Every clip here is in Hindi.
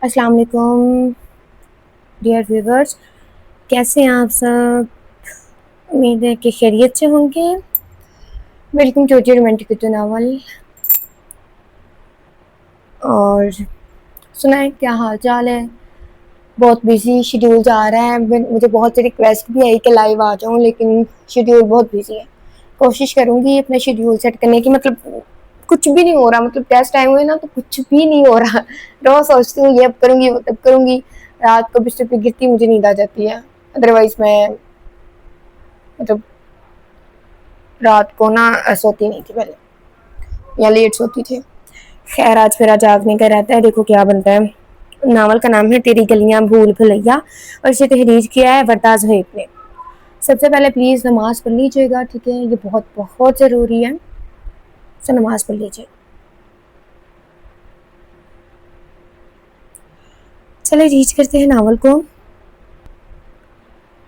अस्सलाम वालेकुम डियर व्यूवर्स। कैसे हैं आप सब? उम्मीद है कि खैरियत से होंगे। Welcome to the romantic novel. और सुनाएं, क्या हाल चाल है? बहुत बिजी शेड्यूल जा रहा है। मुझे बहुत से रिक्वेस्ट भी आई कि लाइव आ जाऊं, लेकिन शेड्यूल बहुत बिजी है। कोशिश करूंगी अपना शेड्यूल सेट करने की। मतलब कुछ भी नहीं हो रहा। मतलब टेस्ट आए हुए ना, तो कुछ भी नहीं हो रहा। रोज सोचती हूँ ये अब करूंगी वो तब करूंगी। रात को बिस्तर पे गिरती मुझे नींद आ जाती है। अदरवाइज मैं मतलब रात को ना सोती नहीं थी पहले, या लेट सोती थी। खैर आज मेरा जागने का रहता है, देखो क्या बनता है। नावल का नाम है तेरी गलियां भूल भुलैया और इसे तहरीर किया है वरदाज हेब ने। सबसे पहले प्लीज़ नमाज पढ़ लीजिएगा, ठीक है? ये बहुत बहुत ज़रूरी है, तो नमाज पढ़ लीजिए। चले रीच करते हैं नावल को।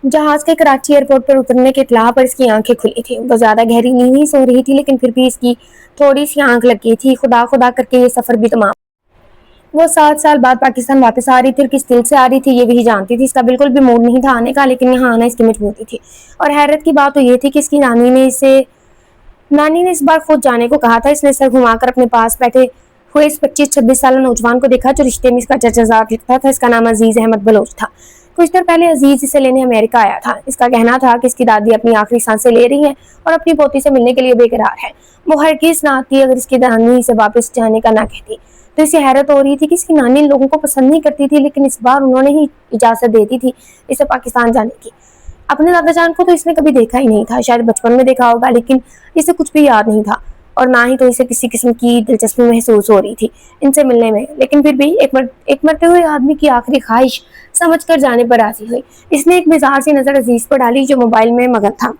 जहाज के कराची एयरपोर्ट पर उतरने के इत्तला पर इसकी आंखें खुली थी। वो ज्यादा गहरी नींद नहीं सो रही थी, लेकिन फिर भी इसकी थोड़ी सी आंख लगी थी। खुदा खुदा करके ये सफर भी तमाम। वो 7 साल बाद पाकिस्तान वापस आ रही थी और किस दिल से आ रही थी ये भी जानती थी। इसका बिल्कुल भी मूड नहीं था आने का, लेकिन यहाँ आना इसकी मजबूरी थी। और हैरत की बात तो ये थी कि इसकी नानी ने इस बार खुद जाने को कहा था। इसने सर घुमाकर अपने पास बैठे हुए इस 25-26 साल नौजवान को देखा जो रिश्ते में इसका चचाजाद लगता था। इसका नाम अजीज अहमद बलोच था। कुछ देर पहले अजीज इसे लेने अमेरिका आया था। इसका कहना था कि इसकी दादी अपनी आखिरी सांसें ले रही हैं और अपनी पोती से मिलने के लिए बेकरार है। वो हरगिज ना आती अगर इसकी नानी इसे वापस जाने का ना कहती। तो इसे हैरत हो रही थी कि इसकी नानी इन लोगों को पसंद नहीं करती थी, लेकिन इस बार उन्होंने ही इजाजत दे दी थी इसे पाकिस्तान जाने की। अपने दादा जान को तो इसने कभी देखा ही नहीं था। शायद बचपन में देखा होगा, लेकिन इसे कुछ भी याद नहीं था। और ना ही तो इसे किसी किस्म की दिलचस्पी महसूस हो रही थी इनसे मिलने में। लेकिन फिर भी एक मरते हुए आदमी की आखिरी ख्वाहिश समझकर जाने पर राजी हुई। इसने एक बेजार सी नजर अजीज पर डाली जो मोबाइल में मगन था।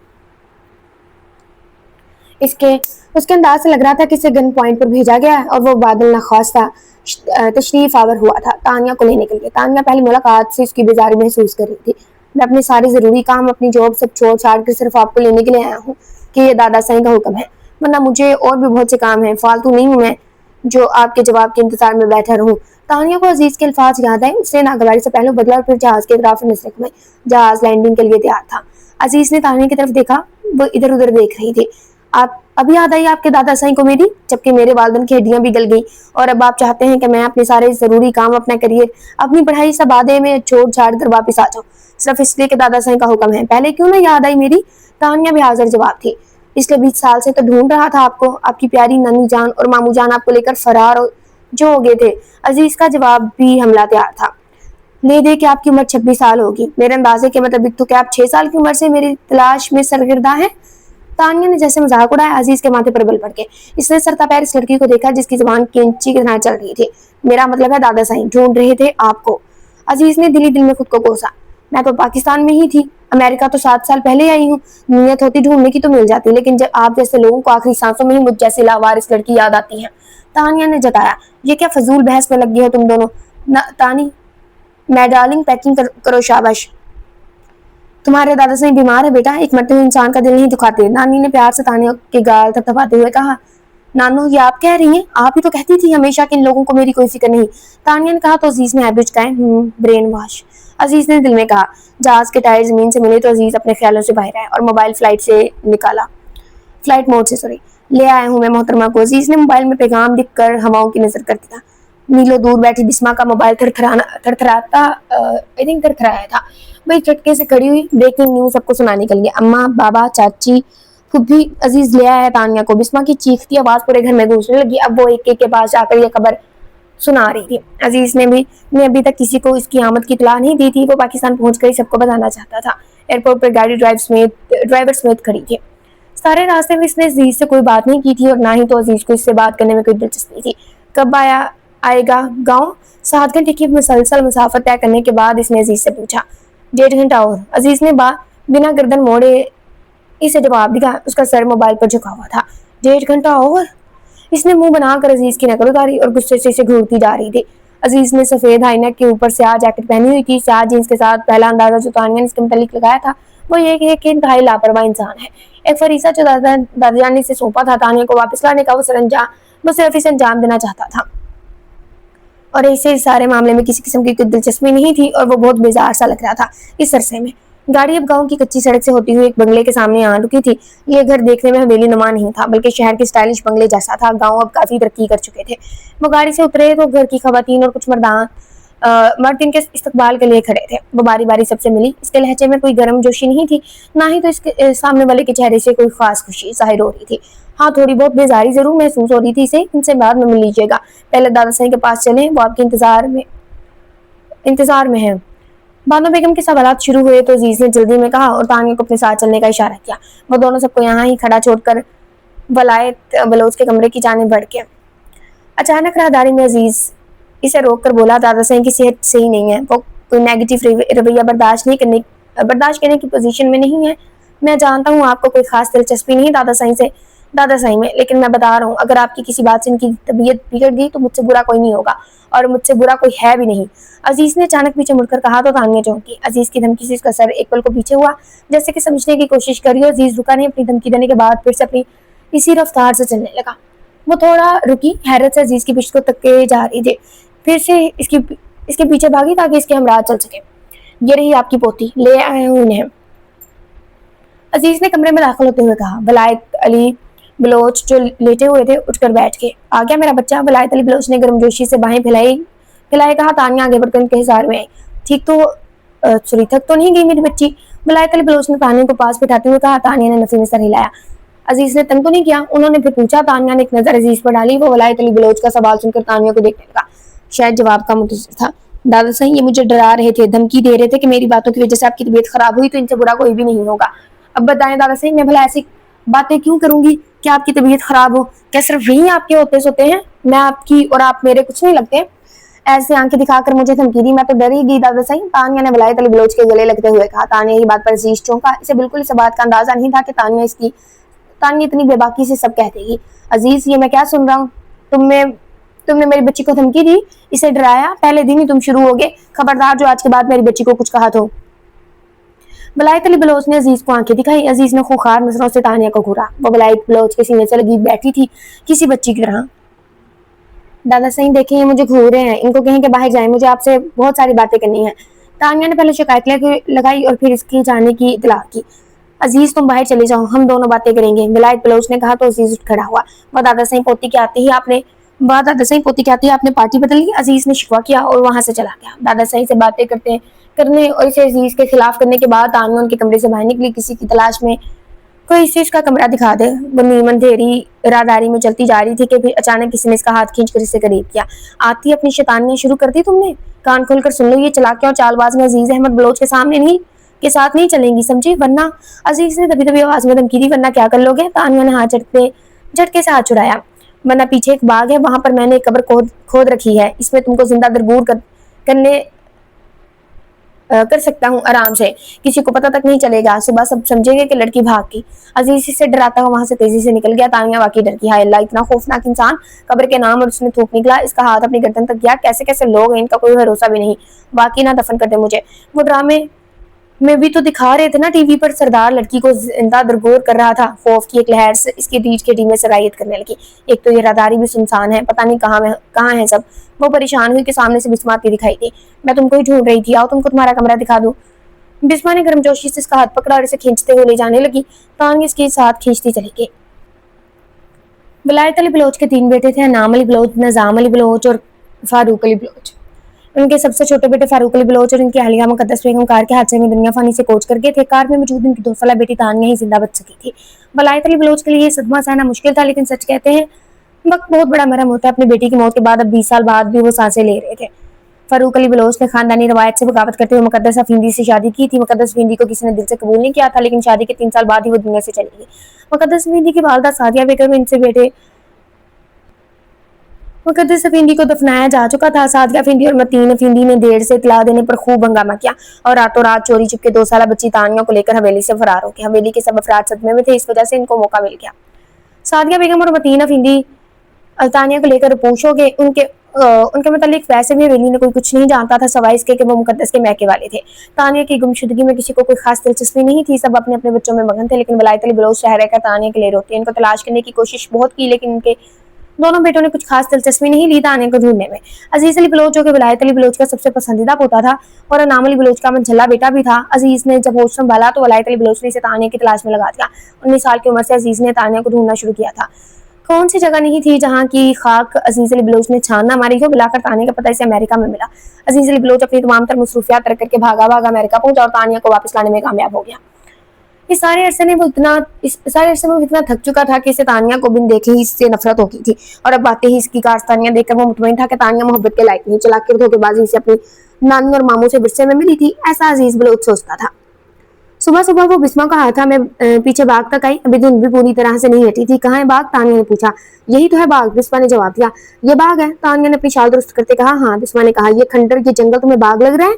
इसके उसके अंदाज से लग रहा था कि इसे गन पॉइंट पर भेजा गया है और वो बादल नख्वास्ता तशरीफ आवर हुआ था तानिया को लेने के लिए। तानिया पहली मुलाकात से उसकी बेजारी महसूस कर रही थी। मैं अपने सारे जरूरी काम, अपनी जॉब सब छोड़ छाड़ कर सिर्फ आपको लेने के लिए आया हूँ कि ये दादा साईं का हुक्म है, वरना मुझे और भी बहुत से काम है। फालतू नहीं हूँ मैं जो आपके जवाब के इंतजार में बैठा रहूं। तानिया को अजीज के अल्फाज याद आए। उसने नागवारी से पहले बदला और फिर जहाज की तरफ नजर घुमाई। जहाज लैंडिंग के लिए तैयार था। अजीज ने तानिया की तरफ देखा। वो इधर उधर देख रही थी। आप अभी याद आई आपके दादा साईं को मेरी, जबकि मेरे वालिदैन की हड्डियां भी गल गई और अब आप चाहते हैं कि मैं अपने सारे जरूरी काम, अपना करियर, अपनी पढ़ाई सब आधे में छोड़ छाड़ कर वापस आ जाऊं सिर्फ इसलिए कि दादा साईं का हुक्म है। पहले क्यों ना याद आई मेरी? तानिया भी हाजिर जवाब थी। पिछले 20 साल से तो ढूंढ रहा था आपको। आपकी प्यारी नानी जान और मामू जान आपको लेकर फरार जो हो गए थे। अजीज का जवाब भी हमला तैयार था। ले दे कि आपकी उम्र 26 साल होगी। मेरे अंदाजे के मुताबिक तो क्या आप 6 साल की उम्र से मेरी तलाश में सरगर्दा है? तानिया ने जैसे मजाक उड़ाया। अजीज के माथे पर बल पड़ गए। इसने सरतापैर इस लड़की को देखा जिसकी जुबान कैंची की तरह चल रही थी। मेरा मतलब है दादा साईं ढूंढ रहे थे आपको। अजीज ने दिली दिल में खुद को कोसा। मैं तो पाकिस्तान में ही थी। अमेरिका तो 7 साल पहले आई हूँ। नीयत होती ढूंढने की तो मिल जाती, लेकिन जब आप जैसे लोगों को आखिरी सांसों में ही मुझ जैसे लावारिस लड़की याद आती है। तानिया ने जताया। ये क्या फजूल बहस में लग गई हो तुम दोनों? तानी, मैं डार्लिंग पैकिंग करो शाबाश। तुम्हारे दादा साईं बीमार है बेटा, एक मरते हुए इंसान का दिल नहीं दुखाते। नानी ने प्यार से तानिया के गाल थपथपाते हुए कहा। नानू ये आप कह रही हैं? आप ही तो कहती थी हमेशा कि इन लोगों को मेरी कोई फिक्र नहीं। तानिया ने कहा तो अजीज ने हैबिट का ब्रेन वॉश। अजीज ने दिल में कहा। जहाज के टायर जमीन से मिले तो अजीज अपने ख्यालों से बाहर आया और मोबाइल फ्लाइट मोड से सॉरी ले आया हूँ मैं मोहतरमा को। अजीज ने मोबाइल में पैगाम दिख कर हवाओं की नजर कर दिया। मीलों दूर बैठी बिस्मा का मोबाइल थरथराया था। वही झटके से खड़ी हुई ब्रेकिंग न्यूज सबको सुनाने के लिए। अम्मा, बाबा, चाची, खुद अजीज ले आया है तानिया को। बिस्मा की चीखती आवाज पूरे घर में गूंजने लगी। अब वो एक एक के पास जाकर यह खबर सुना रही थी। अजीज ने अभी तक किसी को इसकी आमद की इत्तला नहीं दी थी। वो पाकिस्तान पहुंचकर ही सबको बताना चाहता था। एयरपोर्ट पर गाड़ी ड्राइवर समेत खड़ी थी। सारे रास्ते में इसने अजीज से कोई बात नहीं की थी और ना ही तो अजीज को इससे बात करने में कोई दिलचस्पी थी। कब आएगा गाँव? 7 घंटे की मुसलसल मुसाफर तय करने के बाद इसने अजीज से पूछा। 1.5 घंटा और। अजीज ने बिना गर्दन मोड़े इसे जवाब दिया। उसका सर मोबाइल पर झुका हुआ था। 1.5 घंटा और? इसने मुंह बनाकर अजीज की नकल उतारी और गुस्से से इसे घूरती जा रही थी। अजीज ने सफेद हाइनेक के ऊपर स्याह जैकेट पहनी हुई थी। स्याह जींस के साथ पहला अंदाजा जो तानिया ने इसके मुतालिक लगाया था वो ये है कि इंतहाई लापरवाह इंसान है। एक फरीसा जो दादाजान ने इसे सौंपा था तानिया को वापस लाने का, वो सिर्फ इसे अंजाम देना चाहता था और इसे सारे मामले में किसी किस्म की कोई दिलचस्पी नहीं थी और वो बहुत बेजार सा लग रहा था इस अरसे में। गाड़ी अब गांव की कच्ची सड़क से होती हुई एक बंगले के सामने आ रुकी थी। ये घर देखने में हवेली नुमा नहीं था, बल्कि शहर के स्टाइलिश बंगले जैसा था। गांव अब काफी तरक्की कर चुके थे। वो गाड़ी से उतरे तो घर की खवातीन और कुछ मर्द इनके इस्तकबाल के लिए खड़े थे। वो बारी बारी सबसे मिली। इसके लहजे में कोई गर्म जोशी नहीं थी, ना ही तो इसके सामने वाले के चेहरे से कोई खास खुशी जाहिर हो रही थी। हाँ, थोड़ी बहुत बेजारी जरूर महसूस हो रही थी इसे। इनसे बाद में मिल लीजिएगा, पहले दादा साईं के पास चले, वो आपके इंतजार में है। बानो बेगम के सवालात शुरू हुए तो अजीज ने जल्दी में कहा और तानिया को अपने साथ चलने का इशारा किया। वो दोनों सबको यहाँ ही खड़ा छोड़कर वलायत बलोच के कमरे की जाने बढ़ गया। अचानक राहदारी में अजीज इसे रोक कर बोला, दादा साईं की सेहत सही नहीं है। वो कोई नेगेटिव रवैया बर्दाश्त करने की पोजीशन में नहीं है। मैं जानता हूँ आपको कोई खास दिलचस्पी नहीं दादा साईं में, लेकिन मैं बता रहा हूँ, अगर आपकी किसी बात से इनकी तबीयत बिगड़ गई तो मुझसे बुरा कोई नहीं होगा, और मुझसे बुरा कोई है भी नहीं। अजीज ने अचानक पीछे मुड़कर कहा तो तानिया चौंकी। अजीज की धमकी से इसका सर एक पल को पीछे हुआ, जैसे कि समझने की कोशिश करी। अजीज रुका नहीं। अपनी धमकी देने के बाद फिर से अपनी इसी रफ्तार से चलने लगा। वो थोड़ा रुकी, हैरत से अजीज की पिछ को तके जा रही थी। फिर से इसके पीछे भागी ताकि इसके हमराह चल सके। ये रही आपकी पोती, ले आए हूँ इन्हें, अजीज ने कमरे में दाखिल होते हुए कहा। वलायत अली बलोच जो लेटे हुए थे उठकर बैठ के, आ गया मेरा बच्चा। वलायत अली बलोच ने गर्मजोशी से बाहें फैलाए कहा। तानिया आगे बढ़कर उनके हिसार में आई। ठीक तो सॉरी, थक तो नहीं गई मेरी बच्ची? वलायत अली बलोच ने तानिया को पास बिठाते हुए कहा। तानिया ने नफी में सर हिलाया। अजीज ने तंग तो नहीं किया? उन्होंने फिर पूछा। तानिया ने एक नजर अजीज पर डाली। वो वलायत अली बलोच का सवाल सुनकर तानिया को देखने लगा, शायद जवाब का मुंतजिर था। दादा साईं, ये मुझे डरा रहे थे, धमकी दे रहे थे कि मेरी बातों की वजह से आपकी तबीयत खराब हुई तो इनसे बुरा कोई भी नहीं होगा। अब बताएं दादा साईं, मैं भला ऐसी बातें क्यों करूंगी कि आपकी तबीयत खराब हो? क्या सिर्फ यही आपके होते सोते हैं? मैं आपकी और आप मेरे कुछ नहीं लगते? ऐसे आंखें दिखाकर मुझे धमकी दी, मैं तो डर ही गई दादा साईं, तानिया ने वलायत अली बलोच के गले लगते हुए कहा। तानिया की बात पर अजीज चौंका। इसे बिल्कुल इस बात का अंदाजा नहीं था कि तानिया इतनी बेबाकी से सब कह देगी। अजीज, ये मैं क्या सुन रहा हूँ? तुमने मेरी बच्ची को धमकी दी, इसे डराया? पहले दिन ही तुम शुरू हो गए। खबरदार जो आज के बाद मेरी बच्ची को कुछ कहा तो। वलायत अली बलोच ने अजीज को आंखें दिखाई। अजीज ने खुखार नजरों से तानिया को घूरा। वो वलायत बलोच के सीने से लगी बैठी थी किसी बच्ची की तरह। दादा साईं, देखें ये मुझे घूर रहे हैं, इनको कहें कि बाहर जाएं, मुझे आपसे बहुत सारी बातें करनी है। तानिया ने पहले शिकायत लगाई और फिर इसके जाने की इतला की। अजीज, तुम बाहर चले जाओ, हम दोनों बातें करेंगे, वलायत बलोच ने कहा तो अजीज उठ खड़ा हुआ। वह दादा साईं पोती के आते ही आपने पार्टी बदल ली, अजीज ने शिकवा किया और वहां से चला गया। दादा साईं से बातें करने और इसे अजीज के खिलाफ करने के बाद तानिया उनके कमरे से बाहर निकली, किसी की तलाश में। कोई इसे इसका कमरा दिखा दे। वो नीम अंधेरी राहदारी में चलती जा रही थी कि फिर अचानक किसी ने इसका हाथ खींचकर इसे करीब किया। आती अपनी शैतानियां शुरू कर दी तुमने? कान खोलकर सुन लो, ये चालाकियां और चालबाज में अजीज अहमद बलोच के साथ नहीं चलेंगी, समझी? वरना, अजीज ने दबी दबी आवाज में धमकी दी, वरना क्या कर लोगे? तानिया ने हाथ झटके से हाथ छुड़ाया। वरना पीछे एक बाग है, वहां पर मैंने एक कब्र खोद रखी है, इसमें तुमको जिंदा दरगूर कर सकता हूँ आराम से, किसी को पता तक नहीं चलेगा। सुबह सब समझेंगे कि लड़की भाग गई। अजीज से डराता हुआ वहां से तेजी से निकल गया। तानिया वाकई डर गई। हाय अल्लाह, इतना खौफनाक इंसान, कब्र के नाम। और उसने थूक निकला। इसका हाथ अपनी गर्दन तक गया। कैसे कैसे लोग हैं, इनका कोई भरोसा भी नहीं। वाकई ना दफन कर दे मुझे। वो ड्रामे में भी तो दिखा रहे थे ना टीवी पर, सरदार लड़की को जिंदा दरगोर कर रहा था। खौफ की एक लहर से इसकी रीढ़ के डी में सरायत करने लगी। एक तो ये राहदारी भी सुनसान है, पता नहीं कहाँ है सब। वो परेशान हुई कि सामने से बिस्मा आती दिखाई दी। मैं तुमको ही ढूंढ रही थी, आओ तुमको तुम्हारा कमरा दिखा दूं। बिस्मा ने गर्मजोशी से इसका हाथ पकड़ा और इसे खींचते हुए ले जाने लगी। तानिया इसके साथ खींचती चली गई। वलायत अली बलोच के 3 बेटे थे, अनाम अली बलोच, नजाम अली बलोच और फारूक अली बलोच। उनके सबसे छोटे बेटे फारूक अली बलोच और इनकी अहलिया मुकद्दस बेगम कार के हादसे में दुनिया फानी से कोच कर गए थे। कार में मौजूद इनकी 2 साला बेटी तानिया ही जिंदा बच सकी थी। वलायत अली बलोच के लिए सदमा सहना मुश्किल था, लेकिन सच कहते हैं वक्त बहुत बड़ा मरहम होता है। अपनी बेटी की मौत के बाद अब 20 साल बाद भी वो सांसें ले रहे थे। फारूक अली बलोच ने खानदानी रवायत से बगावत करते हुए मुकद्दस अफींदी से शादी की थी। मुकद्दस अफींदी को किसी ने दिल से कबूल नहीं किया था, लेकिन शादी के 3 साल बाद ही वो दुनिया से चली गई। मुकद्दस अफींदी की वालदा सादिया बेगम इनसे बेटे मुकद्दस अफींदी को दफनाया जा चुका था। सादिया अफींदी और मतीन अफींदी ने देर से इतला देने पर खूब हंगामा किया और रातों रात चोरी चुपके 2 साला बच्ची तानिया को लेकर हवेली से फरार हो गए। हवेली के सब अफराद सदमे में थे, इस वजह से इनको मौका मिल गया। सादिया बेगम और मतीन अफींदी तानिया को लेकर पूछ हो गए। उनके मतलब वैसे भी हवेली में कोई कुछ नहीं जानता था, सवाई इसके कि वो मुकद्दस के मैके वाले थे। तानिया की गुमशुदगी में किसी को कोई खास दिलचस्पी नहीं थी, सब अपने अपने बच्चों में मगन थे। लेकिन वलायत अली बलोच शहर रहकर तानिया के लिए रोती। इनको तलाश करने की कोशिश बहुत की, लेकिन दोनों बेटों ने कुछ खास दिलचस्पी नहीं ली तानिया को ढूंढने में। अजीज अली बलोच जो कि विलायत अली बलोच का सबसे पसंदीदा पोता था और अनाम अली बलोच का मनझल्ला बेटा भी था। अजीज ने जब होश संभाला तो विलायत अली बलोच ने इसे तानिया की तलाश में लगा दिया। 19 साल की उम्र से अजीज ने तानिया को ढूंढना शुरू किया था। कौन सी जगह नहीं थी जहाँ की खाक अजीज अली बलोच ने छान ना मारी हो। बुलाकर तानिया का पता इसे अमेरिका में मिला। अजीज अली बलोच अपनी तमाम तर मसरूफियात रख करके भागा भागा अमेरिका पहुंचा और तानिया को वापस लाने में कामयाब हो गया। इस सारे अरसे में वो इतना थक चुका था कि इसे तानिया को बिन देखे ही इससे नफरत हो गई थी और अब आते ही इसकी कारस्तानियां देखकर वो मुतमईन था कि तानिया मोहब्बत के लायक नहीं, चालाकी धोखेबाजी से अपनी नानी और मामू से विरसे में मिली थी, ऐसा अजीज बलोच सोचता था। सुबह सुबह वो बिस्मा का हाथा में पीछे बाग तक आई। अभी धुंध भी पूरी तरह से नहीं हटी थी। कहाँ है बाग? तानिया ने पूछा। यही तो है बाग, बिस्मा ने जवाब दिया। ये बाग है? तानिया ने अपनी शाल दुरुस्त करते कहा। हाँ, बिस्मा ने कहा। ये खंडर, ये जंगल तुम्हें बाग लग रहा है?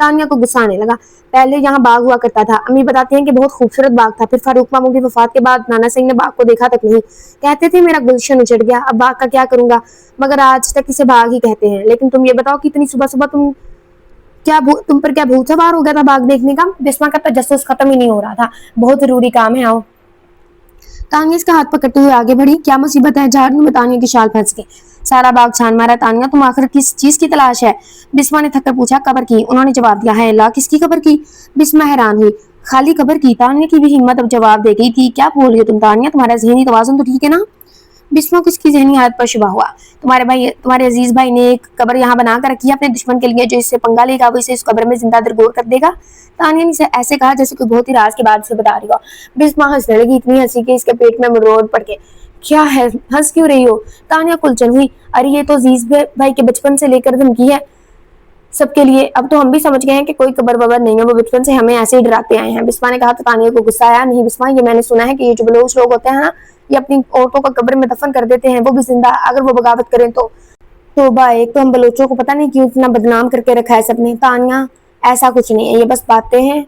तानिया को गुस्सा आने लगा। पहले यहाँ बाग हुआ करता था, अम्मी बताती हैं कि बहुत खूबसूरत बाग था। फिर फारूक मामू की वफात के बाद नाना सिंह ने बाग को देखा तक नहीं, कहते थे मेरा गुलशन उजड़ गया, अब बाग का क्या करूंगा, मगर आज तक इसे बाग ही कहते हैं। लेकिन तुम ये बताओ कि इतनी सुबह सुबह तुम पर क्या भूत सवार हो गया था बाग देखने का? बिस्मा का तजस्सुस खत्म ही नहीं हो रहा था। बहुत जरूरी काम है, आओ। तानिया इसका हाथ पकड़ते हुए आगे बढ़ी। क्या मुसीबत है? झाड़ू में तानिया की शाल फंस गई। सारा बाग छान मारा। तानिया, तुम आखिर किस चीज की तलाश है? बिस्मा ने थककर पूछा। कबर की, उन्होंने जवाब दिया। है अल्लाह, किसकी कबर की? बिस्मा हैरान हुई। खाली कबर की। तानिया की भी हिम्मत अब जवाब दे गई थी। क्या बोल रही हो तुम तानिया? तुम्हारा ज़हनी तवाज़ुन तो ठीक है ना? बिस्मा को इसकी ज़हनी हालत पर शुबा हुआ। तुम्हारे अजीज भाई ने एक कब्र यहाँ बना कर रखी है अपने दुश्मन के लिए। जो इससे पंगा लेगा वो इसे इस कब्र में जिंदा दरगोर कर देगा। तानिया ने ऐसे कहा जैसे कोई बहुत ही राज की बात से बता रही हो। बिस्मा हंसने लगी, इतनी हंसी कि इसके पेट में मरोड़ पड़ गए। क्या है, हंस क्यों रही हो? तानिया कुलचन हुई। अरे ये तो अजीज भाई के बचपन से लेकर धमकी है सबके लिए। अब तो हम भी समझ गए हैं कि कोई कबर वबर नहीं है, वो बचपन से हमें ऐसे ही डराते आए हैं। बिस्मा ने कहा। तो तानिया को गुस्सा आया। नहीं बिस्मा, ये मैंने सुना है कि ये जो बलोच लोग होते हैं ना, ये अपनी औरतों को कब्र में दफन कर देते हैं, वो भी जिंदा, अगर वो बगावत करें तो। तौबा, एक तो हम बलोचों को पता नहीं क्यों इतना बदनाम करके रखा है सबने। तानिया, ऐसा कुछ नहीं है, ये बस बातें हैं,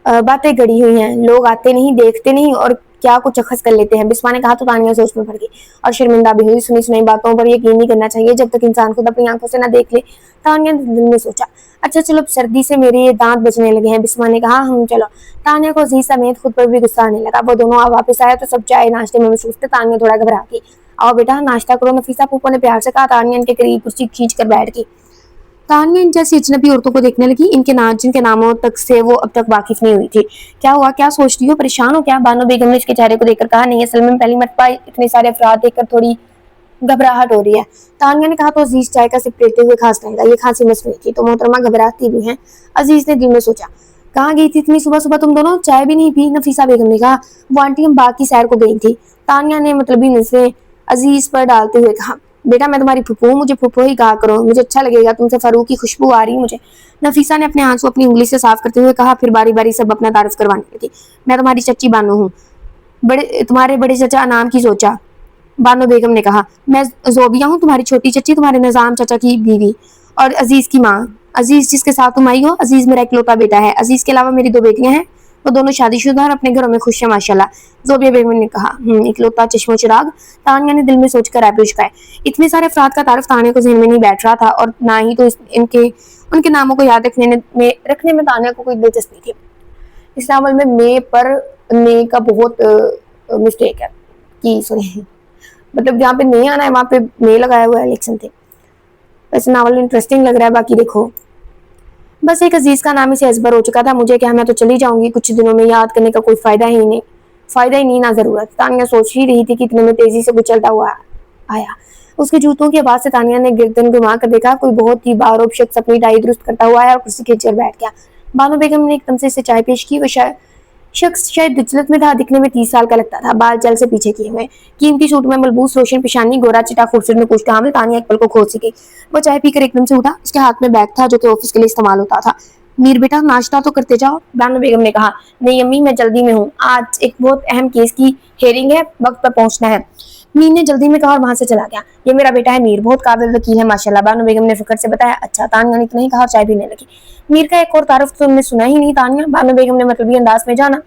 बातें गढ़ी हुई हैं। लोग आते नहीं, देखते नहीं और क्या कुछ अखस कर लेते हैं। बिस्मा ने कहा। तो तानिया सोच में पड़ गई और शर्मिंदा भी हुई। सुनी सुनाई बातों पर यकीन नहीं करना चाहिए जब तक इंसान खुद अपनी आंखों से ना देख ले। तानिया ने दिल में सोचा। अच्छा चलो, सर्दी से मेरे ये दांत बचने लगे हैं। बिस्मा ने कहा। हम चलो। तानिया को अजीज समेत खुद पर भी गुस्सा आने लगा। वो दोनों वापस आए तो सब चाय नाश्ते में मसरूफ थे। तानिया थोड़ा घबरा गई। आओ बेटा, नाश्ता करो, नफीसा फूफो ने प्यार से कहा। तानिया इनके करीब कुर्सी खींच कर बैठ गई। तानिया इन जैसी अजनबी औरतों को देखने लगी, जिनके नामों तक से वो अब तक वाकिफ नहीं हुई थी। क्या हुआ, क्या सोच रही हो, परेशान हो क्या? बानो बेगम ने इसके चेहरे को देखकर कहा। नहीं, असल में पहली मरतबा इतने सारे अफराद देखकर थोड़ी घबराहट हो रही है। तानिया ने कहा। तो अजीज चाय का सिप लेते हुए खांस रहेगा, ये खांसी मसनूई थी तो मोहतरमा घबराती भी हैं। अजीज ने दिल में सोचा। कहाँ गई थी इतनी सुबह सुबह तुम दोनों? चाय भी नहीं पी? नफीसा बेगम ने कहा। वो आंटी हम बाग की सैर को गई थी। तानिया ने मतलबी नजरें अजीज पर डालते हुए कहा। बेटा मैं तुम्हारी फुप्पू हूँ, मुझे फुप्पो ही कहा करो, मुझे अच्छा लगेगा, तुमसे फारूक की खुशबू आ रही मुझे। नफीसा ने अपने आंसू अपनी उंगली से साफ करते हुए कहा। फिर बारी बारी सब अपना तारुफ करवाने लगी। मैं तुम्हारी चच्ची बानो हूँ। तुम्हारे बड़े चचा नाम की सोचा, बानो बेगम ने कहा। मैं जोबिया हूँ, तुम्हारी छोटी चच्ची, तुम्हारे निजाम चाचा की बीवी और अजीज की माँ। अजीज जिसके साथ तुम आई हो, अजीज मेरा इकलौता बेटा है। अजीज के अलावा मेरी 2 बेटियां हैं, वो दोनों शादीशुदा और अपने घरों में खुश है माशाल्लाह। जोबिया बेगम ने कहा। इकलौता चश्मो चिराग। तानिया ने दिल में सोचकर ऐब्रो चुकाए। इतने सारे अफराद का तारुफ तानिया को जहन में नहीं बैठ रहा था और ना ही तो उनके नामों को याद रखने में तानिया को कोई दिलचस्पी थी। इस नावल में मे पर ने का बहुत मिस्टेक है कि सुनिए, मतलब जहाँ पे नहीं आना है वहां पे मे लगाया हुआ है, इलेक्शन थे। वैसे नावल इंटरेस्टिंग लग रहा है, बाकी देखो। बस एक अजीज का नाम इसे अजबर हो चुका था। मुझे क्या, मैं तो चली जाऊंगी, कुछ दिनों में याद करने का कोई फायदा ही नहीं ना जरूरत। तानिया सोच ही रही थी कि इतने में तेजी से कुचलता हुआ आया। उसके जूतों की आवाज से तानिया ने गर्दन घुमा कर देखा। कोई बहुत ही बारूब शख्स अपनी टाई दुरुस्त करता हुआ आया और कुर्सी खींचकर बैठ गया। बानो बेगम ने एकदम से इसे चाय पेश की। वो शख्स शायद दुजलत में था, दिखने में 30 साल का लगता था, बाल जल से पीछे किए हुए, कीमती सूट में मलबूस, रोशन पेशानी, गोरा चिटा, खूबसूरत में कुछ हामिल। तानिया एक पल को खोज सी गई। वो चाय पीकर एकदम से उठा। उसके हाथ में बैग था जो कि ऑफिस के लिए इस्तेमाल होता था। मीर बेटा नाश्ता तो करते जाओ, बानो बेगम ने कहा। नहीं अम्मी, मैं जल्दी में हूँ, आज एक बहुत अहम केस की हेयरिंग है, वक्त पर पहुंचना है। मीर ने जल्दी में कहा और वहां से चला गया। ये मेरा बेटा है मीर, बहुत काबिल वकील है माशाल्लाह, बानो बेगम ने फिक्र से बताया। अच्छा, तानिया ने इतना ही कहा और चाय पीने लगी। मीर का एक और तारुफ तो तुमने सुना ही नहीं तानिया, बानो बेगम ने मतलबी अंदाज में जाना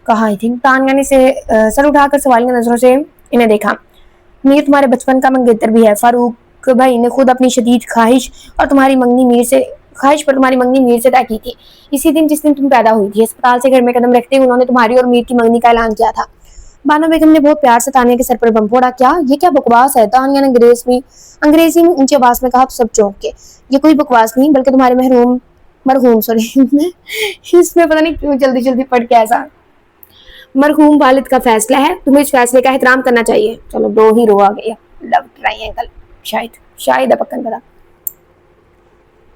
कहा। आई थिंक तानिया ने सर उठाकर सवालिया नजरों से इन्हें देखा। मीर तुम्हारे बचपन का मंगेतर भी है। फारूक भाई ने खुद अपनी शदीद ख्वाहिश पर तुम्हारी मंगनी मीर से तय की थी, इसी दिन जिस दिन तुम पैदा हुई थी। अस्पताल से घर में कदम रखते हुए उन्होंने तुम्हारी और मीर की मंगनी का ऐलान किया था। बानो बेगम ने बहुत प्यार से तानिया के सर पर बम फोड़ा। क्या ये क्या बकवास है? तानिया ने अंग्रेजी में ऊंची आवाज में कहा। तो सब चौंक के, ये कोई बकवास नहीं बल्कि तुम्हारे मरहूम मरहूम सॉरी इसमें पता नहीं क्यों जल्दी जल्दी पढ़ के ऐसा, मरहूम वालिद का फैसला है, तुम्हें इस फैसले का एहतराम करना चाहिए। चलो दो ही रो आ गया। लव ट्रायंगल, शायद शायद पक्कन पता।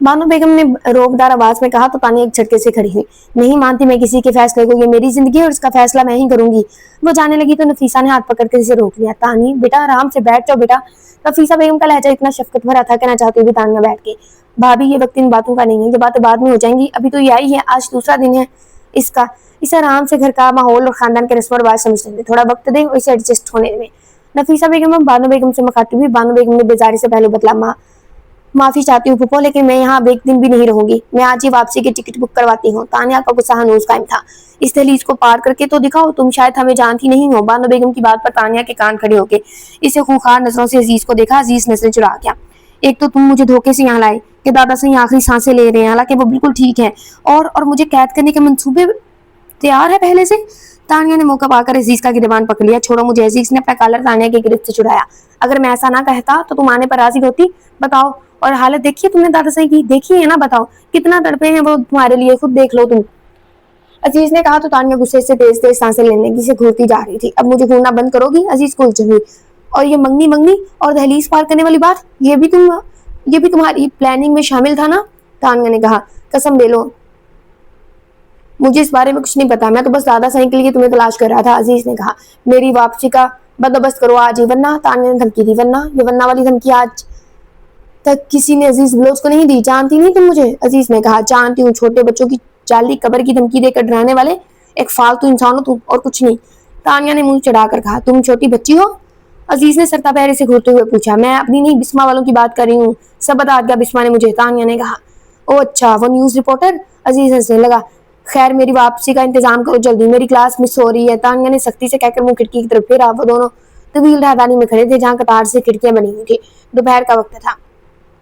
बानो बेगम ने रोकदार आवाज में कहा। तो तानिया एक झटके से खड़ी हुई। नहीं मानती मैं किसी के फैसले को, ये मेरी जिंदगी है और इसका फैसला मैं ही करूंगी। वो जाने लगी तो नफीसा ने हाथ पकड़कर इसे रोक लिया। तानी बेटा आराम से बैठ जाओ बेटा। नफीसा बेगम का लहजा इतना शफकत भरा था, कहना चाहती हुई तानिया बैठ के, भाभी ये वक्त इन बातों का नहीं है, ये बातें बाद में हो जाएंगी, अभी तो ये आई है, आज दूसरा दिन है इसका, इसे आराम से घर का माहौल और खानदान के रस्म और रिवाज समझ लेंगे, थोड़ा वक्त दे और इसे एडजस्ट होने में। नफीसा बेगम बानो बेगम से मुखातिब हुई। बानो बेगम ने बेजारी से पहले बतला, माँ माफी चाहती हूँ फूफो, लेकिन मैं यहाँ अब एक दिन भी नहीं रहूंगी, मैं आज ही वापसी की टिकट बुक करवाती हूँ। तानिया का गुस्सा हनूज कायम था। इस दहलीज को पार करके तो दिखाओ, तुम शायद हमें जानती नहीं हो। बानो बेगम की बात पर तानिया के कान खड़े होके इसे खूंखार नजरों से अजीज को देखा। अजीज नजरें चुरा गया। एक तो तुम मुझे धोखे से यहाँ लाए कि दादा से आखिरी सांसें ले रहे हैं, हालांकि वो बिल्कुल ठीक है, और मुझे कैद करने के मंसूबे तैयार है पहले से। तानिया ने मौका पाकर अजीज का गिरबान पकड़ लिया। छोड़ो मुझे। अजीज ने अपना कॉलर तानिया की गिरफ्त से छुड़ाया। अगर मैं ऐसा ना कहता तो तुम आने पर राजी होती? बताओ, और हालत देखिए तुमने दादा साई की, देखी है ना, बताओ कितना तड़पे हैं वो तुम्हारे लिए, खुद देख लो तुम। अजीज ने कहा। तो तानिया गुस्से से तेज तेज सांसें लेने की से घूरती जा रही थी। अब मुझे घूरना बंद करोगी? अजीज को उलझन हुई। और ये मंगनी मंगनी और दहलीज पार करने वाली बात, ये भी तुम्हारी प्लानिंग में शामिल था ना? तानिया ने कहा। कसम ले लो मुझे इस बारे में कुछ नहीं पता, मैं तो बस दादा साई के लिए तुम्हें तलाश कर रहा था। अजीज ने कहा। मेरी वापसी का बंदोबस्त करो आज ही, वरना। तानिया ने धमकी दी। वरना? ये वरना वाली धमकी आज तक किसी ने अजीज बलोच को नहीं दी। जानती नहीं तुम मुझे? अजीज ने कहा। जानती हूँ, छोटे बच्चों की जाली कबर की धमकी देकर डराने वाले एक फालतू इंसान हो तुम, और कुछ नहीं। तानिया ने मुंह चढ़ाकर कहा। तुम छोटी बच्ची हो? अजीज ने सरता पैर से घूरते हुए पूछा। मैं अपनी नहीं, बिस्मा वालों की बात कर रही हूँ, सब बता दिया बिस्मा ने मुझे। तानिया ने कहा। ओ अच्छा, वो न्यूज रिपोर्टर? अजीज हंसने लगा। खैर मेरी वापसी का इंतजाम करो जल्दी, मेरी क्लास मिस हो रही है। तानिया ने सख्ती से कहकर मुंह खिड़की की तरफ फेरा। वो दोनों तवील राहदानी में खड़े थे जहाँ कतार से खिड़कियां बनी हुई थी। दोपहर का वक्त था।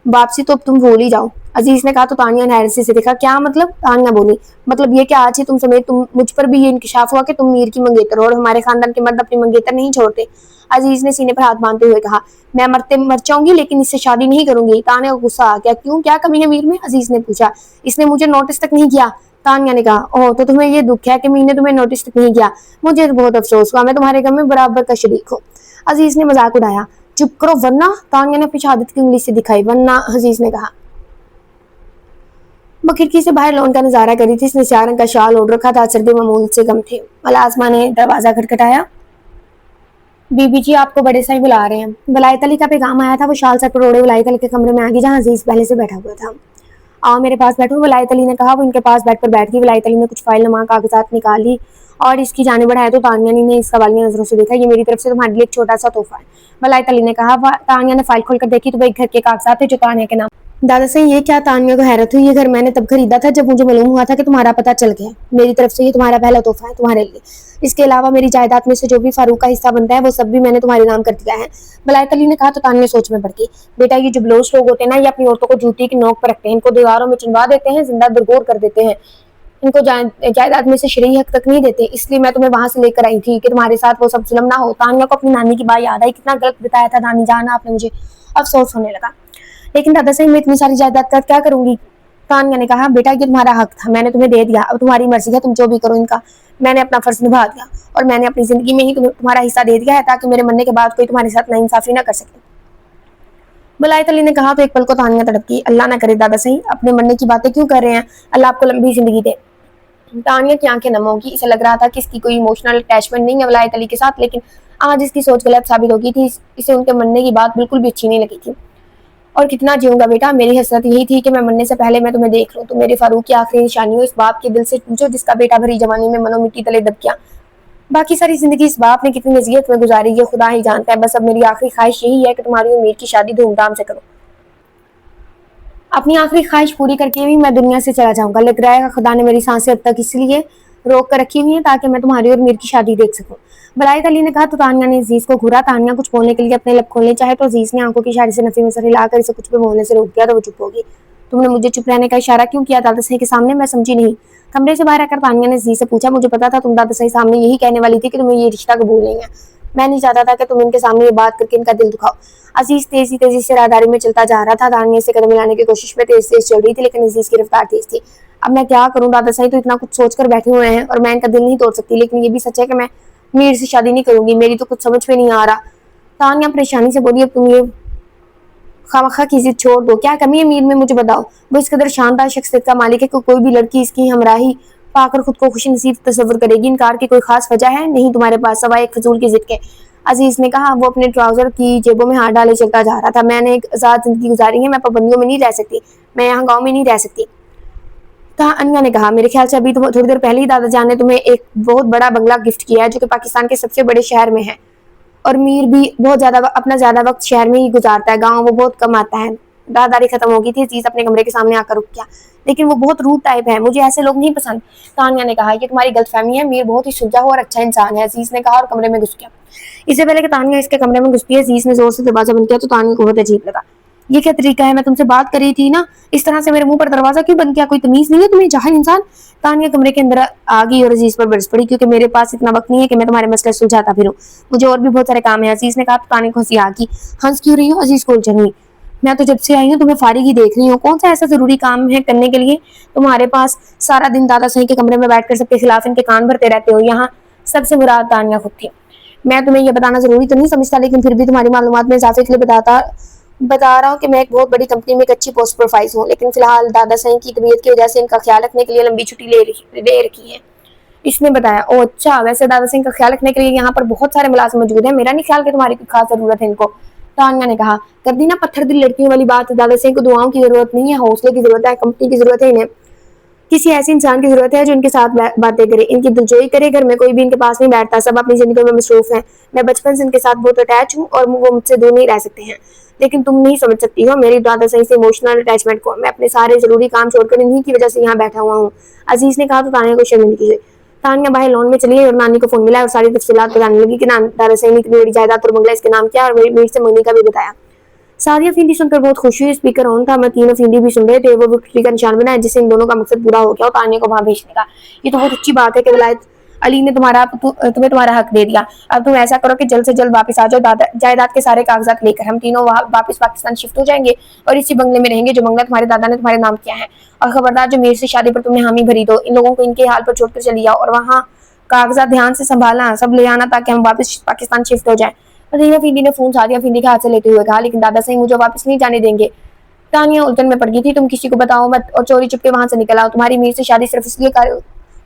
वापसी तो अब तुम भूल ही जाओ, अजीज ने कहा। तो तानिया ने हैरत से देखा। क्या मतलब? तानिया बोली। मतलब ये कि आज ही तुम समेत तुम मुझ पर भी ये इंकशाफ हुआ कि तुम मीर की मंगेतर हो, और हमारे खानदान के मर्द अपनी मंगेतर नहीं छोड़ते। अजीज ने सीने पर हाथ बांधते हुए कहा। मैं मरते मर जाऊंगी लेकिन इससे शादी नहीं करूंगी। तानिया को गुस्सा आ गया। क्यों, क्या कमी है मीर में? अजीज ने पूछा। इसने मुझे नोटिस तक नहीं किया। तानिया ने कहा। ओह, तो तुम्हें ये दुख है कि मीर ने तुम्हें नोटिस तक नहीं किया? मुझे तो बहुत अफसोस हुआ, मैं तुम्हारे गम में बराबर का शरीक हूँ। अजीज ने मजाक उड़ाया। चुप करो वरना। तानिया ने अपनी शहादत की उंगली से दिखाई। वरना? अजीज ने कहा। वो खिड़की से बाहर लौन का नजारा करी थी। इसने चार रंग का शाल ओढ़ रखा था, सर्दी मामूल से कम थे। मलाजमा ने दरवाजा खटखटाया। बीबी जी आपको बड़े साईं बुला रहे हैं। वलायत अली का पैगाम आया था। वो शाल सर पर ओढ़े वलायत अली के कमरे में आ गई जहाँ अजीज पहले से बैठा हुआ था। आओ मेरे पास बैठो, वलायत अली ने कहा। वो इनके पास बैठकर बैठ गई। वलायत अली ने कुछ फाइल नमा कागजात निकाली और इसकी जाने बढ़ाया। तो तानिया ने इस सवालिया नजरों से देखा। ये मेरी तरफ से तुम्हारे लिए एक छोटा सा तोहफा है, वलायत अली ने कहा। तानिया ने फाइल खोलकर देखी तो वह एक घर के कागजात थे जो तानिया के नाम। दादा से ये क्या? तानिया को हैरत हुई। ये घर मैंने तब खरीदा था जब मुझे मालूम हुआ था कि तुम्हारा पता चल गया। मेरी तरफ से ये तुम्हारा पहला तोहफा है तुम्हारे लिए। इसके अलावा मेरी जायदाद में से जो भी फारूक का हिस्सा बनता है वो सब भी मैंने तुम्हारे नाम कर दिया है, वलायत अली ने कहा। तो तानिया सोच में पड़ गई। बेटा ये जो बलोच लोग होते हैं ना, ये अपनी औरतों को जूती की नोक पर रखते हैं, इनको दीवारों में चिनवा देते हैं, जिंदा दरगोर कर देते हैं, इनको जायदाद में से शरई हक तक नहीं देते। इसलिए मैं तुम्हें वहां से लेकर आई थी कि तुम्हारे साथ वो सब जुल्म ना हो। तानिया को अपनी नानी की बात याद आई। कितना गलत बताया था नानी जान आपने मुझे, अफसोस होने लगा। लेकिन दादा साहब मैं इतनी सारी जायदाद का क्या करूंगी? तानिया ने कहा। बेटा ये तुम्हारा हक था, मैंने तुम्हें दे दिया, अब तुम्हारी मर्जी है, तुम जो भी करो इनका। मैंने अपना फर्ज निभा दिया और मैंने अपनी जिंदगी में ही तुम्हारा हिस्सा दे दिया है ताकि मेरे मरने के बाद कोई तुम्हारे साथ नाइंसाफी ना कर सके। वलायत अली ने कहा। तो एक पल को तानिया तड़प गई। अल्लाह ना करे दादा सही अपने मरने की बातें क्यों कर रहे हैं, अल्लाह आपको लंबी जिंदगी दे। तानिया की आंखें नम होगी। इसे लग रहा था कि इसकी कोई इमोशनल अटैचमेंट नहीं है वलायत अली के साथ, लेकिन आज इसकी सोच गलत साबित हो गई थी। इसे उनके मरने की बात बिल्कुल भी अच्छी नहीं लगी थी। और कितना जीऊंगा बेटा, मेरी हसरत यही थी कि मैं मरने से पहले मैं तुम्हें देख लूं, तुम मेरे फारूक की आखिरी निशानी हो। इस बाप के दिल से पूछो जिसका बेटा भरी जवानी में मनो मिट्टी तले दब गया। बाकी सारी जिंदगी इस बाप ने कितनी नसीहत में गुजारी ये खुदा ही जानता है। बस अब मेरी आखिरी ख्वाहिश यही है कि तुम्हारी उम्मीद की शादी धूमधाम से करो। अपनी आखिरी ख्वाहिश पूरी करके भी मैं दुनिया से चला जाऊंगा। लग रहा है खुदा ने मेरी सांसें अब तक इसलिए रोक कर रखी हुई है ताकि मैं तुम्हारी और मीर की शादी देख सकूं। वलायत अली ने कहा। तो तानिया ने अजीज को घूरा। तानिया कुछ बोलने के लिए अपने लब खोलने चाहे तो अजीज ने आंखों की इशारे से नफी में सर हिलाकर इसे कुछ भी बोलने से रोक दिया तो वो चुप होगी। तुमने मुझे चुप रहने का इशारा क्यों किया दादा सही के सामने? मैं समझी नहीं। कमरे से बाहर आकर तानिया ने जी से पूछा, मुझे पता था तुम दादा सही सामने यही कहने वाली थी कि तुम्हें ये रिश्ता कबूल नहीं है। मैं नहीं चाहता था कि तुम इनके सामने ये बात करके इनका दिल दुखाओ। अजीज तेजी तेजी से राहदारी में चलता जा रहा था। तानिया से कदम मिलाने की कोशिश में तेज तेज चल रही थी, लेकिन अजीज की रफ्तार तेज थी। अब मैं क्या करूं, दादा सही तो इतना कुछ सोचकर बैठे हुए हैं और मैं इनका दिल नहीं तोड़ सकती, लेकिन ये भी सच है कि मैं मीर से शादी नहीं करूंगी। मेरी तो कुछ समझ में नहीं आ रहा। तानिया परेशानी से बोली, अब तुम ये खामखा की जिद छोड़ दो। क्या कमी है मीर में, मुझे बताओ। वो इस कदर शानदार शख्सियत का मालिक है कि कोई भी लड़की इसकी हमराही पाकर खुद को खुश नसीब तस्वर करेगी। इनकार की कोई खास वजह है नहीं तुम्हारे पास, सवाए एक फजूल की जिद के? अजीज ने कहा। वो अपने ट्राउजर की जेबों में हाथ डाले चलता जा रहा था। मैंने एक आजाद जिंदगी गुजारी है, मैं पाबंदियों में नहीं रह सकती। मैं यहाँ गाँव में नहीं रह सकती। अनिया ने कहा, मेरे ख्याल से अभी तो थोड़ी देर पहले ही दादा जान ने तुम्हें एक बहुत बड़ा बंगला गिफ्ट किया है, जो कि पाकिस्तान के सबसे बड़े शहर में है। और मीर भी बहुत ज्यादा वक्त शहर में ही गुजारता है, गाँव वो बहुत कम आता है। राहदारी खत्म हो गई थी। अजीज अपने कमरे के सामने आकर रुक गया। लेकिन वो बहुत रूड टाइप है, मुझे ऐसे लोग नहीं पसंद। तानिया ने कहा, ये तुम्हारी गलतफहमी है। मीर बहुत ही सुलझा हुआ और अच्छा इंसान है, अजीज ने कहा, और कमरे में घुस गया। इससे पहले कि तानिया इसके कमरे में घुसती है, अजीज ने जोर से दरवाजा बंद किया तो तानिया को बहुत अजीब लगा। ये क्या तरीका है, मैं तुमसे बात कर रही थी ना, इस तरह से मेरे मुंह पर दरवाजा क्यों बंद किया? कोई तमीज नहीं है तुम्हें, जाहिल इंसान। तानिया कमरे के अंदर आ गई और अजीज पर बरस पड़ी, क्योंकि मेरे पास इतना वक्त नहीं है कि मैं तुम्हारे मसले सुलझाता फिरूं। मुझे और भी बहुत सारे काम है, अजीज ने कहा। तो तानिया को हंसी आ गई। हंस क्यों रही हो? अजीज को उलझन हुई। मैं तो जब से आई हूँ तुम्हें फारिग ही देख रही हूँ। कौन सा ऐसा जरूरी काम है करने के लिए तुम्हारे पास? सारा दिन दादा सही के कमरे में बैठकर सबके खिलाफ इनके कान भरते रहते हो। यहाँ सबसे मुराद तानिया खुद थी। मैं तुम्हें यह बताना जरूरी तो नहीं समझता, लेकिन फिर भी तुम्हारी मालूमात में इजाफे के लिए बता रहा हूँ कि मैं एक बहुत बड़ी कंपनी में एक अच्छी पोस्ट पर फाइज हूँ, लेकिन फिलहाल दादा सही की तबीयत की वजह से इनका ख्याल रखने के लिए लंबी छुट्टी ले रखी है। इसने बताया। ओ अच्छा, वैसे दादा सिंह का ख्याल रखने के लिए यहाँ पर बहुत सारे मुलाजिम मौजूद हैं। मेरा नहीं ख्याल कि तुम्हारी कोई खास जरूरत है इनको। तानिया ने कहा। कर दी ना पत्थर दिल लड़कियों वाली बात। दादा सिंह को दुआओं की जरूरत नहीं है, हौसले की जरूरत है, कंपनी की जरूरत है। इन्हें किसी ऐसे इंसान की जरूरत है जो इनके साथ बातें करे, इनकी दिलजोई करे। घर में कोई भी इनके पास नहीं बैठता, सब अपनी जिंदगी में मसरूफ है। मैं बचपन से इनके साथ बहुत अटैच हूँ और वो मुझसे दूर नहीं रह सकते हैं, लेकिन तुम नहीं समझ सकती हो मेरी दादा सही से इमोशनल अटैचमेंट को। मैं अपने सारे जरूरी काम छोड़कर इन्हीं की वजह से यहाँ बैठा हुआ हूँ। अजीज ने कहा। तो तानिया को शर्मिंदगी हुई। तानिया बाहर लॉन में चली और नानी को फोन मिला और सारी तफसीलात बताने लगी कि दादा सही ने इतनी बड़ी जायदाद और बंगला इसके नाम किया और मेरी से मंगनी का भी बताया। सादिया फींदी सुनकर बहुत खुश हुई। स्पीकर ऑन था, मैं तीनों फींदी भी सुन रहे थे। वो विक्ट्री का निशान बनाया, जिससे इन दोनों का मकसद पूरा हो गया और तानिया को वहां भेजने का। ये तो बहुत अच्छी बात है कि विलायत अली ने तुम्हें तुम्हारा हक दे दिया। अब तुम ऐसा करो कि जल्द से जल्द वापस आ जाओ, जायदाद के सारे कागजात लेकर। हम तीनों वापस पाकिस्तान शिफ्ट हो जाएंगे और इसी बंगले में रहेंगे जो बंगला तुम्हारे दादा ने तुम्हारे नाम किया है। और खबरदार, जो मेरे से शादी पर तुमने हामी भरी दो, इन लोगों को इनके हाल पर छोड़कर चली जाओ और वहाँ कागजात ध्यान से संभालना, सब ले आना, ताकि हम वापस पाकिस्तान शिफ्ट हो जाए। रहीना फींदी ने फोन सादिया फींदी के हाथ से लेते हुए कहा, लेकिन दादा सही मुझे वापस नहीं जाने देंगे। तानिया उलझन में पड़ गई थी। तुम किसी को बताओ मत और चोरी चुपके वहां से निकल आओ। तुम्हारी मीर से शादी सिर्फ इसलिए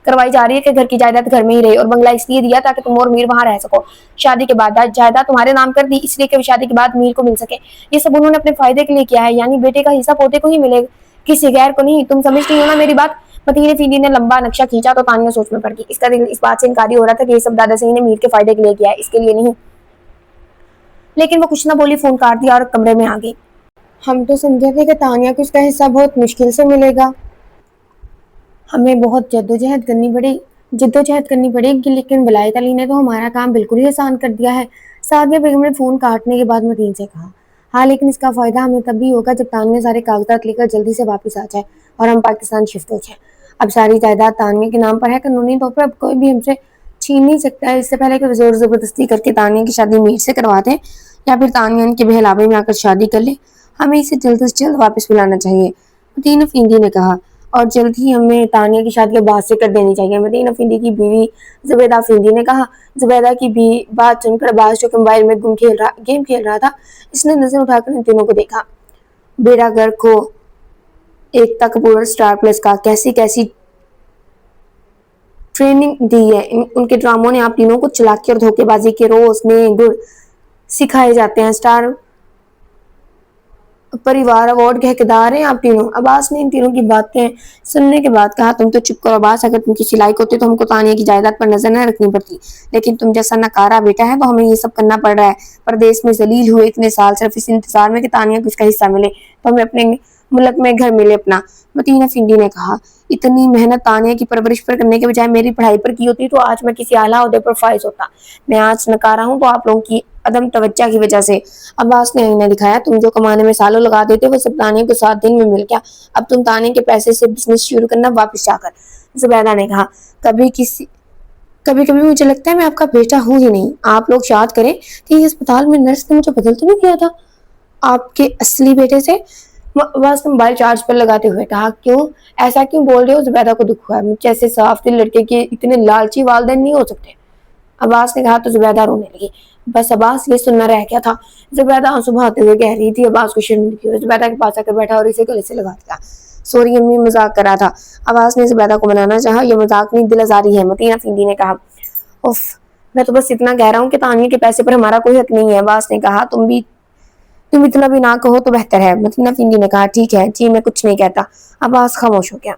करवाई जा रही है कि घर की जायदाद घर में ही रहे, और बंगला इसलिए दिया ताकि तुम और मीर वहां रह सको। शादी के बाद जायदाद तुम्हारे नाम कर दी इसलिए कि शादी के बाद मीर को मिल सके। ये सब उन्होंने अपने फायदे के लिए किया है, यानी बेटे का हिस्सा पोते को ही मिलेगा, किसी गैर को नहीं। तुम समझती हो ना मेरी बात? मतीने फींदी ने लंबा नक्शा खींचा तो तानिया सोच में पड़ गई। इसका दिल इस बात से इनकारी हो रहा था कि ये सब दादा सही ने मीर के फायदे के लिए किया है, इसके लिए नहीं। लेकिन वो कुछ ना बोली, फोन काट दिया और कमरे में आ गई। हम तो समझे थे कि तानिया को उसका हिस्सा बहुत मुश्किल से मिलेगा, हमें बहुत जद्दोजहद करनी पड़ेगी, लेकिन वलायत अली ने तो हमारा काम बिल्कुल ही आसान कर दिया है। सादिया बेगम ने फोन काटने के बाद मतीन से कहा। हाँ, लेकिन इसका फायदा हमें तब भी होगा जब तानिया सारे कागजात लेकर जल्दी से वापस आ जाए और हम पाकिस्तान शिफ्ट हो जाए। अब सारी जायदाद तानिया के नाम पर है, कानूनी तौर पर अब कोई भी हमसे छीन नहीं सकता है। इससे पहले कि जोर जबरदस्ती करके तानिया की शादी मीर से करवा दे या फिर तानिया इनके बहलावे में आकर शादी कर ले, हमें इसे जल्द से जल्द वापस बुलाना चाहिए, मतीन अफींदी ने कहा। और जल्द ही हमें तानिया की शादी अब्बास से कर देनी चाहिए, मतीन अफींदी की बीवी जुबैदा अफींदी ने कहा। जुबैदा की भी बात सुनकर अब्बास, जो मोबाइल में गेम खेल रहा था, इसने नजर उठाकर इन तीनों को देखा। बेड़ा गर्क को एकता कपूर स्टार प्लस का कैसी कैसी ट्रेनिंग दी है। उनके ड्रामों ने आप तीनों को चालाकी और धोखेबाजी के रोज नए गुण सिखाए जाते हैं। स्टार परिवार अवार्ड के हकदार हैं आप तीनों। अब्बास ने इन तीनों की बातें सुनने के बाद कहा, तुम तो चुप करो अब्बास, अगर तुम किसी लायक होते तो हमको तानिया की जायदाद पर नजर न रखनी पड़ती, लेकिन तुम जैसा नकारा बेटा है तो हमें ये सब करना पड़ रहा है। परदेश में जलील हुए इतने साल सिर्फ इस इंतजार में कि तानिया को इसका हिस्सा मिले, तो हमें अपने मुल्क में घर मिले अपना। मतीना फिंदी ने कहा, इतनी मेहनत तानिया की परवरिश पर करने के बजाय मेरी पढ़ाई पर की होती तो आज मैं किसी आला ओहदे पर फाइज होता। मैं आज नकारा हूँ तो आप लोगों की अदम तवज्जा की वजह से। अब्बास ने आईना दिखाया, तुम जो कमाने में सालों लगा देते वो सब तानिया को 7 दिन में मिल गया। अब तुम तानिया के पैसे से बिजनेस शुरू करना वापस जाकर। जुबैदा ने कहा, कभी किसी कभी कभी मुझे लगता है मैं आपका बेटा हूं ही नहीं। आप लोग याद करें कि अस्पताल में नर्स ने मुझे बदल तो नहीं किया था आपके असली बेटे से। बस मोबाइल चार्ज पर लगाते हुए कहा, क्यों ऐसा क्यों बोल रहे हो? जुबैदा को दुख हुआ, मुझ जैसे साफ दिल लड़के के इतने लालची वालिदैन नहीं हो सकते। अब्बास ने कहा तो जुबैदा रोने लगी। बस अब्बास ये सुनना रह गया था। जुबैदा आंसू बहाते हुए कह रही थी, अब्बास को शर्मिंदगी हुई। जुबैदा के पास आकर बैठा और इसे गले से लगा दिया। सॉरी अम्मी, मजाक कर रहा था। अब्बास ने जुबैदा को मनाना चाहा, यह मजाक नहीं दिल आजारी है। मतीना फिंदी ने कहा, उफ, मैं तो बस इतना कह रहा हूँ कि तानिया के पैसे पर हमारा कोई हक नहीं है। अब्बास ने कहा, तुम इतना भी ना कहो तो बेहतर है। मतीना फिंदी ने कहा, ठीक है जी, मैं कुछ नहीं कहता। अब्बास खामोश हो गया।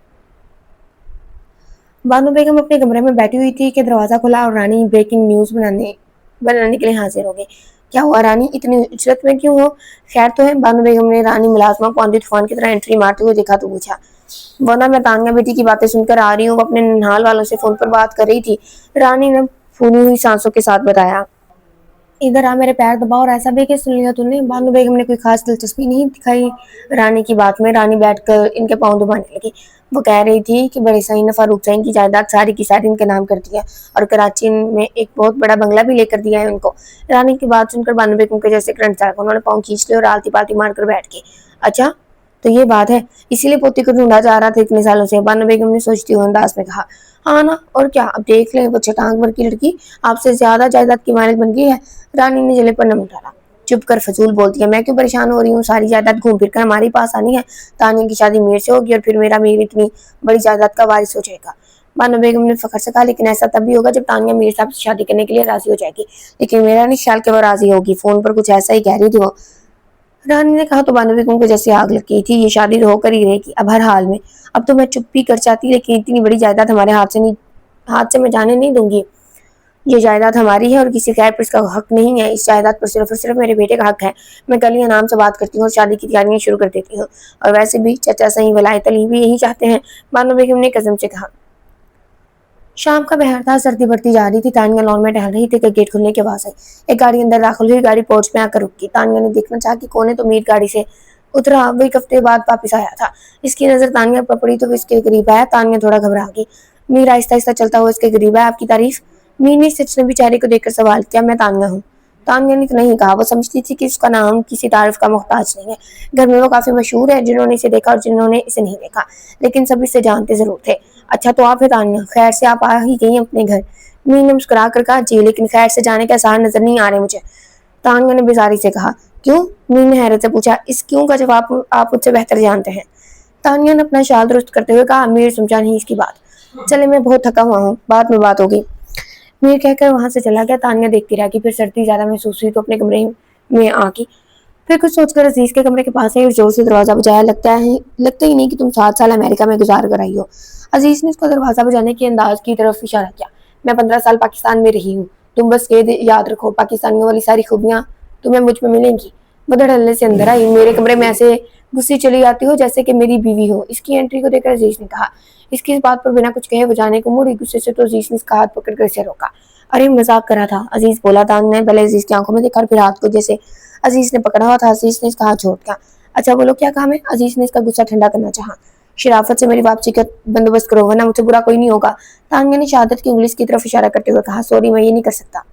बानो बेगम अपने कमरे में बैठी हुई थी कि दरवाजा खुला और रानी ब्रेकिंग न्यूज बनाने के लिए हाजिर हो गई। क्या हुआ रानी, इतनी उजरत में क्यों हो? खैर तो है? बानो बेगम ने रानी मुलाजमा को आंधी तूफान की तरह एंट्री मारते हुए देखा तो पूछा। वरना मैं तानिया बेटी की बातें सुनकर आ रही हूँ, अपने ननिहाल वालों से फोन पर बात कर रही थी। रानी ने फूली हुई सांसों के साथ बताया। इधर आ, मेरे पैर दबा और ऐसा भी कि सुन लिया तूने? बानो बेगम ने कोई खास दिलचस्पी नहीं दिखाई रानी की बात में। रानी बैठकर इनके पाँव दबाने लगी। वो कह रही थी कि बड़े सईद ने फारूक सईद की जायदाद सारी की सारी इनके नाम कर दिया और कराची में एक बहुत बड़ा बंगला भी लेकर दिया है उनको। रानी की बात सुनकर बानो बेगम के जैसे करंट चला, उन्होंने पाँव खींच लिया और आलती पालती मारकर बैठ गई। अच्छा, तो ये बात है, इसीलिए पोती को ढूंढा जा रहा था इतने सालों से? बानो बेगम ने सोचती हुए अंदाज में कहा। हाँ ना, और क्या, अब देख ले, वो छटांग भर की लड़की आपसे ज्यादा जायदाद की मालिक बन गई है। रानी ने जले पर नमक डाला। चुप कर, फजूल बोलती है। मैं क्यों परेशान हो रही हूँ? सारी जायदाद घूम फिर कर हमारे पास आनी है। तानिया की शादी मीर से होगी और फिर मेरा मीर इतनी बड़ी जायदाद का वारिस हो जाएगा। बानो बेगम ने फखर से कहा, लेकिन ऐसा तब भी होगा जब तानिया मीर साहब से शादी करने के लिए राजी हो जाएगी। लेकिन मेरा नहीं ख्याल कि वो राजी होगी। फोन पर कुछ ऐसा ही कह रही थी वो। रानी ने कहा तो बानो बेगम को जैसे आग लग गई थी। ये शादी तो होकर ही रहेगी अब हर हाल में। अब तो मैं चुप भी कर जाती, लेकिन इतनी बड़ी जायदाद हमारे हाथ से मैं जाने नहीं दूंगी। ये जायदाद हमारी है और किसी गैर पर इसका हक नहीं है। इस जायदाद पर सिर्फ और सिर्फ मेरे बेटे का हक है। मैं कल ही नाम से बात करती हूँ और शादी की तैयारियां शुरू कर देती हूँ। और वैसे भी चाचा सही वलायत अली भी यही चाहते हैं। बानो बेगम ने कसम से कहा। शाम का बहर था, सर्दी बढ़ती जा रही थी। तानिया लॉन में टहल रही थी कि गेट खुलने की आवाज आई। एक गाड़ी अंदर दाखिल हुई। गाड़ी पोर्च में आकर रुकी। तानिया ने देखना चाहा कि कौन है तो मीर गाड़ी से उतरा। वो एक हफ्ते बाद वापिस आया था। इसकी नजर तानिया पर पड़ी तो वो इसके करीब आया। तानिया थोड़ा घबरा गई। मीर आहिस्ता आहिस्ता चलता हुआ इसके करीब आया। आपकी तारीफ? मीर ने इस अजनबी चेहरे को देखकर सवाल किया। मैं तानिया हूँ। तानिया ने नहीं कहा। वो समझती थी कि उसका नाम किसी तारीफ का मोहताज नहीं है। घर में वो काफी मशहूर है, जिन्होंने इसे देखा और जिन्होंने इसे नहीं देखा, लेकिन सभी इसे जानते जरूर थे। अच्छा, तो आप है तानिया? खैर से आप आ ही गई अपने घर। मीर ने मुस्कुरा कर कहा, जी, लेकिन खैर से जाने के आसार नजर नहीं आ रहे मुझे। तानिया ने बेजारी से कहा। क्यों? मीर ने हैरत से पूछा। इस क्यों का जवाब आप मुझसे बेहतर जानते हैं। तानिया ने अपना शाल दुरुस्त करते हुए कहा। मीर समझा नहीं इसकी बात। चले, मैं बहुत थका हुआ हूँ, बाद में बात होगी। मीर कहकर वहां से चला गया। तानिया देखती रह गई। फिर सर्दी ज्यादा महसूस हुई तो अपने कमरे में आ गई। फिर कुछ सोचकर अजीज के कमरे के पास आई और जोर से दरवाजा बजाया। लगता ही नहीं कि तुम 7 साल अमेरिका में गुजार कर आई हो। अजीज ने उसको दरवाजा बजाने के अंदाज की तरफ इशारा किया। मैं 15 साल पाकिस्तान में रही हूँ। तुम बस ये याद रखो, पाकिस्तानियों वाली सारी खूबियां तुम्हें मुझ में मिलेंगी। बदर हल्ले से अंदर आई। मेरे कमरे में ऐसे गुस्से चली आती हो जैसे कि मेरी बीवी हो। इसकी एंट्री को देखकर अजीज ने कहा। इसकी इस बात पर बिना कुछ कहे वो जाने को मुड़ी। गुस्से से तो अजीज ने इसका हाथ पकड़कर इसे रोका। अरे मजाक करा था, अजीज बोला। तान ने पहले अजीज की आंखों में देखा और फिर हाथ को जैसे अजीज ने पकड़ा हुआ था। अजीज ने इसका हाथ छोड़ दिया। अच्छा बोलो, क्या काम है? अजीज ने इसका गुस्सा ठंडा करना चाहा। शराफत से मेरी वापसी का बंदोबस्त करो, वरना मुझसे बुरा कोई नहीं होगा। तानिया ने शहादत की उंगली की तरफ इशारा करते हुए कहा। सॉरी, मैं ये नहीं कर सकता।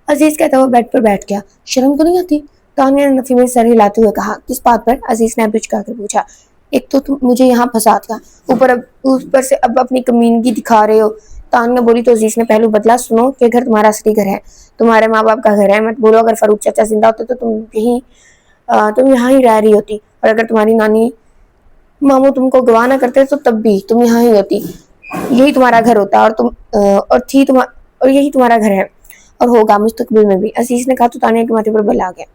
अजीज कहता हुआ बेड पर बैठ गया। शर्म तो नहीं आती? तानिया ने नफी में सर हिलाते हुए कहा। किस बात पर? अजीज ने अब्रुझ कर पूछा। एक तो तुम मुझे यहाँ फंसा दिया, ऊपर से अब अपनी कमीनगी दिखा रहे हो। तानिया बोली तो अजीज ने पहलू बदला। सुनो, ये घर तुम्हारा असली घर है, तुम्हारे माँ बाप का घर है। मत बोलो अगर फारूक चाचा जिंदा होते तो तुम यहाँ ही रह रही होती, और अगर तुम्हारी नानी मामू तुमको गवाह ना करते तो तब भी तुम यहाँ ही होती। यही तुम्हारा घर होता और यही तुम्हारा घर है और होगा मुस्तकबिल में भी। अजीज ने कहा तो तानिया के माथे पर बल आ गया।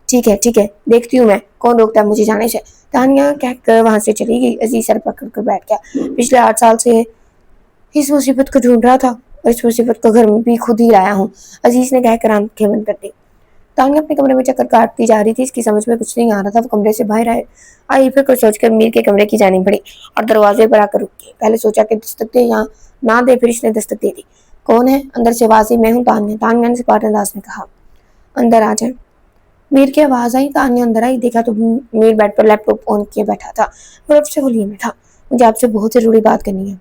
ठीक है, देखती हूँ मैं, कौन रोकता है मुझे जाने से। तानिया कहकर वहां से चली गई। अजीज सर पकड़ कर बैठ गया। पिछले 8 साल से इस मुसीबत को ढूंढ रहा था और इस मुसीबत को घर में भी खुद ही लाया हूँ, अजीज ने कहकर आंखें बंद कर दी। तान्या अपने कमरे में चक्कर काटती जा रही थी। इसकी समझ में कुछ नहीं आ रहा था। वो कमरे से बाहर आई फिर कुछ सोचकर मीर के कमरे की जानी पड़ी और दरवाजे पर आकर रुक गई। पहले सोचा कि दस्तक दे या ना दे, फिर इसने दस्तक दे दी। कौन है? अंदर से आवाज आई, मैं हूँ तान्या। तान्या ने सिपाही अंदाज में कहा, अंदर आ जाए। मीर की आवाज आई। तान्या अंदर आई। देखा तो मीर बेड पर लैपटॉप ऑन किए बैठा था। बर्फ से होलिये में था। मुझे आपसे बहुत जरूरी बात करनी है,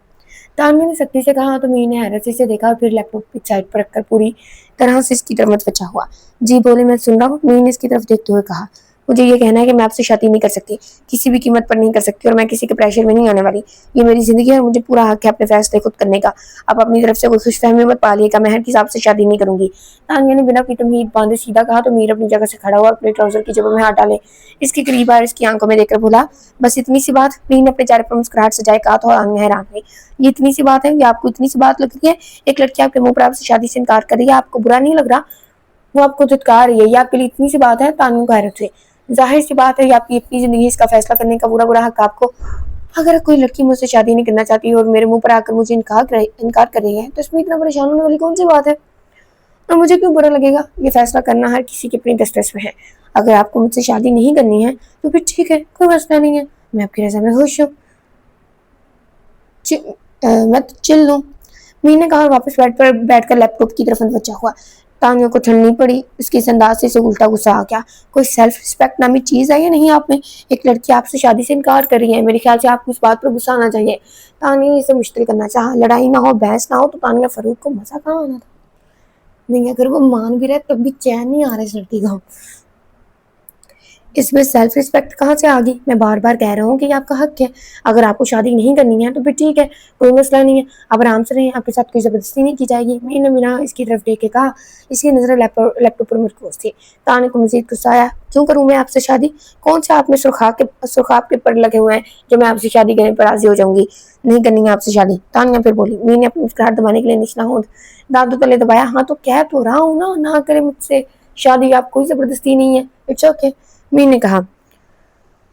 तान्या ने सख्ती से कहा। तो मीर ने हैरत से देखा और फिर लैपटॉप की साइड पर रखकर पूरी तरह से इसकी तरफ बचा हुआ। जी बोले, मैं सुन रहा हूँ। मीर ने इसकी तरफ देखते हुए कहा, मुझे ये कहना है कि मैं आपसे शादी नहीं कर सकती, किसी भी कीमत पर नहीं कर सकती, और मैं किसी के प्रेशर में नहीं आने वाली। ये मेरी जिंदगी है और मुझे पूरा हक है अपने फैसले खुद करने का। आप अपनी तरफ से कोई खुशफहमी मत पालिएगा, मैं हर किसी आपसे शादी नहीं करूंगी। तान्या ने बिना कोई तमहीद बांधे सीधा कहा। तो मीर अपनी जगह से खड़ा हुआ, अपने ट्राउजर की जेब में हाथ डाले इसके करीब आया, इसकी आंखों में देखकर बोला, बस इतनी सी बात? मीर ने अपने चेहरे पर मुस्कुराहट सजाए कहा। तो तान्या हैरान हुई। ये इतनी सी बात है? ये आपको इतनी सी बात लगती है? एक लड़की आपके मुंह पर आपसे शादी से इनकार कर रही है, आपको बुरा नहीं लग रहा? वो आपको धुतकार रही है, ये आपके लिए इतनी सी बात है? तान्या को हैरत हुई। जाहिर सी बात है, ये आपकी अपनी जिंदगी, इसका फैसला करने का पूरा पूरा हक आपको। अगर कोई लड़की मुझसे शादी नहीं करना चाहती और मेरे मुंह पर आकर मुझे इनकार कर रही है, तो इसमें इतना परेशान होने वाली कौन सी बात है? और मुझे क्यों बुरा लगेगा? ये फैसला करना हर किसी की अपनी दस्तरस में है। अगर आपको मुझसे शादी नहीं करनी है तो फिर ठीक है, कोई मसला नहीं है, मैं आपकी रजा में खुश हूँ। मैं तो चिल लूँ, मीर ने कहा और वापस बेड पर बैठकर लैपटॉप की तरफ बचा हुआ। तान्या को ठंडी पड़ी। इसके इस अंदाज से उल्टा गुस्सा आ गया। कोई सेल्फ रिस्पेक्ट नामी चीज है या नहीं आप में? एक लड़की आपसे शादी से इनकार कर रही है, मेरे ख्याल से आपको इस बात पर गुस्सा आना चाहिए। तान्या ने इसे मुश्किल करना चाहा। लड़ाई ना हो, बहस ना हो, तो तान्या फरूक को मजा कहाँ आना था? नहीं, अगर वो मान भी रहे तब भी चैन नहीं आ रहा इस लड़की को। इसमें सेल्फ रिस्पेक्ट कहाँ से आ गई? मैं बार बार कह रहा हूँ कि आपका हक है। अगर आपको शादी नहीं करनी है तो फिर ठीक है, कोई मसला नहीं है, आप आराम से रहें, आपके साथ कोई जबरदस्ती नहीं की जाएगी। मैंने बिना इसकी तरफ देख के कहा। इसकी नजर लैपटॉप पर मरकूज थी। ताने को मजीद गुस्सा आया। क्यों करूँ मैं आपसे शादी? कौन सा आप में सुरखाब के पर लगे हुए हैं जो मैं आपसे शादी करने पर राजी हो जाऊंगी? नहीं करनी है आपसे शादी, तान्या फिर बोली। मीर ने अपनी मुस्कुराहट दबाने के लिए निचला होंठ दांतों तले दबाया। हाँ तो कह तो रहा हूँ ना करे मुझसे शादी, आप कोई जबरदस्ती नहीं है, इट्स ओके, मीर ने कहा।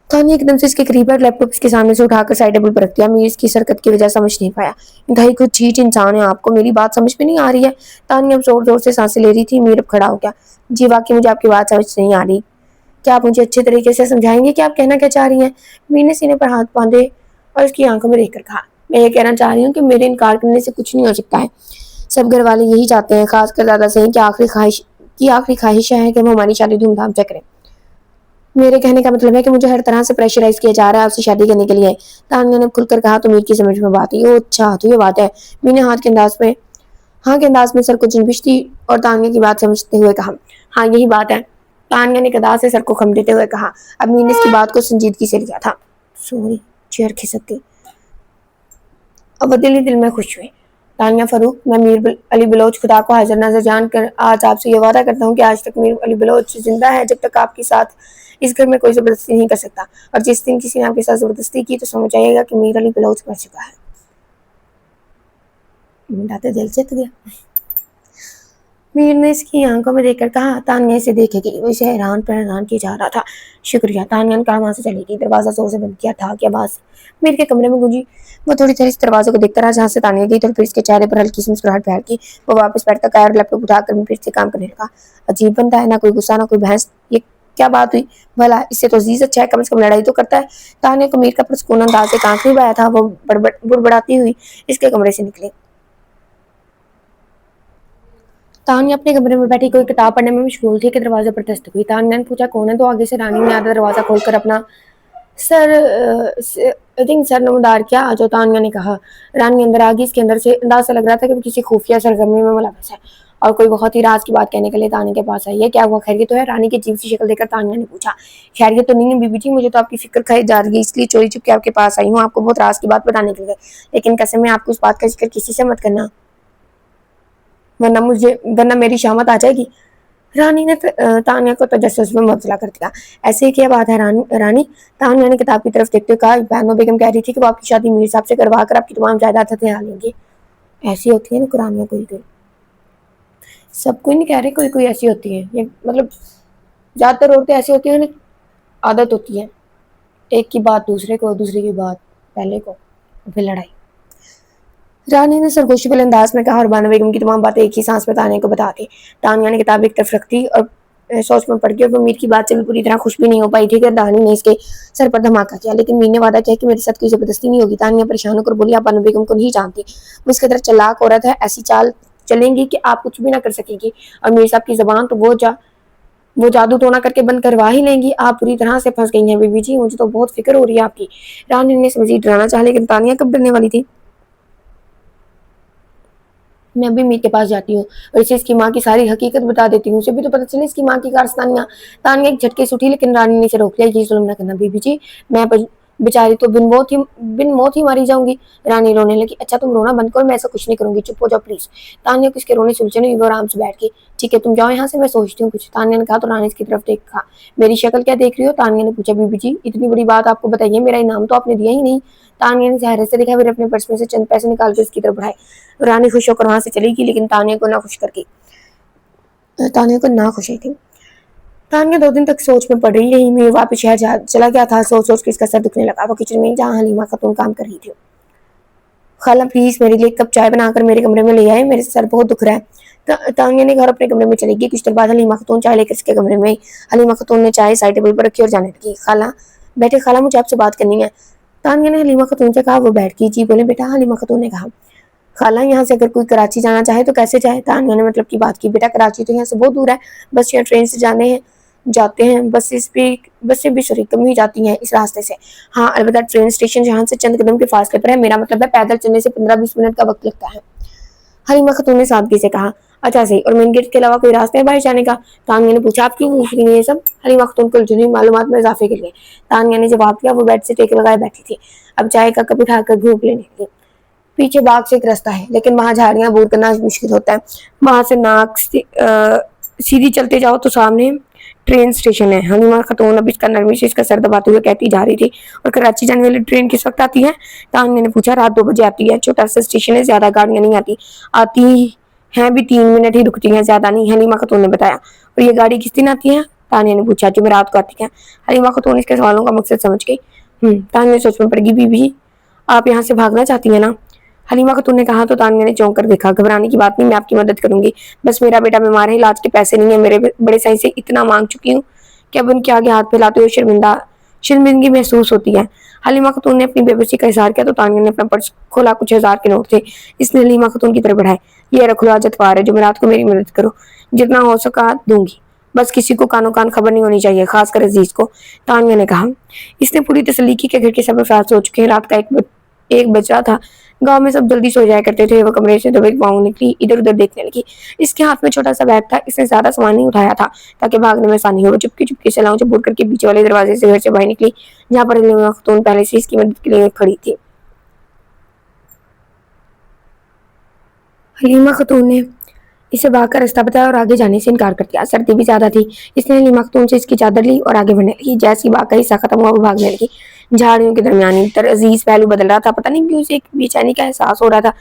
तान्या एकदम से इसके करीब आकर लैपटॉप इसके सामने से उठाकर साइड टेबल पर रख दिया। मीर इसकी सरकत की वजह समझ नहीं पाया। इंतहाई कुछ चीट इंसान है, आपको मेरी बात समझ में नहीं आ रही है? तान्या अब जोर जोर से सांसें ले रही थी। मीर अब खड़ा हो गया। जी वाकई मुझे आपकी बात समझ नहीं आ रही, क्या आप मुझे अच्छे तरीके से समझाएंगे कि आप कहना क्या चाह रही हैं? मीर ने सीने पर हाथ बांधे और उसकी आंखों में देखकर कहा, मैं ये कहना चाह रही हूँ कि मेरे इनकार करने से कुछ नहीं हो सकता है। सब घर वाले यही चाहते हैं, खासकर दादा सही की आखिरी ख्वाहिश है कि हम हमारी शादी धूमधाम से करें। मेरे कहने का मतलब है कि मुझे हर तरह से प्रेशराइज किया जा रहा है आपसे शादी करने के लिए। तान्या ने खुलकर कहा। तो मीर की समझ में बात आई। ओ अच्छा, तो ये बात है। मीर ने हाँ के अंदाज में सर को झुंझुनी और तान्या की बात समझते हुए कहा, हाँ यही बात है। तान्या ने गदा से सर को खम देते हुए कहा। अब मीर ने इसकी बात को संजीदगी से लिया था। सॉरी, चेयर खिसक गई। अब वो दिल ही दिल में खुश हुई। तान्या फरूक, मैं मीर अली बलोच खुदा को हाजिर नाजर जान कर आज आपसे ये वादा करता हूँ कि आज तक मीर अली बलोच जिंदा है जब तक आपके साथ इस घर में कोई जबरदस्ती नहीं कर सकता, और जिस दिन किसी ने आपके साथ जबरदस्ती की तो समझ आइएगा कि मीर अली बलोच मर चुका है। मिटाते दिल चित गया। मीर ने इसकी आंखों में देखकर कहा। तान्या इसे देखेगी, वो इसे हैरान पर हैरान किया जा रहा था। शुक्रिया, तान्या ने कहा। वहां से चली गई। दरवाजा जोर से बंद किया था कि आवाज मीर के कमरे में गूंजी। वो थोड़ी देर इस दरवाजे को देखता रहा जहां से तान्या गई, तो फिर इसके चेहरे पर हल्की सी मुस्कुराहट फैल गई। वो वापस बैठकर कार और लैपटॉप उठाकर फिर से काम करने लगा। अजीब बंदा है, ना कोई गुस्सा ना कोई बहस। ये क्या बात हुई भला? इससे तो अजीज अच्छा है, कम से कम लड़ाई तो करता है। तान्या को मीर का पुरस्कून अंदाज से कांख नहीं पाया था। वो बुड़बड़ाती हुई इसके कमरे से निकली। तान्या अपने कमरे में बैठी कोई किताब पढ़ने में मशगूल थी कि दरवाजे पर दस्तक हुई। तान्या ने पूछा, कौन है? तो आगे से रानी ने आधा दरवाजा खोलकर अपना सर आई थिंक सर नमदार किया। जो तान्या ने कहा। रानी अंदर आ गई। इसके अंदर से अंदाज से लग रहा था कि किसी खुफिया सरगर्मी में मुलव्वस है और कोई बहुत ही राज की बात कहने के लिए तान्या के पास आई है। क्या हुआ, खैरियत तो है? रानी की अजीब सी शक्ल देखकर तान्या ने पूछा। खैरियत तो नहीं है बीबी जी, मुझे तो आपकी फिक्र खाई जा रही है, इसलिए चोरी चुपके आपके पास आई हूँ, आपको बहुत राज की बात बताने के लिए। लेकिन कसम है आपको उस बात का जिक्र किसी से मत करना, वरना मेरी शामत आ जाएगी। रानी ने तान्या को तजस्सुस में मुबतला कर दिया। ऐसे ही क्या बात है रानी? तान्या ने किताब की तरफ देखते हुए कहा। बहनो बेगम कह रही थी कि वो आपकी शादी मीर साहब से करवा कर आपकी तमाम जायदाद हथिया लेंगे। ऐसी होती है ना कुरानियाँ, कोई कोई, सब कोई नहीं कह रहे, कोई कोई ऐसी होती है। ये मतलब ज्यादातर औरतें ऐसी होती है ना, आदत होती है एक की बात दूसरे को, दूसरे की बात पहले को, फिर लड़ाई। रानी ने सरगोशी वाले अंदाज में कहा और बानो बेगम की तमाम बातें एक ही सांस में तान्या को बता दी। तान्या ने किताब एक तरफ रख दी और सोच में पड़ गई और वो मीर की बात से भी पूरी तरह खुश भी नहीं हो पाई थी कि दानी ने इसके सर पर धमाका किया। लेकिन मीर ने वादा किया कि मेरे साथ कोई जबरदस्ती नहीं होगी। तानिया परेशान होकर बोली, आप बानो बेगम को नहीं जानती, वो इसके तरह चालाक औरत है, ऐसी चाल चलेंगी कि आप कुछ भी ना कर सकेंगी। और मीर साहब की जबान तो वो जादू टोना करके बंद करवा ही लेंगी। आप पूरी तरह से फंस गई हैं बीबी जी, मुझे तो बहुत फिक्र हो रही है आपकी। रानी ने मजीद डराना चाहा, लेकिन तानिया कब डरने वाली थी। मैं अभी मीर के पास जाती हूँ और इसे इसकी माँ की सारी हकीकत बता देती हूँ, उसे भी तो पता चले इसकी माँ की कारस्तानियाँ। तानिया एक झटके से उठी, लेकिन रानी ने इसे रोक लिया। ये जुल्म न करना बीबी जी, मैं बेचारी तो बिन मौत ही मारी जाऊंगी। रानी रोने लगी। अच्छा तुम रोना बंद करो, मैं ऐसा कुछ नहीं करूंगी, चुप हो जाओ प्लीज। तानिया को इसके रोने सुलझे नहीं, वो आराम से बैठ गई। ठीक है तुम जाओ यहाँ से, मैं सोचती हूँ कुछ, तानिया ने कहा। तो रानी इसकी तरफ देखा। मेरी शक्ल क्या देख रही हो, तानिया ने पूछा। बीबी जी इतनी बड़ी बात आपको बताइए, मेरा इनाम तो आपने दिया ही नहीं। तानिया ने हैरत से देखा, फिर अपने पर्स में से चंद पैसे निकाल कर इसकी तरफ बढ़ाए। रानी खुश होकर वहां से चली गई, लेकिन तानिया को ना खुश करके तानिया को ना खुशी थी। तानिया 2 दिन तक सोच में पड़ रही। मीर वापस शहर चला गया था। सोच सोच के इसका सर दुखने लगा। वो किचन में जहाँ हलीमा खातून काम कर रही थी। खाला प्लीज मेरे लिए एक कप चाय बनाकर मेरे कमरे में ले आए, मेरे सर बहुत दुख रहा है। तानिया ने घर अपने कमरे में चली गई। कुछ देर बाद हलीमा खातून चाय लेकर इसके कमरे में आई। हलीमा खातून ने चाय साइड टेबल पर रखी और जाने लगी। खाला बैठे, खाला मुझे आपसे बात करनी है। तानिया ने हलीमा खातून से कहा। वो बैठ गई। जी बोले बेटा, हलीमा खातून ने कहा। खाला यहाँ से अगर कोई कराची जाना चाहे तो कैसे जाए। तानिया ने मतलब की बात की। बेटा कराची तो यहाँ से बहुत दूर है, बस या ट्रेन से जाते हैं, बसें भी सॉरी कम ही जाती हैं इस रास्ते से। हाँ अलबत्ता ट्रेन स्टेशन जहाँ से चंद कदम के फासले पर है, मेरा मतलब है पैदल चलने से 15-20 मिनट का वक्त लगता है। हलीमा खातून ने सादगी से कहा। अच्छा सही, और मेन गेट के अलावा कोई रास्ता है बाहर जाने का। तानिया ने पूछा। आप क्यों पूछ रही हैं ये सब। हलीमा खातून को जुनी मालूमात में इजाफे के लिए तानिया ने जवाब दिया। वो बेड से टेक लगाए बैठी थी। अब चाय का कप उठाकर घूप लेने लगी। पीछे बाग से एक रास्ता है, लेकिन वहां झाड़ियां दूर करना मुश्किल होता है। वहां से सीधी चलते जाओ तो सामने ट्रेन स्टेशन है। हनीमा खातून अब इसका नरमी से इसका सर दबाते हुए कहती जा रही थी। और कराची जाने वाली ट्रेन किस वक्त आती है। तानिया ने पूछा। रात 2 बजे आती है, छोटा सा स्टेशन है, ज्यादा गाड़ियां नहीं आती हैं भी 3 मिनट ही रुकती हैं, ज्यादा नहीं, हनीमा खातून ने बताया। और ये गाड़ी किस दिन आती है। तानिया ने पूछा। जो रात को आती है। हनीमा खातून इसके सवालों का मकसद समझ गई। तानिया सोच में पड़ गई। बीबी आप यहाँ से भागना चाहती है ना। हलीमा खातून ने कहा। तो तानिया ने चौंक कर देखा। घबराने की बात नहीं, मैं आपकी मदद करूंगी, बस मेरा बेटा बीमार है, इलाज के पैसे नहीं है। मेरे बड़े साईं से इतना मांग चुकी हूँ कि अब उनके आगे हाथ फैलाते हुए शर्मिंदगी महसूस होती है। हलीमा खातून ने अपनी बेबसी का इजहार किया। तो तानिया ने अपना पर्स खोला। कुछ 1000 के नोट थे। इसने हलीमा खातून की तरफ बढ़ाए। ये रख लो आज इतवार है, जो रात को मेरी मदद करो, जितना हो सका दूंगी, बस किसी को कानो कान खबर नहीं होनी चाहिए, खासकर अजीज को। तानिया ने कहा। इसने पूरी तसल्ली की कि घर के सब अफराद सो चुके हैं। रात का 1 बज रहा था। गांव में सब जल्दी सो जाया करते थे। वो कमरे से दबे पाँव निकली, इधर उधर देखने लगी। इसके हाथ में छोटा सा बैग था। इसने ज्यादा सामान नहीं उठाया था ताकि भागने में आसानी हो। वो चुपके चुपके से लाऊं बुड़ करके पीछे वाले दरवाजे से घर से बाहर निकली, जहाँ पर हलीमा खातून पहले से इसकी मदद के लिए खड़ी थी। हलीमा खातून ने इसे भाग का रास्ता बताया और आगे जाने से इनकार कर दिया। सर्दी भी ज्यादा थी। इसने हलीमा खातून से इसकी चादर ली और आगे बढ़ने लगी। जैसी भाग का हिस्सा खत्म हुआ, वो भागने लगी। झाड़ियों के दरमियान इधर अजीज पहलू बदल रहा था। पता नहीं क्यों उसे एक बेचैनी का एहसास हो रहा था,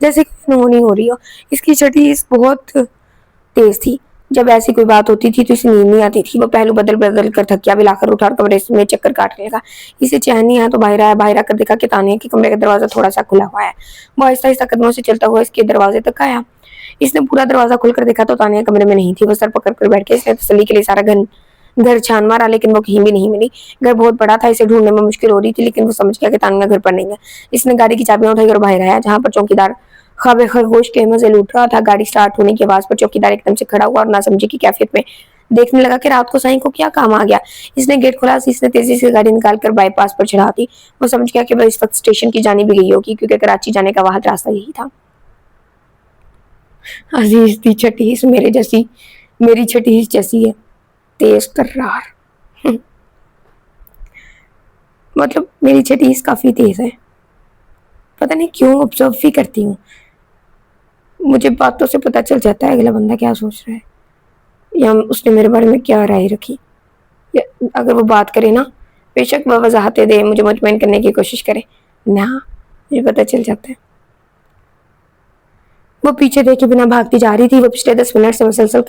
जैसे होनी हो रही हो। इसकी छठी बहुत तेज थी। जब ऐसी कोई बात होती थी तो इसे नींद नहीं आती थी। वो पहलू बदल बदल कर थकिया बिलाकर उठा और कमरे में चक्कर काटने लगा। इसे चैन नहीं आया तो बाहर आया। बाहर आकर देखा कि तानिया के कमरे का दरवाजा थोड़ा सा खुला हुआ है। वो आहिस्ता आहिस्ता कदमों से चलता हुआ इसके दरवाजे तक आया। इसने पूरा दरवाजा खुलकर देखा तो तानिया कमरे में नहीं थी। वो सर पकड़ कर बैठ के इसने तसल्ली के लिए सारा घर छान मारा, लेकिन वो कहीं भी नहीं मिली। घर बहुत बड़ा था, इसे ढूंढने में मुश्किल हो रही थी, लेकिन वो समझ गया कि तानिया घर पर नहीं है। इसने गाड़ी की चाबियां उठाई और बाहर आया, जहां पर चौकीदार ख्वाबे खरगोश के मजे लूट रहा था। गाड़ी स्टार्ट होने की आवाज पर चौकीदार एकदम से खड़ा हुआ और ना समझी की कैफियत में देखने लगा कि रात को साईं को क्या काम आ गया। इसने गेट खोला। इसने तेजी से गाड़ी निकालकर बाईपास पर चढ़ा दी। वो समझ गया कि वह इस वक्त स्टेशन की जानी भी गई होगी, क्योंकि कराची जाने का वाहद रास्ता यही था। अजीज दी छठीस मेरी छठीस जैसी है, तेज तर्रार। मतलब मेरी छठीस काफी तेज है। पता नहीं क्यों ऑब्जर्व भी करती हूँ, मुझे बातों से पता चल जाता है अगला बंदा क्या सोच रहा है या उसने मेरे बारे में क्या राय रखी। या अगर वो बात करे ना, बेशक वह वजाहतें दे, मुझे मुतमईन करने की कोशिश करे ना, मुझे पता चल जाता है। वो पीछे देखे बिना भागती जा रही थी। वो पिछले 10 मिनट से मुसलसल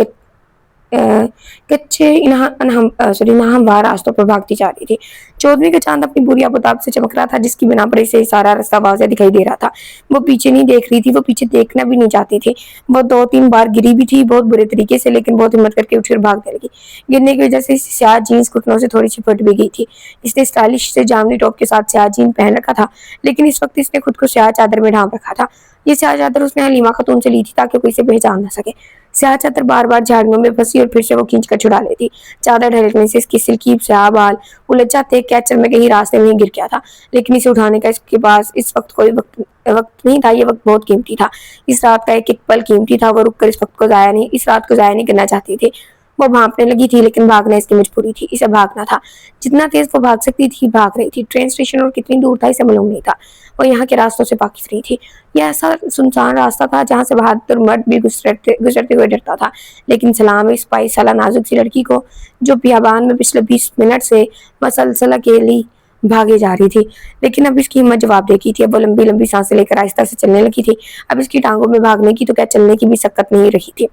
कच्चे नाहमवार रास्तों पर भागती जा रही थी। 14वीं का चांद अपनी बुरी आबोताब से चमक रहा था, जिसकी बिना पर इसे सारा रास्ता वाज़ेह दिखाई दे रहा था। वो पीछे नहीं देख रही थी, वो पीछे देखना भी नहीं चाहती थी। वो 2-3 बार गिरी भी थी, बहुत बुरे तरीके से, लेकिन बहुत हिम्मत करके उठकर भागने लगी। गिरने की वजह से स्याह जीन्स घुटनों से थोड़ी सी फट भी गई थी। इसने स्टाइलिश से जामनी टॉप के साथ स्याह जीन पहन रखा था, लेकिन इस वक्त इसने खुद को स्याह चादर में ढांप रखा था। ये स्याह चादर उसने हलीमा खातून से ली थी ताकि कोई इसे पहचान न सके। स्याह चादर बार बार झाड़ियों में फंसी और फिर से वो खींच कर छुड़ा लेती। चादर ढलकने से इसकी सिल्की स्याह बाल उलझ जाते, कैचर में कहीं रास्ते में ही गिर गया था, लेकिन इसे उठाने का इसके पास इस वक्त कोई वक्त नहीं था। ये वक्त बहुत कीमती था। इस रात का एक एक पल कीमती था। वो रुककर इस रात को जाया नहीं करना चाहती थी। वो भांपने लगी थी, लेकिन भागना इसकी मजबूरी थी। इसे भागना था। जितना तेज वो भाग सकती थी भाग रही थी। ट्रेन स्टेशन और कितनी दूर था इसे मालूम नहीं था। वो यहाँ के रास्तों से वाकिफ नहीं थी। यह ऐसा सुनसान रास्ता था जहाँ से बहादुर मर्द भी गुजरते हुए डरता था, लेकिन सलाम इस 22 साल नाजुक सी लड़की को, जो बियाबान में पिछले 20 मिनट से मसलसल अकेली भागे जा रही थी। लेकिन अब इसकी हिम्मत जवाब देगी थी। अब वो लंबी लंबी सांसें लेकर आहिस्ता से चलने लगी थी। अब इसकी टांगों में भागने की तो क्या, चलने की भी सकत नहीं रही थी।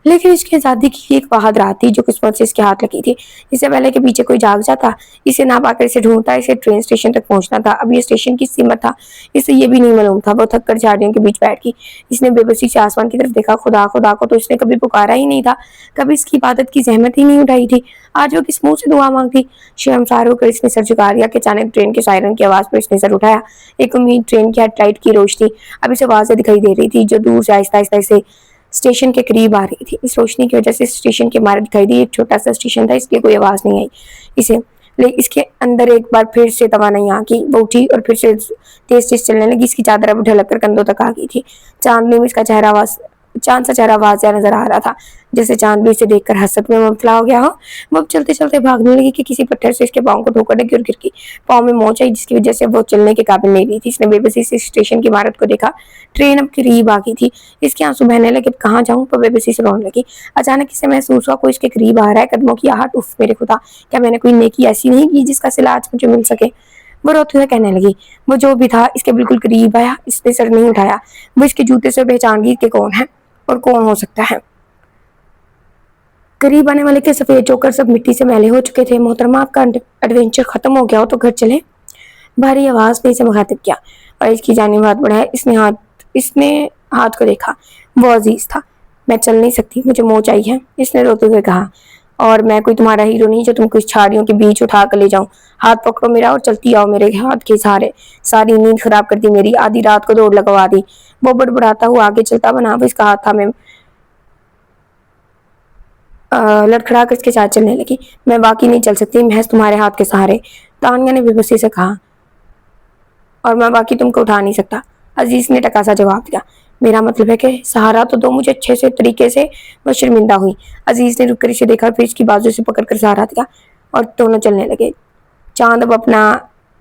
लेकिन इसकी आजादी की एक वहाद रात थी जो किस्मत से इसके हाथ लगी थी। इससे पहले कि पीछे कोई जाग जाता, इसे ना पाकर इसे ढूंढता। इसे ट्रेन स्टेशन तक पहुंचना था। अब ये स्टेशन की सीमा था, इसे ये भी नहीं मालूम था। वो थक कर झाड़ियों के बीच बैठ गई। इसने बेबसी से आसमान की तरफ देखा। खुदा खुदा को तो इसने कभी पुकारा ही नहीं था, कभी इसकी इबादत की जहमत ही नहीं उठाई थी। आज वो किस मुंह से दुआ मांगती। शर्मसार होकर इसने सर झुका लिया कि अचानक ट्रेन के सायरन की आवाज पर इसने सर उठाया। एक उम्मीद ट्रेन की हेडलाइट की रोशनी अब इसे आवाज दिखाई दे रही थी, जो दूर से आहिस्ता आहिस्ता से स्टेशन के करीब आ रही थी। इस रोशनी की वजह से स्टेशन की इमारत दिखाई दी। एक छोटा सा स्टेशन था, इसलिए कोई आवाज नहीं आई इसे। इसके अंदर एक बार फिर से तवानाई आ गई। वो उठी और फिर से तेज तेज चलने लगी। इसकी चादर अब ढलक कर कंधों तक आ गई थी। चांद सा चेहरा वाज़ेह नजर आ रहा था, जैसे चांद भी इसे देखकर हसरत में मुब्तला हो गया हो। वो अब चलते चलते भागने लगी कि किसी पत्थर से इसके पाँव को ठोकर लगी और गिर गई। पाँव में मोच आई, जिसकी वजह से वो चलने के काबिल नहीं रही थी। इसने बेबसी से स्टेशन की इमारत को देखा। ट्रेन अब करीब आ गई थी। इसके आंसू बहने लगे। अब कहाँ जाऊँ? वो बेबसी से रोने लगी। अचानक इसे महसूस हुआ कोई इसके करीब आ रहा है। कदमों की आहट। उफ मेरे खुदा, क्या मैंने कोई नेकी ऐसी नहीं की जिसका सिला आज मुझे मिल सके? वो रोते हुए कहने लगी। वो जो भी था इसके बिल्कुल करीब आया। इसने सर नहीं उठाया। वो इसके जूते से पहचान गई कि कौन है और कौन हो सकता है। करीब आने वाले के सफेद चोकर सब मिट्टी से मैले हो चुके थे। मोहतरमा, आपका एडवेंचर खत्म हो गया हो तो घर चले। भारी आवाज ने इसे मुखातिब किया और इसकी जानिब हाथ बढ़ाया। इसने हाथ को देखा। वो अजीज था। मैं चल नहीं सकती, मुझे मोच आई है, इसने रोते हुए कहा। और मैं कोई तुम्हारा हीरो नहीं जो तुमको इस झाड़ियों के बीच उठा कर ले जाऊं। हाथ पकड़ो मेरा और चलती आओ मेरे हाथ के सहारे। सारी नींद खराब कर दी मेरी। आधी रात को दौड़ लगवा दी। वो बड़बड़ाता हुआ आगे चलता बना। वो इसका हाथ था। मैं लड़खड़ा कर इसके साथ चलने लगी। मैं वाकई नहीं चल सकती महज तुम्हारे हाथ के सहारे, तानिया ने बेबसी से कहा। और मैं बाकी तुमको उठा नहीं सकता, अजीज ने टका सा जवाब दिया। मेरा मतलब है कि सहारा तो दो मुझे अच्छे से तरीके से। वो शर्मिंदा हुई। अजीज ने रुक कर इसे देखा, फिर इसकी बाजू से पकड़कर सहारा दिया और दोनों चलने लगे। चांद अब अपना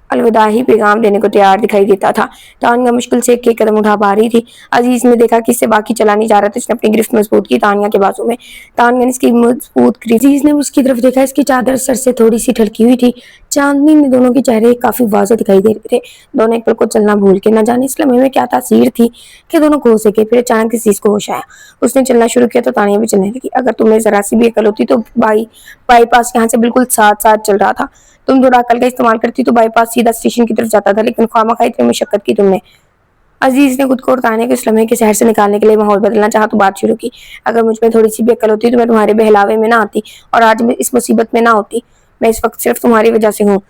अलविदा ही पैगाम देने को तैयार दिखाई देता था। तानिया मुश्किल से एक कदम उठा पा रही थी। अजीज ने देखा कि इससे बाकी चला नहीं जा रहा, तो इसने अपनी गिरफ्त मजबूत की तानिया के बाजू में। तानिया ने इसकी मजबूत गिरफ्त। अजीज ने उसकी तरफ देखा। इसकी चादर सर से थोड़ी सी ढलकी हुई थी। चांदनी में दोनों के चेहरे काफी वाज़ेह दिखाई दे रहे थे। दोनों एक पल को चलना भूल के, न जाने इस लम्हे में क्या तासीर थी कि दोनों खो सके। फिर अचानक इस चीज को होश आया। उसने चलना शुरू किया तो तानिया भी चलने लगी। अगर तुम्हें जरा सी भी अकल होती तो बाईपास यहाँ से बिल्कुल साथ साथ चल रहा था। तुम थोड़ा अकल का इस्तेमाल करती तो बाईपास सीधा स्टेशन की तरफ जाता था, लेकिन खामखा इतनी मशक्कत की तुमने। अजीज ने खुद को और तानिया को इस लम्हे के शहर से निकालने के लिए माहौल बदलना चाहा तो बात शुरू की। अगर मुझ में थोड़ी सी भी अकल होती तो मैं तुम्हारे बहलावे में ना आती और आज मैं इस मुसीबत में ना होती। मैं इस वक्त सिर्फ तुम्हारी वजह से हूँ।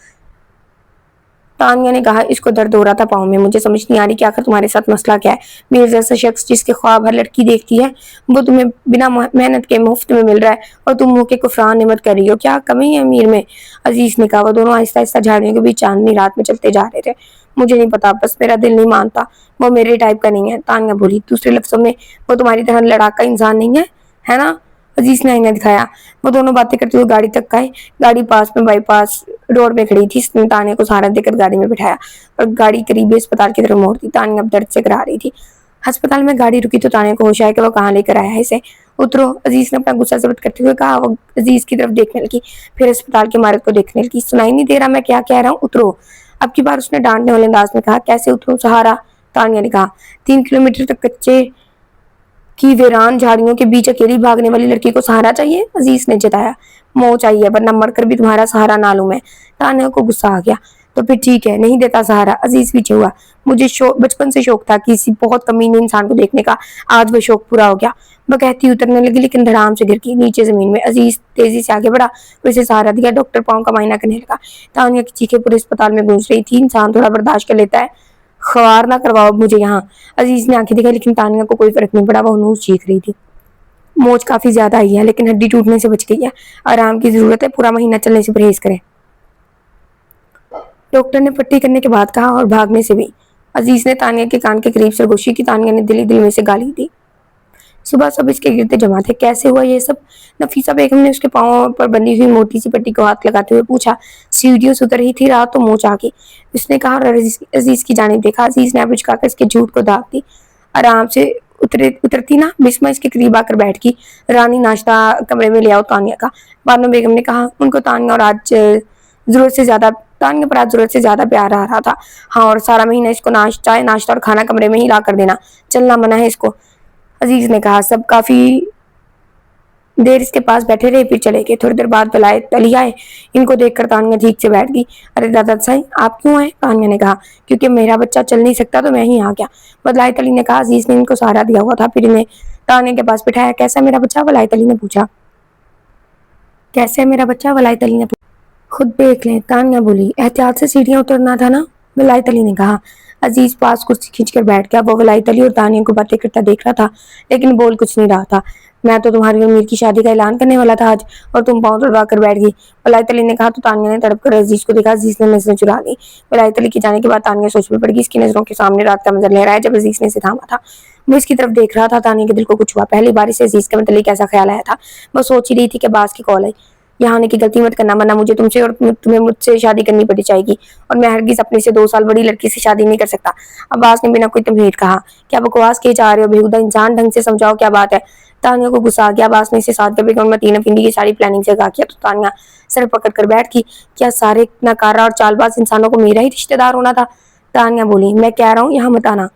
तानिया ने कहा। इसको दर्द हो रहा था पाँव में। मुझे समझ नहीं आ रही कि आखिर तुम्हारे साथ मसला क्या है। मेरे जैसा शख्स जिसके ख्वाब हर लड़की देखती है, वो तुम्हें बिना मेहनत के मुफ्त में मिल रहा है और तुम मुंह के कुफरान निमत कर रही हो। क्या कमी है अमीर में? अजीज ने कहा। वो दोनों आहिस्ता आहिस्ता झाड़ियों के बीच चांदनी रात में चलते जा रहे थे। मुझे नहीं पता, बस मेरा दिल नहीं मानता। वो मेरे टाइप का नहीं है, तानिया बोली। दूसरे लफ्जों में वो तुम्हारी तरह लड़ाका इंसान नहीं है ना? अजीज ने आईना दिखाया। वो दोनों बातें करते हुए गाड़ी तक आए। गाड़ी पास में बाईपास रोड पे खड़ी थी। इसने तानिया को सहारा देकर गाड़ी में बिठाया और गाड़ी करीबी अस्पताल की तरफ मोड़ दी। तानिया अब दर्द से करा रही थी। अस्पताल में गाड़ी रुकी तो तानिया को होश आया कि वो कहाँ लेकर आया है इसे। उतरो, अजीज ने अपना गुस्सा जब्त करते हुए कहा। वो अजीज की तरफ देखने लगी, फिर अस्पताल की इमारत को देखने लगी। सुनाई नहीं दे रहा मैं क्या कह रहा हूँ? उतरो। अब की बार उसने डांटने वाले अंदाज में कहा। कैसे उतरूं? सहारा, तानिया ने कहा। 3 किलोमीटर तक कच्चे कि वीरान झाड़ियों के बीच अकेली भागने वाली लड़की को सहारा चाहिए? अजीज ने जताया। मोह चाहिए, वरना मरकर भी तुम्हारा सहारा ना लूं मैं। तान्या को गुस्सा आ गया। तो फिर ठीक है, नहीं देता सहारा। अजीज पीछे हुआ। मुझे बचपन से शौक था किसी बहुत कमीने इंसान को देखने का। आज वो शौक पूरा हो गया। वह कहती उतरने लगी, लेकिन धड़ाम से गिर गई नीचे जमीन में। अजीज तेजी से आगे बढ़ा, उसे सहारा दिया। डॉक्टर पाँव का मायना करने लगा। तान्या की चीखें पूरे अस्पताल में गूंज रही थी। इंसान थोड़ा बर्दाश्त कर लेता है, ख्वार ना करवाओ मुझे यहाँ। अजीज ने आंखें दिखाई, लेकिन तानिया को कोई फर्क नहीं पड़ा। वो नूर चीख रही थी। मोच काफी ज्यादा आई है, लेकिन हड्डी टूटने से बच गई है। आराम की जरूरत है, पूरा महीना चलने से परहेज करें, डॉक्टर ने पट्टी करने के बाद कहा, और भागने से भी। अजीज ने तानिया के कान के करीब सरगोशी की। तानिया ने दिली दिल में से गाली दी। सुबह सब इसके गिरते जमा थे। कैसे हुआ ये सब? नफीसा बेगम ने उसके पांव पर बंधी हुई मोटी सी पट्टी को हाथ लगाते हुए पूछा। सीढ़ियों से उतर रही थी रात तो मोच आ गई, उसने कहा, और अजीज की जानिब देखा। अजीज ने आंखें झुकाकर इसके झूठ को दाग दी। आराम से उतरती ना। बिस्मा इसके करीब आकर बैठ गई। रानी, नाश्ता कमरे में ले आओ तानिया का। बानो बेगम ने कहा। उनको तानिया और आज जरूरत से ज्यादा तानिया पर आज जरूरत से ज्यादा प्यार आ रहा था। हाँ, और सारा महीना इसको नाश्ता और खाना कमरे में ही ला कर देना। चलना मना है इसको, अजीज ने कहा। सब काफी देर इसके पास बैठे रहे, फिर चले गए। थोड़ी देर बाद बुलाए तली आए। इनको देखकर तानिया ठीक से बैठ गई। अरे दादा साईं, आप क्यों आए? तानिया ने कहा। क्योंकि मेरा बच्चा चल नहीं सकता तो मैं ही आ गया, बदलाई तली ने कहा। अजीज ने इनको सहारा दिया हुआ था, फिर इन्हें तानिया के पास बिठाया। कैसा मेरा बच्चा? बलाई तली ने पूछा। कैसे मेरा बच्चा? बलाई तली ने पूछा। खुद देख लें, तानिया बोली। एहतियात से सीढ़ियां उतरना था ना, वलायत अली ने कहा। अजीज पास कुर्सी खींचकर बैठ गया। वो वलायत अली और तानिया को बातें करता देख रहा था, लेकिन बोल कुछ नहीं रहा था। मैं तो तुम्हारी और मीर की शादी का ऐलान करने वाला था आज, और तुम पाँव तड़वा कर बैठ गई, वलायत अली ने कहा। तो तानिया ने तड़प कर अजीज को देखा। अजीज ने नजरें चुरा ली। वलायत अली के जाने के बाद तानिया सोच में पड़ गई। इसकी नजरों के सामने रात का मंजर लहराया जब अजीज ने इसे थामा था। वो इसकी तरफ देख रहा था। तानिया के दिल को कुछ हुआ। पहली बार से अजीज के मतलब कैसा ख्याल आया था। वो सोच ही रही थी कि बास की कॉल आई। यहाँ आने की गलती मत करना, वरना मुझे तुमसे और तुम्हें मुझसे शादी करनी पड़ी जाएगी, और मैं हरगिज अपने से 2 साल बड़ी लड़की से शादी नहीं कर सकता। अब्बास ने बिना कोई तमहीद कहा। क्या बकवास किए जा रहे हो बेहुदा इंसान, ढंग से समझाओ क्या बात है। तानिया को गुस्सा आ गया। अब्बास ने इसे साथ बेगम में तीन पिंडी की सारी प्लानिंग से आगाह किया तो तानिया सर पकड़ कर बैठ गई। क्या सारे नकारा और चालबाज इंसानों को मेरा ही रिश्तेदार होना था? तानिया बोली। मैं कह रहा हूँ यहाँ मत आना,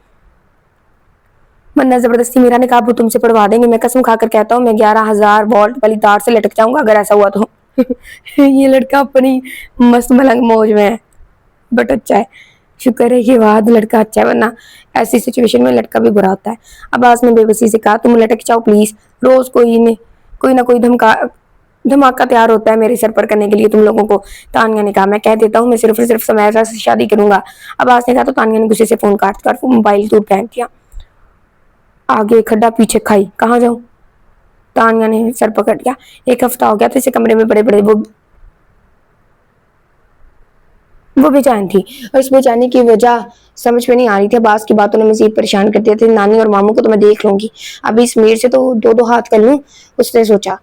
वरना जबरदस्ती मेरा निकाह तुमसे पढ़वा देंगे। मैं कसम खाकर कहता हूँ, मैं 11,000 वोल्ट वाली तार से लटक जाऊंगा अगर ऐसा हुआ तो। ये लड़का अपनी मस्त मलंग मौज में है, बट अच्छा है। शुक्र है ये वाद लड़का अच्छा है, वरना ऐसी सिचुएशन में लड़का भी बुरा होता है। अब्बास ने बेबसी से कहा, तुम लटक जाओ प्लीज। रोज कोई ना कोई धमाका तैयार होता है मेरे सर पर करने के लिए तुम लोगों को। तानिया ने कहा। मैं कह देता हूँ, मैं सिर्फ और सिर्फ समैरा से शादी करूंगा। अब्बास ने कहा। तो तानिया ने गुस्से से फोन काट कर मोबाइल दूर फेंक दिया। आगे खड्डा पीछे खाई, कहाँ जाऊं? तानिया ने सर पकड़ लिया। 1 हफ्ता हो गया था इसे कमरे में बड़े बड़े वो बेचैन थी, और इस बेचैनी की वजह समझ में नहीं आ रही थी। अब्बास की बातों ने मजीद परेशान कर दिया था। नानी और मामू को तो मैं देख लूंगी, अभी इस मीर से तो दो दो हाथ कर लूं, उसने सोचा।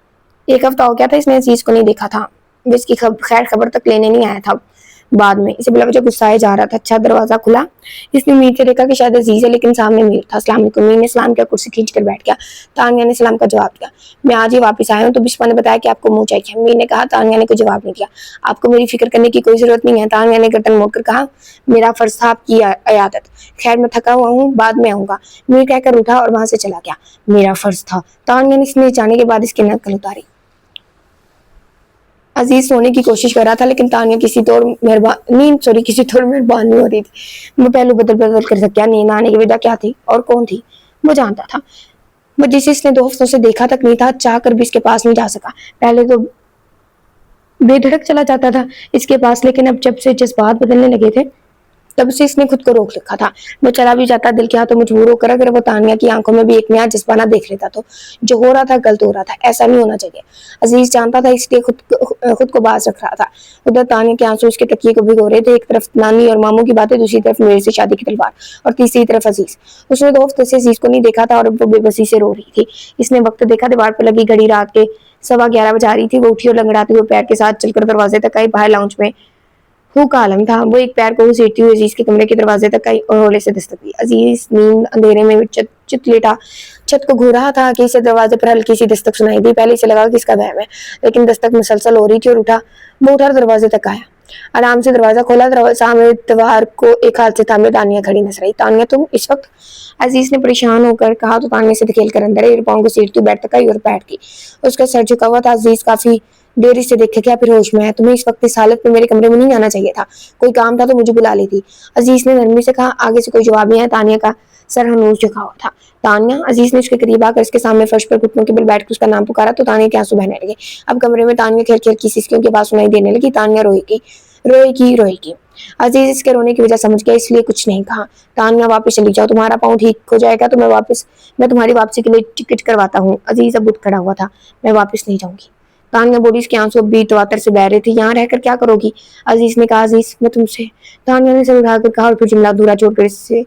1 हफ्ता हो गया था इसने चीज को नहीं देखा था। वो इसकी खैर खबर तक लेने नहीं आया था। बाद में इसे बिला वजह गुस्साए जा रहा था। अच्छा, दरवाजा खुला। इसने मीर से देखा कि शायद अजीज है, लेकिन सामने मीर था। अस्सलाम वालेकुम। मीर ने सलाम किया, कुर्सी खींच कर बैठ गया। तानिया ने सलाम का जवाब दिया। मैं आज ही वापस आया हूँ, तो बिस्मा ने बताया कि आपको मुंह चाहिए। मीर ने कहा। तानिया ने कोई जवाब नहीं दिया। आपको मेरी फिक्र करने की कोई जरूरत नहीं है, तानिया ने गर्दन मोड़कर कहा। मेरा फर्ज था आपकी अयादत। खैर मैं थका हुआ हूँ, बाद में आऊंगा। मीर कहकर उठा और वहां से चला गया। मेरा फर्ज था, तानिया ने इसने जाने के बाद इसकी नकल उतारी। अजीज सोने की कोशिश कर रहा था, लेकिन तानिया किसी तौर मेहरबान नहीं हो रही थी। वो पहलू बदल बदल कर सकिया। नींद आने की वजह क्या थी और कौन थी वो जानता था। वो जिसे इसने 2 हफ्तों से देखा तक नहीं था, चाह कर भी इसके पास नहीं जा सका। पहले तो बेधड़क चला जाता था इसके पास, लेकिन अब जब से जज्बात बदलने लगे थे तब से इसने खुद को रोक रखा था। वो चला भी जाता दिल के हाथों मजबूर होकर। अगर वो तानिया की आंखों में भी एक नया जज्बाना देख लेता तो जो हो रहा था गलत हो रहा था, ऐसा नहीं होना चाहिए। अजीज जानता था, इसलिए खुद को बाज रख रहा था। उधर तानिया के आंसू उसके तकिए को भिगो रहे थे। एक तरफ नानी और मामू की बातें, दूसरी तरफ मेरे से शादी की तलवार, और तीसरी तरफ अजीज। उसने 2 हफ्ते से अजीज को नहीं देखा था और वो बेबसी से रो रही थी। इसने वक्त देखा, दीवार पर लगी घड़ी रात के 11:15 बजा रही थी। वो उठी और लंगड़ाते हुए पैर के साथ चलकर दरवाजे तक आई। बाहर लाउंज में हु का आलम था। वो एक पैर को घसीटती हुई अजीज के कमरे के दरवाजे तक आई और हौले से दस्तक दी। अजीज नींद अंधेरे में चित लेटा छत को घूर रहा था कि इसे दरवाजे पर हल्की सी दस्तक सुनाई दी। पहले इसे लगा कि इसका वहम है, लेकिन दस्तक मुसलसल हो रही थी और वो उठा दरवाजे तक आया। आराम से दरवाज़ा खोला, सामने दीवार को एक हाथ से थामे तानिया खड़ी नजर आई। तानिया तुम इस वक्त? अजीज ने परेशान होकर कहा तो तानिया से धकेल कर अंदर आई, पाँव को सीटती बेड तक आई और बैठ गई। उसका सर झुका हुआ था। अजीज काफी देर से देखे क्या फिर होश में है? तुम्हें इस वक्त इस हालत में मेरे कमरे में नहीं आना चाहिए था। कोई काम था तो मुझे बुला लेती। अजीज ने नरमी से कहा। आगे से कोई जवाब नहीं आया। तानिया का सर हनूर झुका हुआ था। तानिया, अजीज ने उसके करीब आकर उसके सामने फर्श पर घुटनों के बल बैठकर उसका नाम पुकारा तो तानिया के आंसू बहने लगे। अब कमरे में तानिया खेल खेल की सिसकियों की आवाज सुनाई देने लगी। तानिया रोएगी, रोएगी, रोएगी। अजीज इसके रोने की वजह समझ गया, इसलिए कुछ नहीं कहा। तानिया वापस चली जाओ, तुम्हारा पाँव ठीक हो जाएगा तो मैं तुम्हारी वापसी के लिए टिकट करवाता हूँ। अजीज अब उठ खड़ा हुआ था। मैं वापस नहीं जाऊंगी। तानिया बोली, इसके आंसू अब भी तवातर से बह रहे थे। यहाँ रहकर क्या करोगी? अजीज ने कहा। अजीज, मैं तुमसे। तानिया ने सर उठाकर कहा और फिर जुमला अधूरा छोड़कर इससे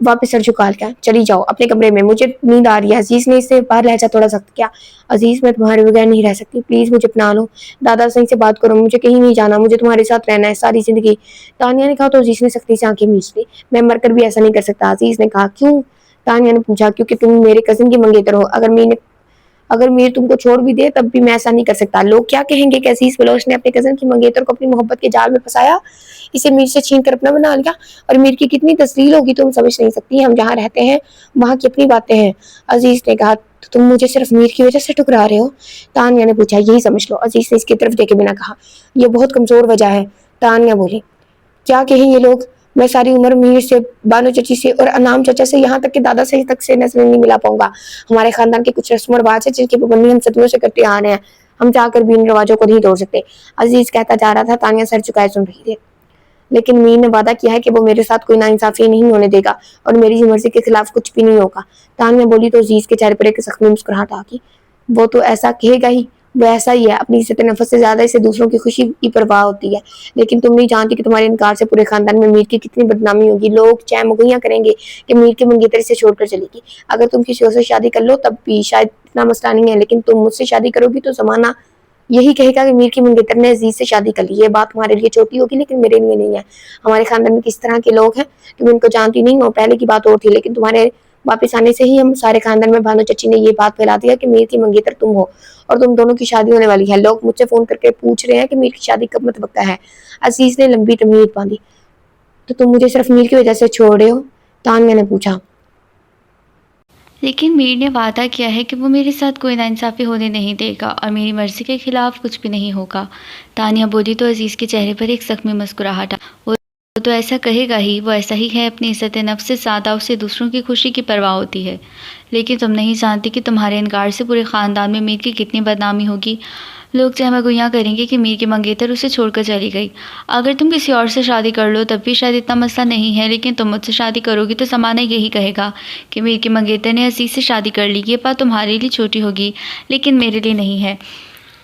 वापस सर झुका लिया। चली जाओ अपने कमरे में, मुझे नींद आ रही है। अजीज ने इससे बाहर लहजा थोड़ा सख्त किया। अजीज, मैं तुम्हारे बगैर नहीं रह सकती, प्लीज मुझे अपना लो। दादा सही से बात करो, मुझे कहीं नहीं जाना, मुझे तुम्हारे साथ रहना है सारी जिंदगी। तानिया ने कहा तो अजीज ने सख्ती से आंखें मीच ली। मैं मरकर भी ऐसा नहीं कर सकता। अजीज ने कहा। क्यों? तानिया ने पूछा। क्योंकि तुम मेरे कजिन की मंगेतर हो। अगर मीर तुमको छोड़ भी दे तब भी मैं ऐसा नहीं कर सकता। लोग क्या कहेंगे कि अजीज बलोच ने अपने कजन की मंगेतर को अपनी मोहब्बत के जाल में फंसाया, इसे मीर से छीन कर अपना बना लिया। और मीर की कितनी तस्लील होगी तुम समझ नहीं सकती। हम जहाँ रहते हैं वहाँ की अपनी बातें हैं। अजीज ने कहा। तो तुम मुझे सिर्फ मीर की वजह से ठुकरा रहे हो? तानिया ने पूछा। यही समझ लो। अजीज ने इसकी तरफ देखे बिना कहा। यह बहुत कमजोर वजह है। तानिया बोली। क्या कहें ये लोग? मैं सारी उम्र मीर से, बानो चची से और अनाम चचा से, यहाँ तक कि दादा सही तक से नजर नहीं मिला पाऊंगा। हमारे खानदान के कुछ रस्म और रिवाज है जिनकी पाबंदी हम सदियों से करते आ रहे हैं। हम चाहकर भी इन रिवाजों को नहीं तोड़ सकते। अजीज कहता जा रहा था। तानिया सर झुकाए सुन रही थी। लेकिन मीर ने वादा किया है कि वो मेरे साथ कोई नाइंसाफी नहीं होने देगा और मेरी मर्जी के खिलाफ कुछ भी नहीं होगा। तानिया बोली तो अजीज के चेहरे पर एक जख्मी मुस्कुराहट आ गई। वो तो ऐसा कहेगा ही, वो ऐसा ही है। अपनी इज्जत नफस से ज्यादा इसे दूसरों की खुशी की परवाह होती है। लेकिन तुम नहीं जानती कि तुम्हारे इनकार से पूरे खानदान में मीर की कितनी बदनामी होगी। लोग चाहे मुगैया करेंगे कि मीर की मंगेतर से छोड़कर चलेगी। अगर तुम किसी और से शादी कर लो तब भी शायद इतना मसला नहीं है, लेकिन तुम मुझसे शादी करोगी तो जमाना यही कहेगा कि मीर की मंगेतर ने अजीज से शादी कर ली। ये बात तुम्हारे लिए छोटी होगी लेकिन मेरे लिए नहीं है। हमारे खानदान में किस तरह के लोग हैं तुम इनको जानती नहीं हो। पहले की बात और थी, लेकिन तुम्हारे वापस आने से ही हम सारे खानदान में भानु चची ने ये बात फैला दिया कि मीर की मंगेतर तुम हो और तुम दोनों की शादी होने वाली है। लोग मुझसे फोन करके पूछ रहे हैं कि मीर की शादी कब मुतवक्का है। अजीज ने लंबी तमीज बांधी। तो तुम मुझे सिर्फ मीर की वजह से छोड़ रहे हो? तानिया ने पूछा। लेकिन मीर ने वादा किया है कि वो मेरे साथ कोई नाइंसाफ़ी होने नहीं देगा और मेरी मर्ज़ी के खिलाफ़ कुछ भी नहीं होगा। तानिया बोली तो अज़ीज़ के चेहरे पर एक ज़ख्मी मुस्कुराहट आ। वो तो ऐसा कहेगा ही, वो ऐसा ही है। अपनी इज़्ज़त नफ्स से ज़्यादा उसे दूसरों की खुशी की परवाह होती है। लेकिन तुम नहीं जानती कि तुम्हारे इनकार से पूरे ख़ानदान में मीर की कितनी बदनामी होगी। लोग चहमगोइयाँ करेंगे कि मीर की मंगेतर उसे छोड़कर चली गई। अगर तुम किसी और से शादी कर लो तब भी शायद इतना मसला नहीं है, लेकिन तुम मुझसे शादी करोगी तो ज़माना यही कहेगा कि मीर की मंगेतर ने अज़ीज़ से शादी कर ली। ये बात तुम्हारे लिए छोटी होगी लेकिन मेरे लिए नहीं है।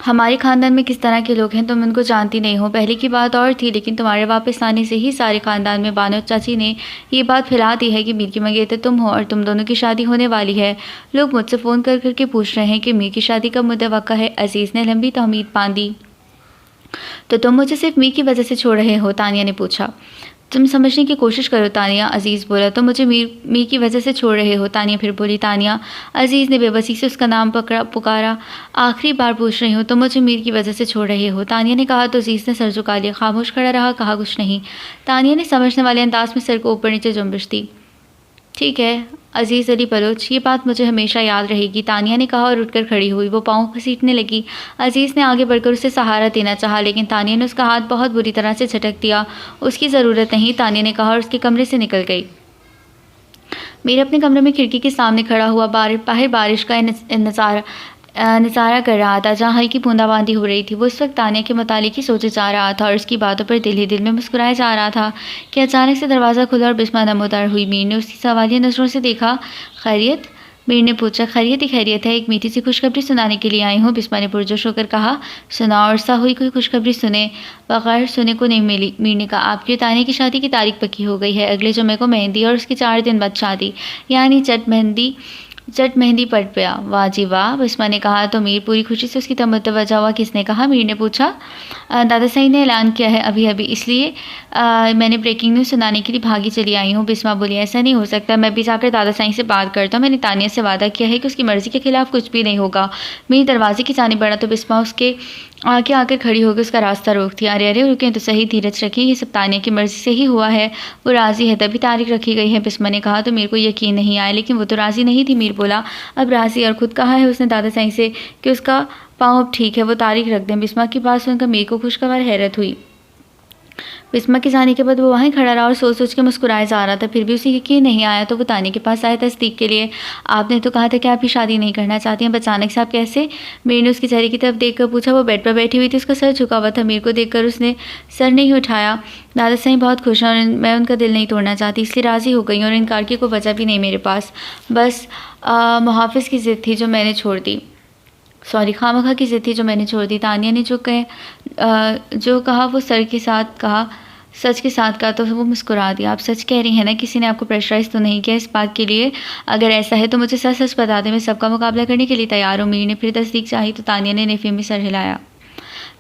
हमारे ख़ानदान में किस तरह के लोग हैं तुम उनको जानती नहीं हो। पहले की बात और थी, लेकिन तुम्हारे वापस आने से ही सारे ख़ानदान में बानो चाची ने ये बात फैला दी है कि मीर की मंगेतर तुम हो और तुम दोनों की शादी होने वाली है। लोग मुझसे फ़ोन कर करके पूछ रहे हैं कि मीर की शादी कब मुतवक्का है। अज़ीज़ ने लंबी तहमीद बांधी। तो तुम मुझे सिर्फ मीर की वजह से छोड़ रहे हो? तानिया ने पूछा। तुम समझने की कोशिश करो तानिया, अज़ीज़ बोला। तो मुझे मीर की वजह से छोड़ रहे हो? तानिया फिर बोली। तानिया, अज़ीज़ ने बेबसी से उसका नाम पुकारा। आखिरी बार पूछ रही हूँ, तो मुझे मीर की वजह से छोड़ रहे हो? तानिया ने कहा तो अज़ीज़ ने सर झुका लिया, खामोश खड़ा रहा, कहा कुछ नहीं। तानिया ने समझने वाले अंदाज में सर को ऊपर नीचे जुम्बिश दी। ठीक है अज़ीज़ अली बलोच, ये बात मुझे हमेशा याद रहेगी, तानिया ने कहा और उठकर खड़ी हुई। वो पाँव घसीटने लगी। अज़ीज़ ने आगे बढ़कर उसे सहारा देना चाहा, लेकिन तानिया ने उसका हाथ बहुत बुरी तरह से झटक दिया। उसकी ज़रूरत नहीं, तानिया ने कहा और उसके कमरे से निकल गई। मेरे अपने कमरे में खिड़की के सामने खड़ा हुआ बाहर बारिश का नज़ारा कर रहा था, जहाँ हल्की बूंदाबांदी हो रही थी। वो इस वक्त तानिया के मुतालिक ही सोचे जा रहा था और उसकी बातों पर दिल ही दिल में मुस्कुराया जा रहा था कि अचानक से दरवाज़ा खुला और बिस्मा नमोदार हुई। मीर ने उसकी सवालिया नज़रों से देखा। खैरियत? मीर ने पूछा। खैरियत ही खैरियत है, एक मीठी सी खुशखबरी सुनाने के लिए आई हूँ, बिस्मा ने पुरजोश होकर कहा। सुनाओ, अरसा हुई कोई खुशखबरी सुने। बगैर सुने को नहीं मिली, मीर ने कहा। आपकी तानिया की शादी की तारीख पक्की हो गई है, अगले जुमे को मेहंदी और उसके 4 दिन बाद शादी, यानी चट मेहंदी पड़ गया। वाह जी वाह, बिस्मा ने कहा। तो मीर पूरी खुशी से उसकी तरफ मुतवज्जा हुआ। किसने कहा? मीर ने पूछा। दादा सही ने ऐलान किया है अभी अभी, इसलिए मैंने ब्रेकिंग न्यूज़ सुनाने के लिए भागी चली आई हूँ। बिस्मा बोली, ऐसा नहीं हो सकता, मैं भी जाकर दादा साईं से बात करता हूँ। मैंने तानिया से वादा किया है कि उसकी मर्ज़ी के खिलाफ कुछ भी नहीं होगा। मेरी दरवाजे की जानिब बढ़ा तो बिस्मा उसके आगे आकर खड़ी होकर उसका रास्ता रोकती। अरे अरे रुकें तो सही, धीरज रखें, ये सब तानिया की मर्ज़ी से ही हुआ है, वो राज़ी है तभी तारीख रखी गई है। बिस्मा ने कहा तो मेरे को यकीन नहीं आया, लेकिन वो तो राज़ी नहीं थी। मीर बोला, अब राज़ी, और ख़ुद कहा है उसने दादा साईं से कि उसका पाँव अब ठीक है, वो तारीख रख दें। बिस्मा की बात सुनकर मेरे को खुशखबर हैरत हुई। बिस्मा के जाने के बाद वो वहीं खड़ा रहा और सोच सोच के मुस्कुराए जा रहा था। फिर भी उसे यकीन नहीं आया तो वो तानिया के पास आया तस्दीक के लिए। आपने तो कहा था कि आप भी शादी नहीं करना चाहती हैं, अचानक से आप कैसे? मीर ने उसके चेहरे की तरफ देखकर पूछा। वो बेड पर बैठी हुई थी, उसका सर झुका हुआ था। मीर को देखकर उसने सर नहीं उठाया। दादा साईं बहुत खुश हैं और मैं उनका दिल नहीं तोड़ना चाहती, इसलिए राज़ी हो गई और इनकार की कोई वजह भी नहीं मेरे पास। बस मुहाफ़िज़ की ज़िद थी जो मैंने छोड़ दी, सॉरी खामखा की ज़िद थी जो मैंने छोड़ दी। तानिया ने जो कहा वो सच के साथ कहा तो वो मुस्कुरा दिया। आप सच कह रही हैं ना, किसी ने आपको प्रेशराइज़ तो नहीं किया इस बात के लिए? अगर ऐसा है तो मुझे सच सच बता दें, मैं सबका मुकाबला करने के लिए तैयार हूँ। मीर ने फिर तस्दीक चाही तो तानिया ने नेफ़ी में सर हिलाया।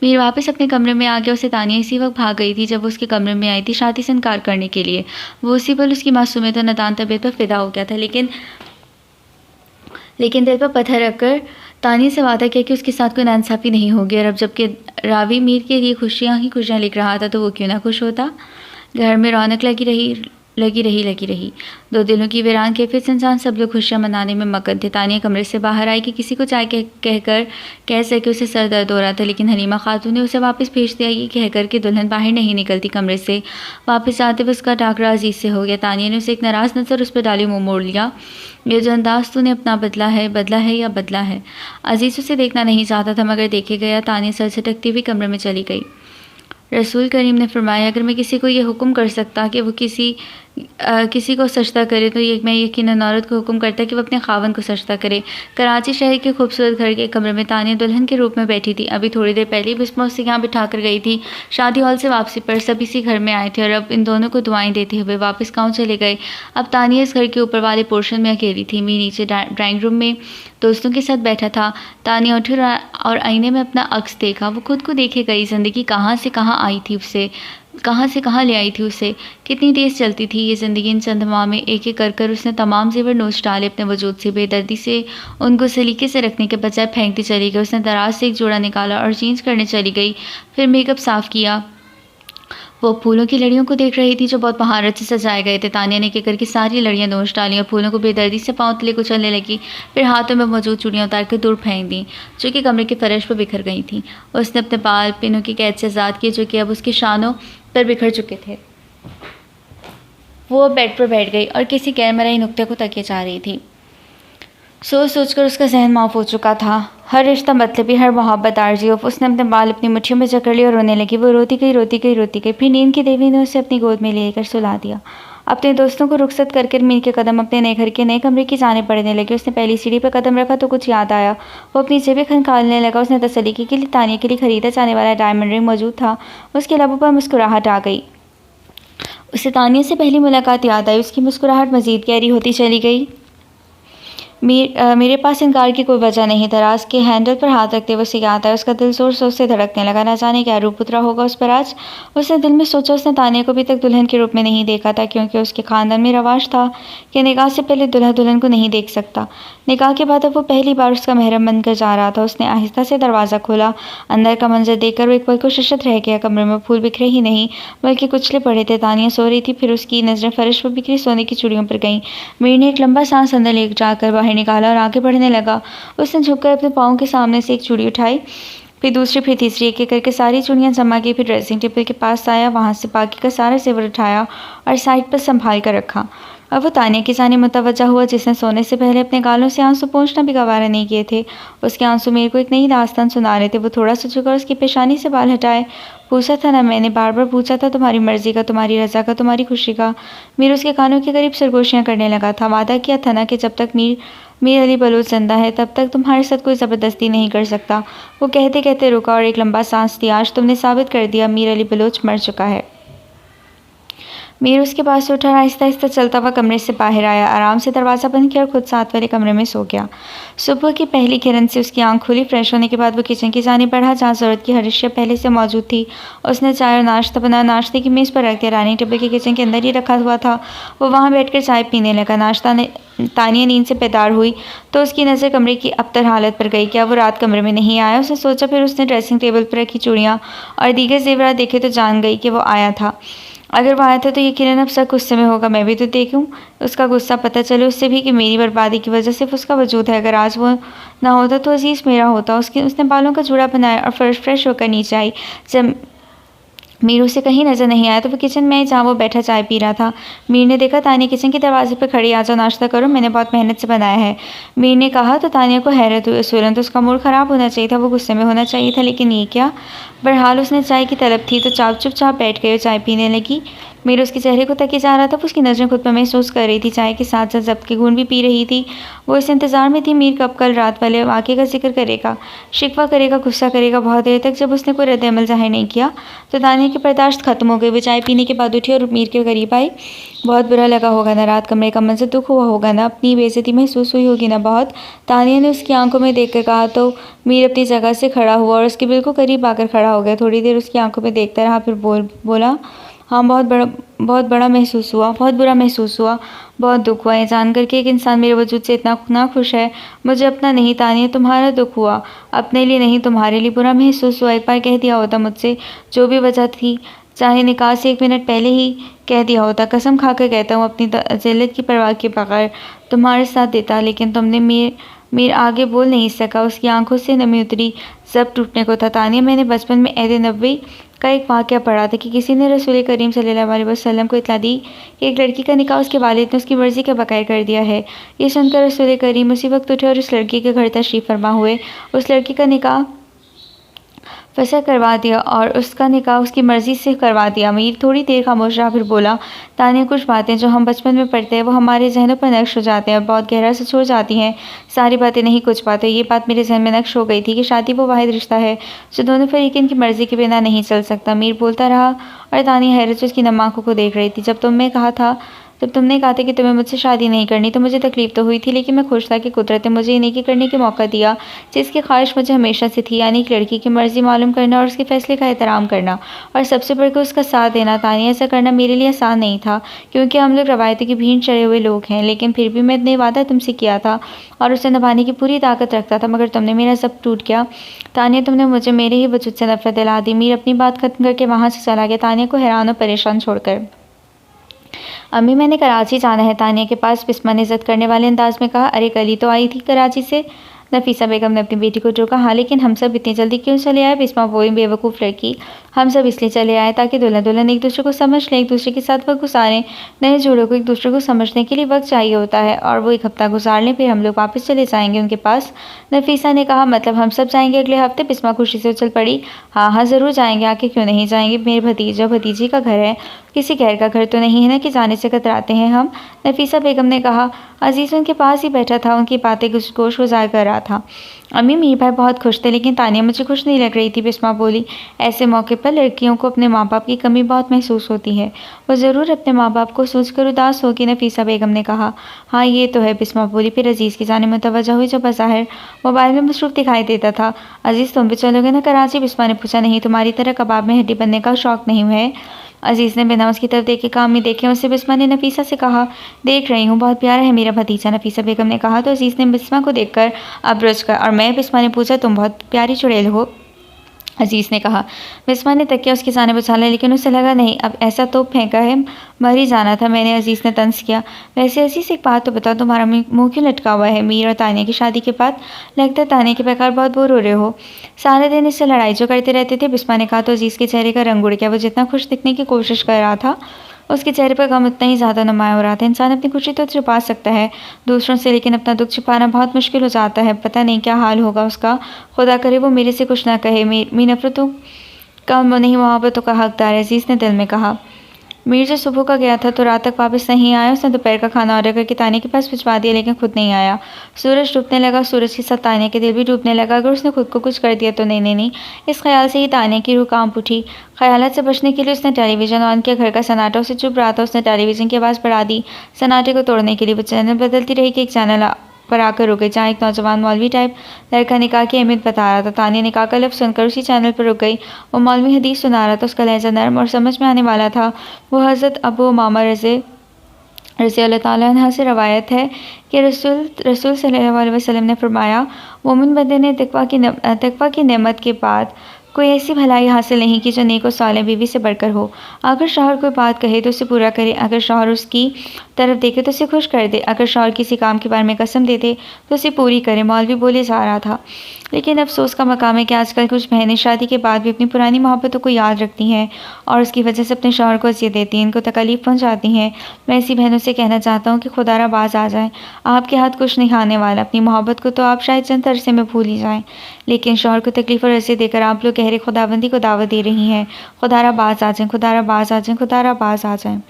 मीर वापस अपने कमरे में आ गया। उसे तानिया इसी वक्त भाग गई थी जब वो उसके कमरे में आई थी शादी से इनकार करने के लिए। वो उसी पल उसकी मासूमियत और नादान तबीयत पर फ़िदा हो गया था, लेकिन दिल पर पत्थर रखकर तानिया से वादा किया कि उसके साथ कोई नाइंसाफ़ी नहीं होगी। और अब जबकि रावी मीर के लिए खुशियाँ ही खुशियाँ लिख रहा था तो वो क्यों ना खुश होता। घर में रौनक लगी रही। दो दिलों की वीरान कैफियत से इंसान सब लोग खुशियाँ मनाने में मगन थे। तानिया कमरे से बाहर आई कि किसी को चाय कहकर कह सके उसे सर दर्द हो रहा था, लेकिन हलीमा खातून ने उसे वापस भेज दिया ये कहकर कि दुल्हन बाहर नहीं निकलती कमरे से। वापस आते हुए उसका टाकरा अजीज़ से हो गया। तानिया ने उसे एक नाराज़ नज़र उस पर डाली, मुँह मोड़ लिया। ये जो अंदाज़ तूने अपना बदला है। अजीज़ उसे देखना नहीं चाहता था मगर देखे गया। तानिया सर झटकती हुई कमरे में चली गई। रसूल करीम ने फरमाया, अगर मैं किसी को ये हुक्म कर सकता कि वो किसी को सजदा करे तो मैं यकीनन औरत को हुक्म करता कि वो अपने खावन को सजदा करे। कराची शहर के खूबसूरत घर के कमरे में तानिया दुल्हन के रूप में बैठी थी। अभी थोड़ी देर पहले बिस्मा उसे यहाँ बिठा कर गई थी। शादी हॉल से वापसी पर सब इसी घर में आए थे और अब इन दोनों को दुआएं देते हुए वापस गाँव चले गए। अब तानिया इस घर के ऊपर वाले पोर्शन में अकेली थी। मीर नीचे ड्राइंग रूम में दोस्तों के साथ बैठा था। तानिया उठी और आईने में अपना अक्स देखा। वो खुद को देखे गई। ज़िंदगी कहाँ से कहाँ आई थी उसे, कहाँ से कहाँ ले आई थी उसे। कितनी तेज़ चलती थी ये ज़िंदगी। इन चंद माह में एक एक कर उसने तमाम जेवर नोच डाले अपने वजूद से। बेदर्दी से उनको सलीके से रखने के बजाय फेंकती चली गई। उसने दराज से एक जोड़ा निकाला और चेंज करने चली गई। फिर मेकअप साफ़ किया। वो फूलों की लड़ियों को देख रही थी जो बहुत महारत से सजाए गए थे। तानिया ने एक करके सारी लड़ियाँ नोच डाली और फूलों को बेदर्दी से पाँव तले कुचलने लगी। फिर हाथों में मौजूद चूड़ियाँ उतार कर दूर फेंक दी जो कि कमरे के फर्श पर बिखर गई थी। उसने अपने बाल पिनों की कैद से आज़ाद किए जो कि अब उसके शानों पर बिखर चुके थे। वो बेड पर बैठ गई और किसी गैरमराई नुक्ते को तकिए जा रही थी। सोच सोचकर उसका जहन माफ हो चुका था। हर रिश्ता मतलबी, हर मोहब्बत आरजी। उसने अपने बाल अपनी मुट्ठियों में जकड़ लिए और रोने लगी। वो रोती गई। फिर नींद की देवी ने उसे अपनी गोद में लेकर सुला दिया। अपने दोस्तों को रुखसत करके मीर के कदम अपने नए घर के नए कमरे की जाने पड़ने लगे। उसने पहली सीढ़ी पर कदम रखा तो कुछ याद आया। वो अपनी जेबें खनखालने लगा। उसने तसल्ली की कि तानिया के लिए खरीदा जाने वाला डायमंड रिंग मौजूद था। उसके लबों पर मुस्कुराहट आ गई। उसे तानिया से पहली मुलाकात याद आई। उसकी मुस्कुराहट मज़ीद गहरी होती चली गई। मेरे पास इनकार की कोई वजह नहीं। दराज के हैंडल पर हाथ रखते हुए उसे याद आया। उसका दिल जोर से धड़कने लगा। ना जाने क्या रूप उतरा होगा उस पर आज। उसने दिल में सोचा उसने तानिया को अभी तक दुल्हन के रूप में नहीं देखा था, क्योंकि उसके ख़ानदान में रवाज था कि निकाह से पहले दूल्हा दुल्हन को नहीं देख सकता। निकाह के बाद अब वो पहली बार उसका महरम बनकर जा रहा था। उसने आहिस्ता से दरवाज़ा खोला। अंदर का मंजर देखकर वो एक पल को शशत रह गया। कमरे में फूल बिखरे ही नहीं बल्कि कुचले पड़े थे। तानिया सो रही थी। फिर उसकी नज़रें फर्श पर बिखरी सोने की चूड़ियों पर गईं। मीर ने एक लंबा सांस अंदर ले जाकर बाहर निकाला और आगे बढ़ने लगा। उसने झुककर अपने पाँव के सामने से एक चूड़ी उठाई, फिर दूसरी, फिर तीसरी, एक एक करके सारी चूड़ियाँ जमा की। फिर ड्रेसिंग टेबल के पास आया, वहाँ से बाकी का सारा जेवर उठाया और साइड पर संभाल कर रखा। अब वो तानिया की जाने मुतवज्जा हुआ जिसने सोने से पहले अपने गालों से आंसू पोंछना भी गवारा नहीं किए थे। उसके आंसू मीर को एक नई दास्तान सुना रहे थे। वो थोड़ा सा झुका और उसकी पेशानी से बाल हटाए। पूछा था ना, मैंने बार बार पूछा था, तुम्हारी मर्जी का, तुम्हारी रज़ा का, तुम्हारी खुशी का। मीर उसके कानों के करीब सरगोशियाँ करने लगा था। वादा किया था ना कि जब तक मीर अली बलोच जिंदा है तब तक तुम्हारे साथ कोई ज़बरदस्ती नहीं कर सकता। वो कहते कहते रुका और एक लंबा सांस दिया। आज तुमने साबित कर दिया मीर अली बलोच मर चुका है। मीर उसके पास से उठा और आहिस्ता आहिस्ता चलता हुआ कमरे से बाहर आया, आराम से दरवाज़ा बंद किया और खुद साथ वाले कमरे में सो गया। सुबह की पहली किरण से उसकी आंख खुली। फ्रेश होने के बाद वो किचन की जानिब बढ़ा, जहाँ ज़रूरत की हर अशिया पहले से मौजूद थी। उसने चाय और नाश्ता बनाया, नाश्ते की मेज़ पर रख दिया। डाइनिंग टेबल के किचन के अंदर ही रखा हुआ था। वो वहाँ बैठकर चाय पीने लगा। तानिया नींद से बेदार हुई तो उसकी नज़र कमरे की अबतर हालत पर गई। क्या वो रात कमरे में नहीं आया? उसने सोचा। फिर उसने ड्रेसिंग टेबल पर रखी चूड़ियाँ और दीगर जेवरात देखे तो जान गई कि वो आया था। अगर वो आया था तो ये किरण अब सख्त गुस्से में होगा। मैं भी तो देखूं उसका गुस्सा, पता चले उससे भी कि मेरी बर्बादी की वजह सिर्फ उसका वजूद है। अगर आज वो ना होता तो अजीज़ मेरा होता। उसने बालों का जूड़ा बनाया और फ्रेश होकर नीचे आई। जब मीर उसे कहीं नजर नहीं आया तो वो किचन में आई, जहाँ वो बैठा चाय पी रहा था। मीर ने देखा तानिया किचन के दरवाजे पर खड़ी। आ जाओ, नाश्ता करो, मैंने बहुत मेहनत से बनाया है, मीर ने कहा। तो तानिया को हैरत हुई। तुरंत उसका मूड ख़राब होना चाहिए था, वो गुस्से में होना चाहिए था, लेकिन ये क्या? बहरहाल उसने चाय की तलब थी तो चुपचाप बैठ गई और चाय पीने लगी। मीर उसके चेहरे को तके जा रहा था। वो उसकी नज़रें खुद पर महसूस कर रही थी। चाय के साथ साथ जब्त की घूंट भी पी रही थी। वो इस इंतज़ार में थी मीर कब कल रात वाले वाक़े का जिक्र करेगा, शिकवा करेगा, गुस्सा करेगा। बहुत देर तक जब उसने कोई रद्द-ए-अमल ज़ाहिर नहीं किया तो तानिया की बर्दाश्त खत्म हो गई। वो चाय पीने के बाद उठी और मीर के करीब आई। बहुत बुरा लगा होगा ना, रात कमरे का मंजर, दुख हुआ होगा ना, अपनी बेइज्जती महसूस हुई होगी ना बहुत, तानिया ने उसकी आंखों में देखकर कहा। तो मीर अपनी जगह से खड़ा हुआ और उसके बिल्कुल करीब आकर खड़ा हो गया। थोड़ी देर उसकी आंखों में देखता रहा, फिर बोला, हाँ बहुत बड़ा महसूस हुआ, बहुत बुरा महसूस हुआ, बहुत दुख हुआ ये जानकर कि एक इंसान मेरे वजूद से इतना ना खुश है। मुझे अपना नहीं तानिया, तुम्हारा दुख हुआ, अपने लिए नहीं तुम्हारे लिए बुरा महसूस हुआ। एक बार कह दिया होता मुझसे, जो भी वजह थी, चाहे निकाह से 1 मिनट पहले ही कह दिया होता। कसम खाकर कहता हूँ अपनी जिल्लत की परवाह के बगैर तुम्हारे साथ देता, लेकिन तुमने मीर आगे बोल नहीं सका। उसकी आंखों से नमी उतरी, सब टूटने को था। तानिया, मैंने बचपन में ऐद नबवी का एक वाक़या पढ़ा था कि किसी ने रसूल करीम सल्लल्लाहु अलैहि वसल्लम को इत्तला दी कि एक लड़की का निकाह उसके वालिद ने उसकी मर्ज़ी के बगैर कर दिया है। ये सुनकर रसूल करीम उसी वक्त उठे और उस लड़की के घर तशरीफ़ फरमा हुए। उस लड़की का निकाह फैसला करवा दिया और उसका निकाह उसकी मर्ज़ी से करवा दिया। मीर थोड़ी देर खामोश रहा, फिर बोला, तानिया, कुछ बातें जो हम बचपन में पढ़ते हैं वो हमारे जहनों पर नक्श हो जाते हैं और बहुत गहरा से छोड़ जाती हैं। सारी बातें नहीं, कुछ बातें। ये बात मेरे जहन में नक्श हो गई थी कि शादी वो वाहिद रिश्ता है जो दोनों फरीक़ैन की मर्ज़ी के बिना नहीं चल सकता। मीर बोलता रहा और तानिया हैरत से उसकी नम आँखों को देख रही थी। जब तुमने कहा था कि तुम्हें मुझसे शादी नहीं करनी तो मुझे तकलीफ़ तो हुई थी, लेकिन मैं खुश था कि कुदरत ने मुझे ये नेकी करने का मौका दिया जिसकी ख्वाहिश मुझे हमेशा से थी, यानी एक लड़की की मर्ज़ी मालूम करना और उसके फ़ैसले का एहतराम करना और सबसे बढ़कर उसका साथ देना। तानिया, ऐसा करना मेरे लिए आसान नहीं था क्योंकि हम लोग रवायतों की भीड़ चढ़े हुए लोग हैं, लेकिन फिर भी मैंने वादा तुमसे किया था और उसे निभाने की पूरी ताकत रखता था, मगर तुमने मेरा सब टूट गया। तानिया, तुमने मुझे मेरे ही वजूद से नफरत दिला दी। मीर अपनी बात खत्म करके वहाँ से चला गया, तानिया को हैरान और परेशान छोड़कर। अम्मी, मैंने कराची जाना है, तानिया के पास बिस्मा ने इज़्ज़त करने वाले अंदाज में कहा। अरे कल ही तो आई थी कराची से, नफीसा बेगम ने अपनी बेटी को टोका। हाँ, लेकिन हम सब इतनी जल्दी क्यों चले आए? बिस्मा बोली, बेवकूफ़ लड़की, हम सब इसलिए चले आए ताकि दुल्हन दुल्हन एक दूसरे को समझ लें, एक दूसरे के साथ वक्त गुजारें। नए जोड़ों को एक दूसरे को समझने के लिए वक्त चाहिए होता है और वो 1 हफ्ता गुजार लें, फिर हम लोग वापस चले जाएंगे उनके पास। नफीसा ने कहा, मतलब हम सब जाएंगे अगले हफ्ते? बिस्मा खुशी से उछल पड़ी। हाँ, ज़रूर जाएंगे, आके क्यों नहीं जाएंगे? मेरे भतीजा भतीजी का घर है, किसी गैर का घर तो नहीं है ना कि जाने से कतराते हैं हम? नफीसा बेगम ने कहा। अजीज़ उनके पास ही बैठा था, उनकी बातें गोश गुजार कर रहा था। अम्मी, मीर भाई बहुत खुश थे, लेकिन तानिया मुझे खुश नहीं लग रही थी, बिस्मा बोली। ऐसे मौके पर लड़कियों को अपने माँ बाप की कमी बहुत महसूस होती है। वो ज़रूर अपने माँ बाप को सोचकर उदास होगी, नफीसा बेगम ने कहा। हाँ, ये तो है, बिस्मा बोली। फिर अजीज़ की जानिब मुतवज्जो हुई जो बज़ाहिर मोबाइल में मसरूफ़ दिखाई देता था। अजीज़, तुम भी चलोगे ना कराची? बिस्मा ने पूछा। नहीं, तुम्हारी तरह कबाब में हड्डी बनने का शौक़ नहीं है। अजीज़ ने बिना उसकी तरफ देखे कहा। अम्मी देखें उसे, बिस्मा ने नफीसा से कहा। देख रही हूँ, बहुत प्यारा है मेरा भतीजा, नफीसा बेगम ने कहा। तो अजीज़ ने बिस्मा को देखकर अब्रज कर, और मैं? बिस्मा ने पूछा। तुम बहुत प्यारी चुड़ैल हो, अजीज़ ने कहा। बिस्मा ने तकिया उसके सामने बिछा लिया, लेकिन उसे लगा नहीं, अब ऐसा तो फेंका है, मर ही जाना था मैंने। अजीज़ ने तंज किया। वैसे अजीज़, एक बात तो बताओ, तुम्हारा मुँह क्यों लटका हुआ है? मीर और तानिया की शादी के बाद लगता है तानिया के बेकार बहुत बोर हो रहे हो, सारे दिन इससे लड़ाई जो करते रहते थे, बिस्मा ने कहा। तो अजीज़ के चेहरे का रंग उड़ गया। वो जितना खुश दिखने की कोशिश कर रहा था उसके चेहरे पर गम उतना ही ज़्यादा नुमाया हो रहा था। इंसान अपनी खुशी तो छुपा सकता है दूसरों से, लेकिन अपना दुख छुपाना बहुत मुश्किल हो जाता है। पता नहीं क्या हाल होगा उसका, खुदा करे वो मेरे से कुछ ना कहे। मेरी नफरतों का नहीं, मोहब्बतों का हकदार है, अजीज़ ने दिल में कहा। मीर जो सुबह का गया था तो रात तक वापस नहीं आया। उसने दोपहर का खाना ऑर्डर करके तानिया के पास भिजवा दिया, लेकिन खुद नहीं आया। सूरज डूबने लगा, सूरज के साथ तानिया के दिल भी डूबने लगा। अगर उसने खुद को कुछ कर दिया तो नहीं। इस ख्याल से ही तानिया की रूह कांप उठी। ख्यालात से बचने के लिए उसने टेलीविज़न ऑन किया। घर का सन्नाटा उसे चुभ रहा था। उसने टेलीविज़न की आवाज़ बढ़ा दी। सन्नाटे को तोड़ने के लिए वो चैनल बदलती रही कि एक चैनल पर आकर रुक गई जहाँ एक नौजवान मौलवी टाइप लड़का निकाह की अहमियत बता रहा था। तानिया निकाह का लफ्ज़ सुनकर उसी चैनल पर रुक गई। वो मौलवी हदीस सुना रहा था। उसका लहजा नरम और समझ में आने वाला था। वो हज़रत अबू उमामा रज़ी अल्लाह ताला अन्हा से रवायत है कि रसूल सल्लल्लाहु अलैहि वसल्लम ने फरमाया, मोमिन बंदे ने तक़वा की नेमत के बाद कोई ऐसी भलाई हासिल नहीं की जो नेक और सालेह बीवी से बढ़कर हो। अगर शौहर कोई बात कहे तो उसे पूरा करे, अगर शौहर उसकी तरफ देखे तो उसे खुश कर दे, अगर शौहर किसी काम के बारे में कसम दे दे तो उसे पूरी करे। मौलवी बोले जा रहा था, लेकिन अफसोस का मकाम है कि आजकल कुछ बहनें शादी के बाद भी अपनी पुरानी मोहब्बतों को याद रखती हैं और उसकी वजह से अपने शौहर को अज़ियत देती हैं, इनको तकलीफ़ पहुँचाती हैं। मैं ऐसी बहनों से कहना चाहता हूँ कि खुदारा बाज आ जाएँ। आपके हाथ कुछ नहीं आने वाला। अपनी मोहब्बत को तो आप शायद चंद अरसे में भूल ही जाएँ, लेकिन शौहर को तकलीफ़ और अज़ियत देकर आप लोग गहरे खुदाबंदी को दावत दे रही हैं। खुदारा बाज आ जाएँ, खुदारा बाज आ जाएँ, खुदारा बाज आ जाएँ।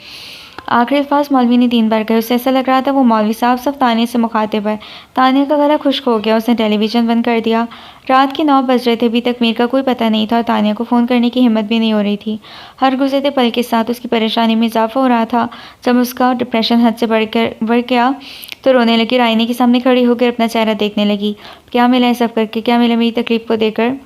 आखिरी अल्फाज मौलवी ने 3 बार कहे। उसे ऐसा लग रहा था वो मौलवी साफ तानिया से मुखातिब है। तानिया का गला खुश्क हो गया। उसने टेलीविज़न बंद कर दिया। रात के 9 बज रहे थे। अभी तक मीर का कोई पता नहीं था और तानिया को फ़ोन करने की हिम्मत भी नहीं हो रही थी। हर गुज़रते पल के साथ उसकी परेशानी में इजाफा हो रहा था। जब उसका डिप्रेशन हद से बढ़ गया तो रोने लगी और आईने के सामने खड़ी होकर अपना चेहरा देखने लगी। क्या मिला है सब करके, क्या मिला मेरी तकलीफ़ को देकर,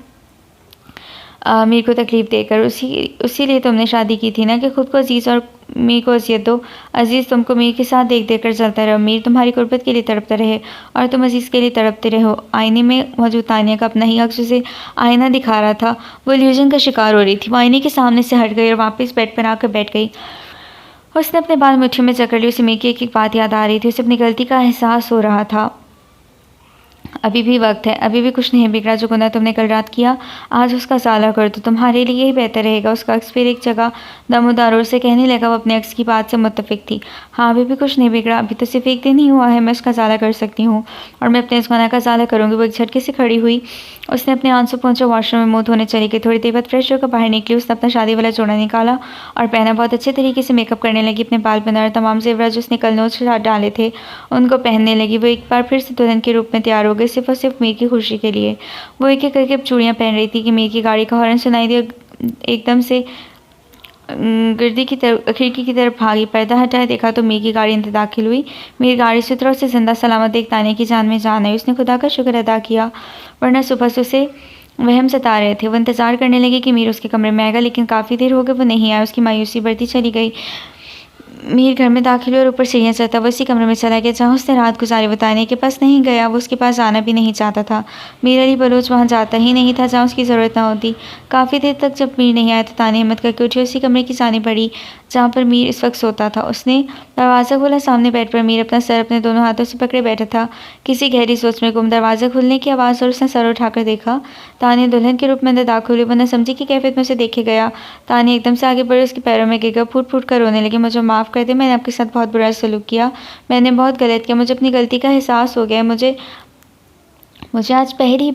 मीर को तकलीफ़ देकर। उसी लिए तुमने शादी की थी ना कि खुद को अजीज़ और मीर को अजियत दो। अजीज़ तुमको मीर के साथ देख कर चलता रहो, मीर तुम्हारी गुर्बत के लिए तड़पता रहे और तुम अजीज़ के लिए तड़पते रहो। आईने में मौजूद तानिया का अपना ही अक्स उसे आईना दिखा रहा था। वो इल्यूजन का शिकार हो रही थी। वो आईने के सामने से हट गई और वापस बेड पर आकर बैठ गई। उसने अपने बाल मुट्ठियों में जकड़ ली। उसे मीर की एक बात याद आ रही थी। उसे अपनी गलती का एहसास हो रहा था। अभी भी वक्त है, अभी भी कुछ नहीं बिगड़ा। जो गुनाह तुमने कल रात किया आज उसका इज़ाला कर दो, तुम्हारे लिए ही बेहतर रहेगा। उसका अक्स फिर एक जगह दमोदारों से कहने लगा। वो अपने अक्स की बात से मुत्तफिक थी। हाँ, अभी भी कुछ नहीं बिगड़ा। अभी तो सिर्फ एक दिन ही हुआ है। मैं उसका इज़ाला कर सकती हूँ और मैं अपने इस गुनाह का इज़ाला करूँगी। वो एक झटके से खड़ी हुई। उसने अपने आंसू पहुँचा वॉशरूम में मुँह धोने चली गई। थोड़ी देर बाद फ्रेश होकर बाहर निकली। उसने अपना शादी वाला जोड़ा निकाला और पहना। बहुत अच्छे तरीके से मेकअप करने लगी। अपने बाल बना और तमाम ज़ेवरात जो उसने कल नोच डाले थे उनको पहनने लगी। वो एक बार फिर से दुल्हन के रूप में तैयार हो गई, सिर्फ और सिर्फ मीर की खुशी के लिए। वो एक एक करके अब चूड़ियाँ पहन रही थी कि मीर की गाड़ी का हॉर्न सुनाई दिया। एकदम से खिड़की की तरफ भागी। पर्दा हटाया, देखा तो मीर की गाड़ी अंदर दाखिल हुई। मीर गाड़ी से उतरा। उसे जिंदा सलामत देख तानिया की जान में जान आई। उसने खुदा का शुक्र अदा किया, वरना सुबह से उसे वहम सता रहे थे। वो इंतज़ार करने लगी कि मीर उसके कमरे में आएगा, लेकिन काफ़ी देर हो गई वो नहीं आया। उसकी मायूसी बढ़ती चली गई। मीर घर में दाखिल हुई और ऊपर सीढ़ियाँ चढ़ता वो इसी कमरे में चला गया जहाँ उसने रात गुजारी। वो तानिया के पास नहीं गया। वो उसके पास आना भी नहीं चाहता था। मीर अली बलोच वहाँ जाता ही नहीं था जहाँ उसकी ज़रूरत ना होती। काफ़ी देर तक जब मीर नहीं आया तो तानिया हिम्मत करके उठी, उसी कमरे की जानी पड़ी जहाँ पर मीर इस वक्त सोता था। उसने दरवाज़ा खोला। सामने बेड पर मीर अपना सर अपने दोनों हाथों से पकड़े बैठा था, किसी गहरी सोच में गुम। दरवाज़ा खुलने की आवाज़ और उसने सर उठाकर देखा। तानिया दुल्हन के रूप में अंदर दाखिल हुई। वरना समझी की कैफियत में उसे देखे गया। तानिया एकदम से आगे बढ़ी, उसके पैरों में गिर गया, फूट फूट कर रोने लगी। मुझे माफ़ कर दे, मैंने आपके साथ बहुत बुरा सलूक किया। मैंने बहुत गलत किया। मुझे अपनी गलती का एहसास हो गया है। मुझे आज पहली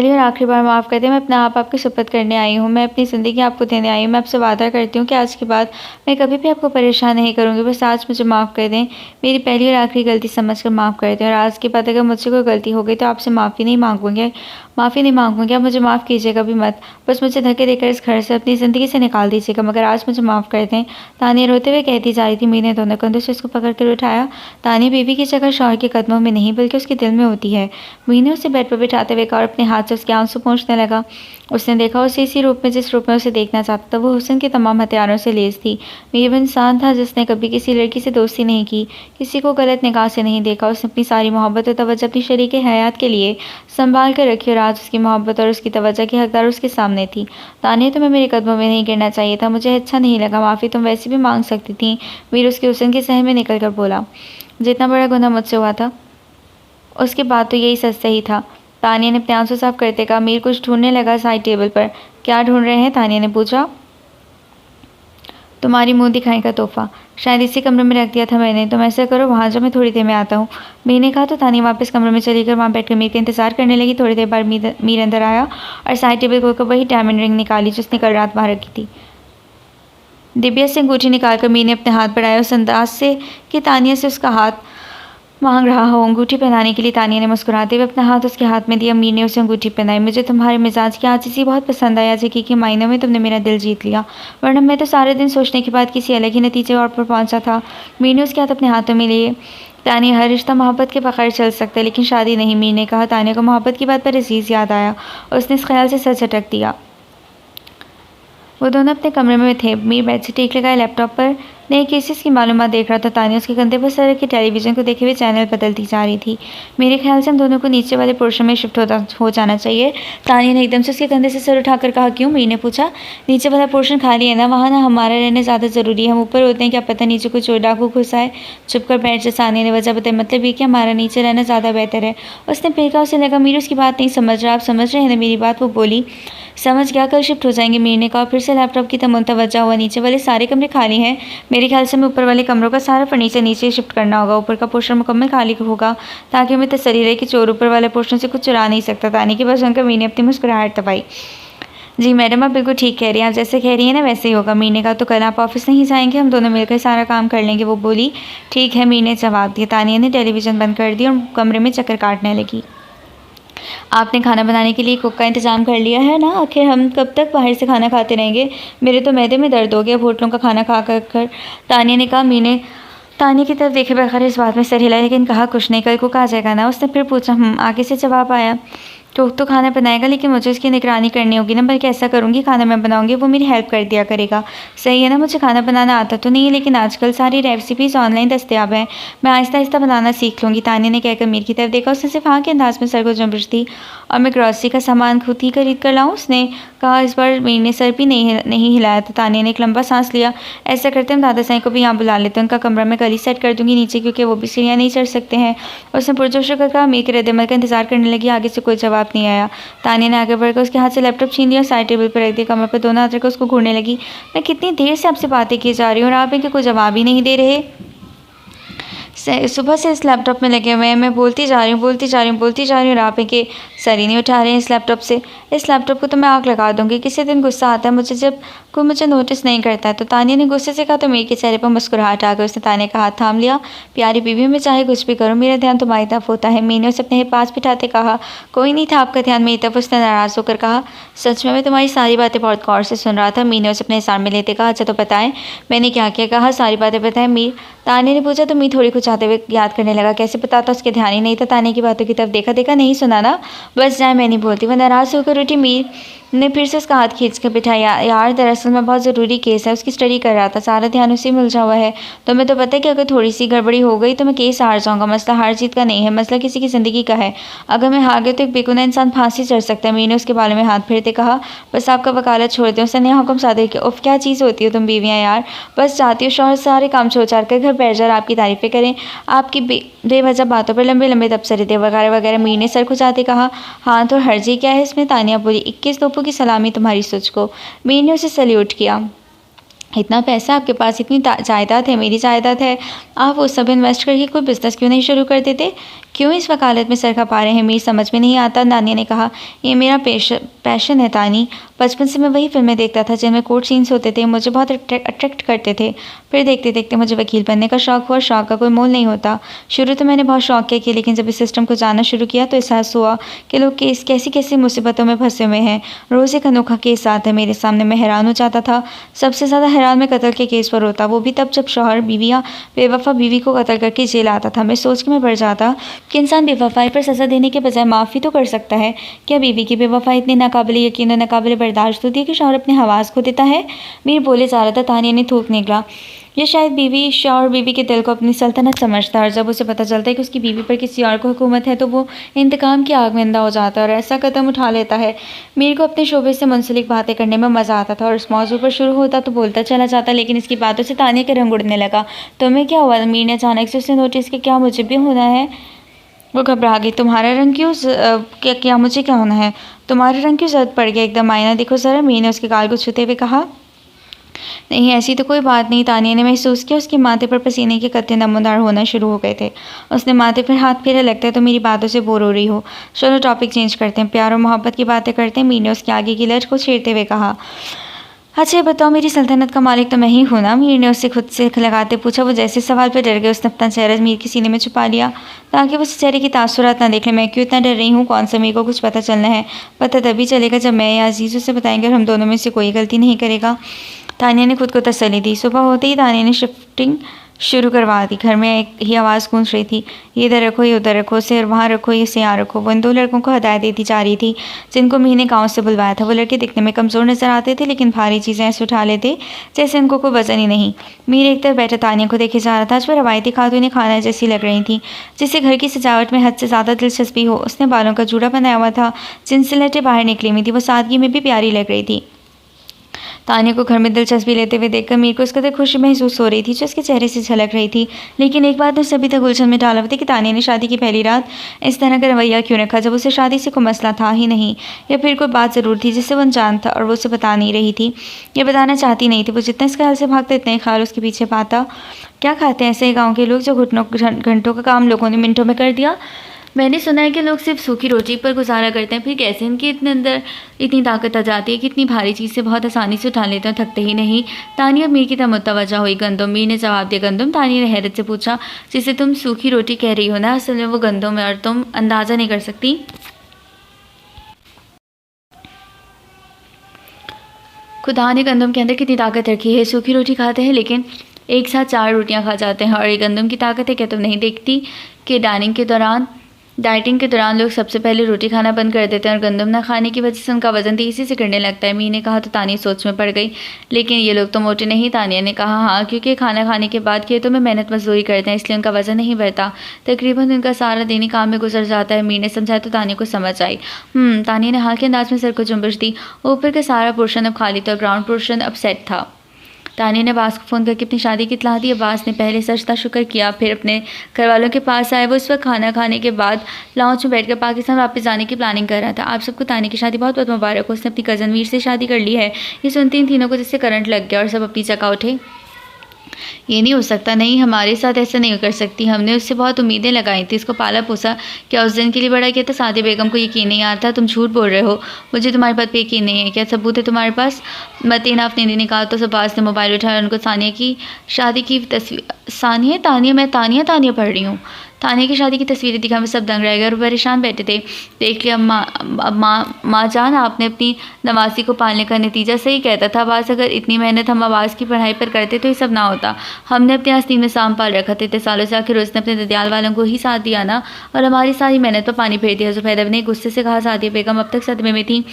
और आखिरी बार माफ़ कर दें। मैं अपना आप आपके सुपुर्द करने आई हूँ। मैं अपनी ज़िंदगी आपको देने आई हूँ। मैं आपसे वादा करती हूँ कि आज के बाद मैं कभी भी आपको परेशान नहीं करूँगी। बस आज मुझे माफ़ कर दें, मेरी पहली और आखिरी गलती समझकर माफ़ कर दें। और आज के बाद अगर मुझसे कोई गलती हो गई तो आपसे माफ़ी नहीं मांगूंगी। आप मुझे माफ़ कीजिएगा भी मत। बस मुझे धक्के देकर इस घर से, अपनी ज़िंदगी से निकाल दीजिएगा, मगर आज मुझे माफ़ कर दें। तानिया रोते हुए कहती जा रही थी। मीर ने दोनों कंधों से उसको पकड़ कर उठाया। तानिया बीवी की जगह शौहर के कदमों में नहीं बल्कि उसके दिल में होती है। मीर ने उसे बेड पर बिठाते हुए कहा और अपने हाथ से उसके आंसू पोंछने लगा। उसने देखा उसे इसी रूप में जिस रूप में उसे देखना चाहता था। वो हुस्न के तमाम हथियारों से लैस थी। मीर वो इंसान था जिसने कभी किसी लड़की से दोस्ती नहीं की, किसी को गलत निगाह से नहीं देखा। उसने अपनी सारी मोहब्बत और तवज्जो अपनी शरीक हयात के लिए संभाल कर रखी और आज उसकी मोहब्बत और उसकी तवज्जो की हकदार उसके सामने थी। तानिया, तुम्हें मेरे कदमों में नहीं गिरना चाहिए था। मुझे अच्छा नहीं लगा। माफ़ी तुम वैसे भी मांग सकती थी। मीर उसके हुस्न के सहमे निकल कर बोला। जितना बड़ा गुनाह मुझसे हुआ था उसके बाद तो यही सच सही था। तानिया ने अपने आंसू साफ करते कहा। मीर कुछ ढूंढने लगा साइड टेबल पर। क्या ढूंढ रहे हैं? तानिया ने पूछा। तुम्हारी मुंह दिखाई का तोहफा, शायद इसी कमरे में रख दिया था मैंने। तुम ऐसा करो, वहाँ जाओ, मैं थोड़ी देर में आता हूँ। मीर ने कहा तो तानिया वापस कमरे में चली गई। वहाँ बैठकर मीर का इंतजार करने लगी। थोड़ी देर बाद मीर अंदर आया और साइड टेबल खोलकर वही डायमंड रिंग निकाली जो उसने कल रात वहाँ रखी थी। डिबिया से अंगूठी निकालकर मीर ने अपने हाथ बढ़ाया उस अंदाज से कि तानिया से उसका हाथ मांग रहा हो। अंगूठी पहनाने के लिए तानिया ने मुस्कुराते हुए अपना हाथ उसके हाथ में दिया। मीर ने उसे अंगूठी पहनाई। मुझे तुम्हारे मिजाज की आजिज़ी बहुत पसंद आया। ज़िकी के मायनों में तुमने मेरा दिल जीत लिया, वरना मैं तो सारे दिन सोचने के बाद किसी अलग ही नतीजे और पर पहुंचा था। मीर ने उसके हाथ अपने हाथों में लिए। तानिया, हर रिश्ता मोहब्बत के बगैर चल सकता है, लेकिन शादी नहीं, मीर ने कहा। तानिया को मोहब्बत की बात पर अजीज़ याद आया। उसने इस ख्याल से सर झटक दिया। वो दोनों अपने कमरे में थे। मीर बेड से टेक लगाए लैपटॉप पर नए केसेस की मालूमात देख रहा था। तानिया उसके कंधे पर सर रखे टेलीविज़न को देखे हुए चैनल बदलती जा रही थी। मेरे ख्याल से हम दोनों को नीचे वाले पोर्शन में शिफ्ट हो जाना चाहिए। तानिया ने एकदम से उसके कंधे से सर उठाकर कहा। क्यों? मीर ने पूछा। नीचे वाला पोर्शन खाली है ना, वहाँ ना हमारा रहना ज़्यादा ज़रूरी है। हम ऊपर होते हैं, क्या पता नीचे कोई चोर डाकू घुसा है। चुप कर बैठ जा। तानिया ने वजह बताई। मतलब ये कि हमारा नीचे रहना ज़्यादा बेहतर है। उसने फिर कहा। उसे लगा मीर उसकी बात नहीं समझ रहा। आप समझ रहे हैं ना मेरी बात? वो बोली। समझ गया, कल शिफ्ट हो जाएंगे, मीर ने कहा। फिर से लैपटॉप की तरफ मुतवज्जा हुआ। नीचे वाले सारे कमरे खाली हैं। मेरे ख्याल से हमें ऊपर वाले कमरों का सारा फर्नीचर नीचे शिफ्ट करना होगा। ऊपर का पोर्शन मुकम्मल खाली होगा ताकि हमें तसल्ली रहे कि चोर ऊपर वाले पोर्शन से कुछ चुरा नहीं सकता। तानिया की बात सुनकर मीर ने अपनी मुस्कुराहट दबाई। जी मैडम, आप बिल्कुल ठीक कह रही हैं। आप जैसे कह रही हैं ना वैसे ही होगा, मीर ने कहा। तो कल आप ऑफिस नहीं जाएंगे? हम दोनों मिलकर सारा काम कर लेंगे, वो बोली। ठीक है, मीर ने जवाब दिया। तानिया ने टेलीविज़न बंद कर दिया और कमरे में चक्कर काटने लगी। आपने खाना बनाने के लिए कुक का इंतज़ाम कर लिया है ना? आखिर हम कब तक बाहर से खाना खाते रहेंगे? मेरे तो मैदे में दर्द हो गया अब होटलों का खाना खा कर। तानिया ने कहा। मीर ने तानिया की तरफ देखे बगैर इस बात में सर हिलाया, लेकिन कहा कुछ नहीं, कल कुक आ जाएगा ना? उसने फिर पूछा। आगे से जवाब आया। कुक तो खाना बनाएगा, लेकिन मुझे उसकी निगरानी करनी होगी ना। बल्कि ऐसा करूँगी, खाना मैं बनाऊँगी, वो मेरी हेल्प कर दिया करेगा। सही है ना? मुझे खाना बनाना आता तो नहीं है, लेकिन आजकल सारी रेसिपीज़ ऑनलाइन दस्तियाब हैं। मैं आहिस्ता आहिस्ता बनाना सीख लूँगी। तानिया ने कहकर मीर की तरफ देखा। उसने सिर्फ हाँ के अंदाज में सर को जुम्बिश दी। और मैं ग्रॉसरी का सामान खुद ही खरीद कर लाऊँ? उसने कहा। इस बार मीर ने सर भी नहीं हिलाया था। तानिया ने एक लंबा सांस लिया। ऐसा करते हम दादा साईं को भी यहाँ बुला लेते हैं। उनका कमरा मैं कल ही सेट कर दूँगी नीचे, क्योंकि वो भी सीढ़ियाँ नहीं चढ़ सकते हैं। उसने पुरजोश होकर कहा। मीर के रद्दमल का इंतजार करने लगी। आगे से कोई जवाब नहीं आया। तानिया ने आगे बढ़कर उसके हाथ से लैपटॉप छीन लिया और साइड टेबल पर रख दिया। कमर पर दोनों हाथ रखकर उसको घूरने लगी। मैं कितनी देर से आपसे बातें की जा रही हूँ और आप इनके कोई जवाब ही नहीं दे रहे। सुबह से इस लैपटॉप में लगे हुए हैं। मैं बोलती जा रही हूँ और आप इनके सर ही नहीं उठा रहे हैं इस लैपटॉप से। इस लैपटॉप को तो मैं आग लगा दूंगी। किसी दिन गुस्सा आता है मुझे, जब कोई मुझे नोटिस नहीं करता है। तो तानिया ने गुस्से से कहा। तो मीर के चेहरे पर मुस्कुराहट आ गई। उसने तानिया का हाथ थाम लिया। प्यारी बीवी, मैं चाहे कुछ भी करूँ, मेरा ध्यान तुम्हारी तरफ होता है। मीर ने उसे अपने पास बिठाते कहा। कोई नहीं था आपका ध्यान मेरी तरफ। उसने नाराज़ होकर कहा। सच में मैं तुम्हारी सारी बातें बहुत गौर से सुन रहा था। मीर ने उसे अपने हिसाब में लेते कहा। अच्छा तो बताएं मैंने क्या क्या कहा, सारी बातें बताएं मीर। तानिया ने पूछा। तो मीर थोड़ी कुछ आते हुए याद करने लगा। कैसे पता था? उसके ध्यान ही नहीं था। तानिया की बातों की तरफ देखा नहीं सुना ना? बस जाए, मैं नहीं बोलती। वह नाराज़ होकर उठी। मीर ने फिर से उसका हाथ खींच कर बिठाया। यार दरअसल में बहुत ज़रूरी केस है, उसकी स्टडी कर रहा था, सारा ध्यान उसी में उलझा हुआ है। तो मैं तो पता है कि अगर थोड़ी सी गड़बड़ी हो गई तो मैं केस हार जाऊंगा। मसला हार जीत का नहीं है, मसला किसी की ज़िंदगी का है। अगर मैं हार गई तो एक बेगुनाह इंसान फांसी चढ़ सकता है। मीर ने उसके बारे में हाथ फेरते कहा। बस आपका वकालत छोड़ दें। उसने हुक्म सादे किया। उफ, क्या चीज़ होती हो तुम बीवियाँ यार। बस चाहती हो शौहर सारे काम छोड़ छाड़ कर घर बैठ जाकर आपकी तारीफ़ें करें, आपकी बेवजह बातों पर लंबे लंबे तबसरे दे वगैरह वगैरह। मीर ने सर खुजाते कहा। हाँ तो हर्जी क्या है इसमें? तानिया बोली। 21 तोपों की सलामी तुम्हारी सोच को। मीर ने उसे सल्यूट किया। इतना पैसा आपके पास, इतनी जायदाद है, मेरी जायदाद है, आप वो सब इन्वेस्ट करके कोई बिज़नेस क्यों नहीं शुरू कर देते? क्यों इस वकालत में सर खपा रहे हैं? मीर समझ में नहीं आता। तानिया ने कहा। ये मेरा पैशन है तानी। बचपन से मैं वही फिल्में देखता था जिनमें कोर्ट सीन्स होते थे, मुझे बहुत अट्रैक्ट करते थे। फिर देखते देखते मुझे वकील बनने का शौक़ हुआ। शौक़ का कोई मोल नहीं होता। शुरू तो मैंने बहुत शौक़ किया, लेकिन जब इस सिस्टम को जानना शुरू किया तो एहसास हुआ कि लोग केस कैसी कैसी मुसीबतों में फंसे हुए हैं। रोज़ एक अनोखा केस आता है मेरे सामने, मैं हैरान हो जाता था। सबसे ज़्यादा हैरान मैं कत्ल के केस पर होता, वो भी तब जब शौहर बीवी या बेवफा बीवी को कत्ल करके जेल आता था। मैं सोच के मैं बढ़ जाता कि इंसान बेवफाई पर सज़ा देने के बजाय माफ़ी तो कर सकता है। क्या बीवी की बेवफाई इतनी नाकाबिले यकीन और नाकाबिले बर्दाश्त होती है कि शौहर अपने हवास खो देता है? मीर बोले जा रहा था। तानिया ने थूक निकला। ये शायद शौहर बीवी के दिल को अपनी सल्तनत समझता है, और जब उसे पता चलता है कि उसकी बीवी पर किसी और को हुकूमत है तो वो इंतकाम की आग में अंधा हो जाता है और ऐसा कदम उठा लेता है। मीर को अपने शोबे से मुंसलिक बातें करने में मज़ा आता था और इस मौजू पर शुरू होता तो बोलता चला जाता, लेकिन इसकी बातों से तानिया के रंग उड़ने लगा। तुम्हें क्या हुआ? मीर ने अचानक से उसे नोटिस किया। क्या मुझे भी होना है? वो घबरा गई। तुम्हारा रंग क्यों? क्या मुझे क्या होना है? तुम्हारा रंग क्यों जर्द पड़ गया एकदम? आईना देखो ज़रा। मीर ने उसके गाल को छूते हुए कहा। नहीं, ऐसी तो कोई बात नहीं। तानिया ने महसूस किया उसके माथे पर पसीने के कतरे नमूदार होना शुरू हो गए थे। उसने माथे पर हाथ फेरा। लगता है तो मेरी बातों से बोर हो रही हो। चलो टॉपिक चेंज करते हैं, प्यार और मोहब्बत की बातें करते हैं। मीर ने उसके आगे की लज को छेड़ते हुए कहा। अच्छा ये बताओ, मेरी सल्तनत का मालिक तो मैं ही हूँ ना? मीर ने उससे खुद से लगाते पूछा। वो जैसे सवाल पर डर गए, उसने अपना चेहरा मीर के सीने में छुपा लिया ताकि वो उस चेहरे की तासुरात ना देख ले। मैं क्यों इतना डर रही हूँ? कौन सा? मेरे को कुछ पता चलना है। पता तभी चलेगा जब मैं या अजीज़ उसे बताएंगे और हम दोनों में से कोई गलती नहीं करेगा। तानिया ने खुद को तसल्ली दी। सुबह होते ही तानिया ने शिफ्टिंग शुरू करवा दी। घर में एक ही आवाज़ गूंज रही थी, ये इधर रखो, ये उधर रखो, इसे वहाँ रखो, इसे यहाँ रखो। वो इन दो लड़कों को हदायत देती जा रही थी जिनको मीर ने गाँव से बुलवाया था। वो लड़के दिखने में कमज़ोर नजर आते थे लेकिन भारी चीज़ें ऐसे उठा लेते जैसे इनको कोई वजन ही नहीं। मीर एक तरफ बैठा तानिया को देखे जा रहा था। आज वह रवायती खातून खाना जैसी लग रही थी, जिसे घर की सजावट में हद से ज़्यादा दिलचस्पी हो। उसने बालों का जूड़ा बनाया हुआ था, जिनसे बाहर निकली हुई थी। वो सादगी में भी प्यारी लग रही थी। तानिया को घर में दिलचस्पी लेते हुए देखकर मीर को उस कदर खुशी महसूस हो रही थी जो उसके चेहरे से झलक रही थी। लेकिन एक बात उसे अभी तक उलझन में डाला हुआ थी कि तानिया ने शादी की पहली रात इस तरह का रवैया क्यों रखा, जब उसे शादी से कोई मसला था ही नहीं, या फिर कोई बात ज़रूर थी जिससे वो अनजान था और वो उसे बता नहीं रही थी या बताना चाहती नहीं थी। वो जितना इस ख्याल से भागता इतना ही ख्याल उसके पीछे पाता। क्या खाते हैं ऐसे ही गाँव के लोग जो घंटों का काम लोगों ने मिनटों में कर दिया? मैंने सुना है कि लोग सिर्फ सूखी रोटी पर गुजारा करते हैं, फिर कैसे इनके इतने अंदर इतनी ताकत आ जाती है कि इतनी भारी चीज़ से बहुत आसानी से उठा लेते हैं, थकते ही नहीं। तानिया मीर की तरफ मुतवज्जा हुई। गंदम? मीर ने जवाब दिया। गंदम? तानिया ने हैरत से पूछा। जिसे तुम सूखी रोटी कह रही हो ना, असल में वो गंदम है और तुम अंदाज़ा नहीं कर सकती। खुदा ने गंदम के अंदर कितनी ताकत रखी है। सूखी रोटी खाते हैं लेकिन एक साथ 4 रोटियां खा जाते हैं, और ये गंदम की ताकत है। क्या तुम नहीं देखती कि डाइटिंग के दौरान लोग सबसे पहले रोटी खाना बंद कर देते हैं और गंदम ना खाने की वजह से उनका वजन तेज़ी से गिरने लगता है? मीर ने कहा। तो तानिया सोच में पड़ गई। लेकिन ये लोग तो मोटे नहीं? तानिया ने कहा। हाँ, क्योंकि खाना खाने के बाद खेतों में मेहनत मजदूरी करते हैं, इसलिए उनका वजन नहीं बढ़ता। तकरीबन उनका सारा दिन ही काम में गुजर जाता है। मीर ने समझाया तो तानिया को समझ आई। तानिया ने हाल के अंदाज में सर को जुम्बश दी। ऊपर का सारा पोर्शन अब खाली था और ग्राउंड पोर्शन अब सेट था। तानिया ने अब्बास को फ़ोन करके अपनी शादी की इत्तला दी। अब्बास ने पहले सजदा शुक्र किया, फिर अपने घर वालों के पास आए। वो उस वक्त खाना खाने के बाद लाउंज में बैठकर पाकिस्तान वापस जाने की प्लानिंग कर रहा था। आप सबको तानिया की शादी बहुत बहुत मुबारक हो। उसने अपनी कज़न वीर से शादी कर ली है। ये सुनती इन तीनों को जिससे करंट लग गया और सब अपनी जगह उठे। ये नहीं हो सकता, नहीं, हमारे साथ ऐसा नहीं कर सकती। हमने उससे बहुत उम्मीदें लगाई थी, उसको पाला पोसा। क्या उस दिन के लिए बड़ा किया था? सादी बेगम को यकीन नहीं आ रहा था। तुम झूठ बोल रहे हो, मुझे तुम्हारी बात पे यकीन नहीं है। क्या सबूत है तुम्हारे पास? मतीन आफरीदी ने कहा। तो अब्बास ने मोबाइल उठाया और उनको सानिया की शादी की तस्वीर। सानिया? तानिया? मैं तानिया पढ़ रही हूँ। तानिया की शादी की तस्वीरें दिखा में सब दंग रह गए और परेशान बैठे थे। देख लिया माँ जान, आपने अपनी नवासी को पालने का नतीजा सही कहता था। आवाज़, अगर इतनी मेहनत हम आवाज़ की पढ़ाई पर करते तो ये सब ना होता। हमने अपने आस्तीन में सांप पाल रखा था इतने सालों से, आखिर उसने अपने ददियाल वालों को ही साथ दिया ना, और हमारी सारी मेहनत पर पानी फेर दिया। जुबैदा ने गुस्से से कहा। सादिया बेगम अब तक सदमे में थी।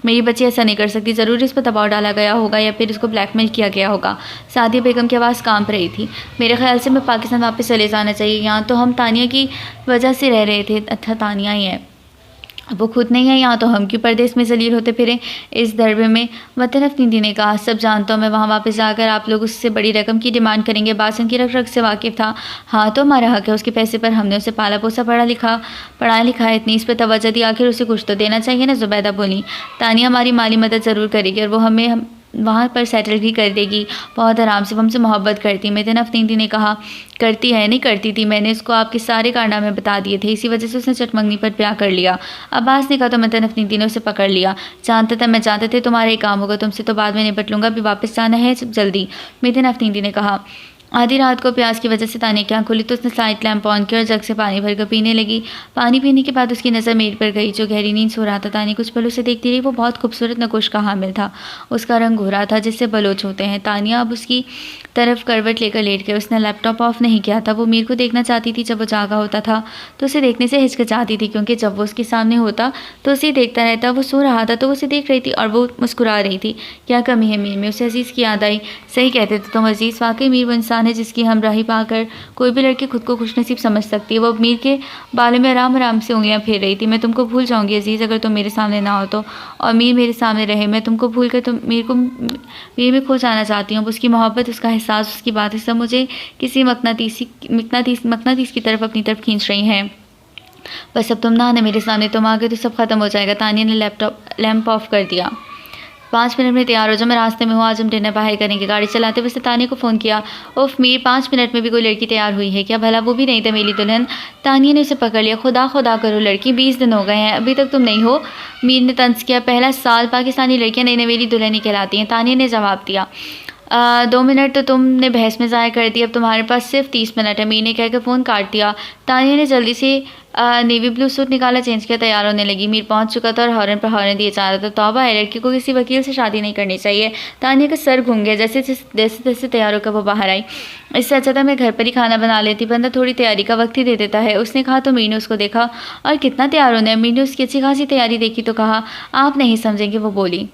मेरी बच्ची ऐसा नहीं कर सकती, ज़रूर इस पर दबाव डाला गया होगा या फिर इसको ब्लैकमेल किया गया होगा। सादिया बेगम की आवाज़ कांप रही थी। मेरे ख्याल से मैं पाकिस्तान वापस चले जाना चाहिए। यहाँ तो हम तानिया की वजह से रह रहे थे। अच्छा, तानिया ही है, वो खुद नहीं है यहाँ, तो हम क्यों परदेश में जलील होते फिरें इस दरबे में? वतन अफनीदी ने कहा। सब जानता हूँ मैं, वहाँ वापस जाकर आप लोग उससे बड़ी रकम की डिमांड करेंगे। बासन की रख से वाकिफ़ था। हाँ, तो हमारा हक है, उसके पैसे पर हमने उसे पाला पोसा पढ़ाया लिखा है, इतनी इस पर तवज्जो दी, आखिर उसे कुछ तो देना चाहिए ना। जुबैदा बोली। तानिया हमारी माली मदद ज़रूर करेगी और वो हमें वहाँ पर सेटल भी कर देगी बहुत आराम से। वो हमसे मोहब्बत करती है। मेतन अफनीदी ने कहा। करती है? नहीं करती थी, मैंने उसको आपके सारे कारनामे बता दिए थे, इसी वजह से उसने चटमंगनी पर ब्याह कर लिया। अब्बास ने कहा। तो मेतन अफनीदी ने उसे पकड़ लिया। मैं जानता था तुम्हारा ही काम होगा, तुमसे तो बाद में निपट लूँगा, अभी वापस जाना है जल्दी। मेतन अफनीदी ने कहा। आधी रात को प्यास की वजह से तानिया की आँख खुली तो उसने साइड लैंप ऑन किया और जग से पानी भरकर पीने लगी। पानी पीने के बाद उसकी नज़र मीर पर गई जो गहरी नींद सो रहा था। तानिया कुछ पल उसे देखती रही। वो बहुत खूबसूरत नकुश का हामिल था। उसका रंग गोरा था जिससे बलोच होते हैं। तानिया अब उसकी तरफ करवट लेकर लेट गई। उसने लैपटॉप ऑफ नहीं किया था। वो मीर को देखना चाहती थी। जब वो जागा होता था तो उसे देखने से हिचकिचाती थी, क्योंकि जब वो उसके सामने होता तो उसे देखता रहता। वो सो रहा था तो वो उसे देख रही थी और वो मुस्कुरा रही थी। क्या कमी है मीर में? उसे अजीज़ की याद आई। सही कहते थे तुम अजीज़, वाकई मीर वो इंसान है जिसकी हमराही पाकर कोई भी लड़की खुद को खुशनसीब समझ सकती है। वो मीर के बालों में आराम आराम से उंगलियां फेर रही थी। मैं तुमको भूल जाऊंगी अजीज़, अगर तुम मेरे सामने ना हो तो, और मीर मेरे सामने रहे। मैं तुमको भूल कर तुम मीर में खो जाना चाहती हूँ। उसकी मोहब्बत, उसका एहसास, उसकी बातें सब मुझे किसी मकनातीस की तरफ अपनी तरफ खींच रही हैं। बस अब तुम ना आना मेरे सामने, तुम आ गए तो सब खत्म हो जाएगा। तानिया ने लैंप ऑफ कर दिया। 5 मिनट में तैयार हो जाओ, मैं रास्ते में हूँ, आज हम डिनर बाहर करेंगे। गाड़ी चलाते हुए उसने तानिया को फ़ोन किया। उफ मीर, 5 मिनट में भी कोई लड़की तैयार हुई है क्या? भला वो भी नहीं था मेरी दुल्हन। तानिया ने उसे पकड़ लिया। खुदा खुदा करो लड़की, 20 दिन हो गए हैं, अभी तक तुम नहीं हो। मीर ने तंज किया। पहला साल पाकिस्तानी लड़कियाँ नई नवेली दुल्हन ही कहलाती हैं। तानिया ने जवाब दिया। 2 मिनट तो तुमने बहस में ज़ाया कर दिया, अब तुम्हारे पास सिर्फ 30 मिनट है। मीर ने कहकर फ़ोन काट दिया। तानिया ने जल्दी से नेवी ब्लू सूट निकाला, चेंज किया, तैयार होने लगी। मीर पहुंच चुका था और हॉर्न पर हॉर्न दिए जा रहा था। तौबा है, लड़की को किसी वकील से शादी नहीं करनी चाहिए। तानिया का सर घूम गया। जैसे जैसे तैयार होकर वो बाहर आई। इससे अच्छा था मैं घर पर ही खाना बना लेती, बंदा थोड़ी तैयारी का वक्त ही दे देता है, उसने कहा। तो मीर ने उसको देखा। और कितना तैयार होना है? मीर ने उसकी अच्छी खासी तैयारी देखी तो कहा, आप नहीं समझेंगे, वो बोली।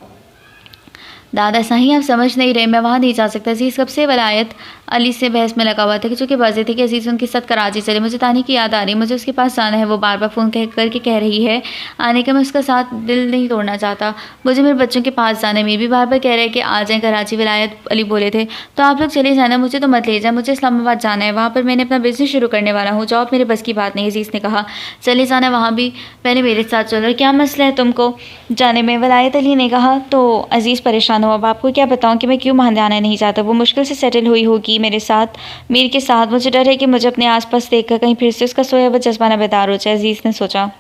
दादा सही आप समझ नहीं रहे, मैं वहाँ नहीं जा सकता। अजीज़ कब से वलायत अली से बहस में लगा हुआ था कि चूँकि वजह थी कि अजीज़ उनके साथ कराची चले। मुझे तानी की याद आ रही है, मुझे उसके पास जाना है। वो बार बार फ़ोन करके कह रही है आने का, मैं उसका साथ दिल नहीं तोड़ना चाहता। मुझे मेरे बच्चों के पास जाना है। मेरी भी बार बार कह रहे हैं कि आ जाएँ कराची। वलायत अली बोले थे तो आप लोग चले जाना, मुझे तो मत ले जाए, मुझे इस्लामाबाद जाना है, वहाँ पर मैंने अपना बिज़नेस शुरू करने वाला हूँ। जॉब मेरे बस की बात नहीं। अजीज़ ने कहा चले जाना, वहाँ भी पहले मेरे साथ चलो। क्या मसला है तुमको जाने में? वलायत अली ने कहा। तो अजीज़ परेशान हो, अब आपको क्या बताऊं कि मैं क्यों वहाँ जाना नहीं चाहता। वो मुश्किल से सेटल हुई होगी मेरे साथ, मीर के साथ। मुझे डर है कि मुझे अपने आसपास देखकर कहीं फिर से उसका सोया हुआ जज्बा न बेदार हो जाए। अजीज़ ने सोचा,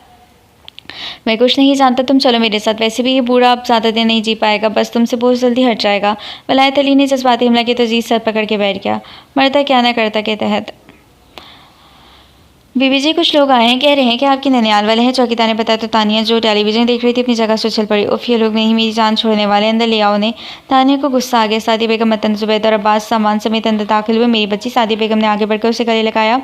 मैं कुछ नहीं जानता, तुम चलो मेरे साथ। वैसे भी ये बूढ़ा अब ज़्यादा दिन नहीं जी पाएगा, बस तुमसे बहुत जल्दी हट जाएगा। वलायत अली ने जज्बाती हमला किया तो अजीज़ सर पकड़ के बैठ गया। मरता क्या ना करता के तहत। बीबी जी कुछ लोग आए हैं, कह रहे हैं कि आपकी ननियाल वाले हैं। चौकीदार ने बताया तो तानिया जो टेलीविज़न देख रही थी अपनी जगह से उछल पड़ी। उफ, ये लोग नहीं मेरी जान छोड़ने वाले, अंदर ले आओ उन्हें। तानिया को गुस्सा आ गया। सादिया बेगम, मतन जुबैद और अब्बास सामान समेत अंदर दाखिल हुए। मेरी बच्ची, सादिया बेगम ने आगे बढ़कर उसे गले लगाया।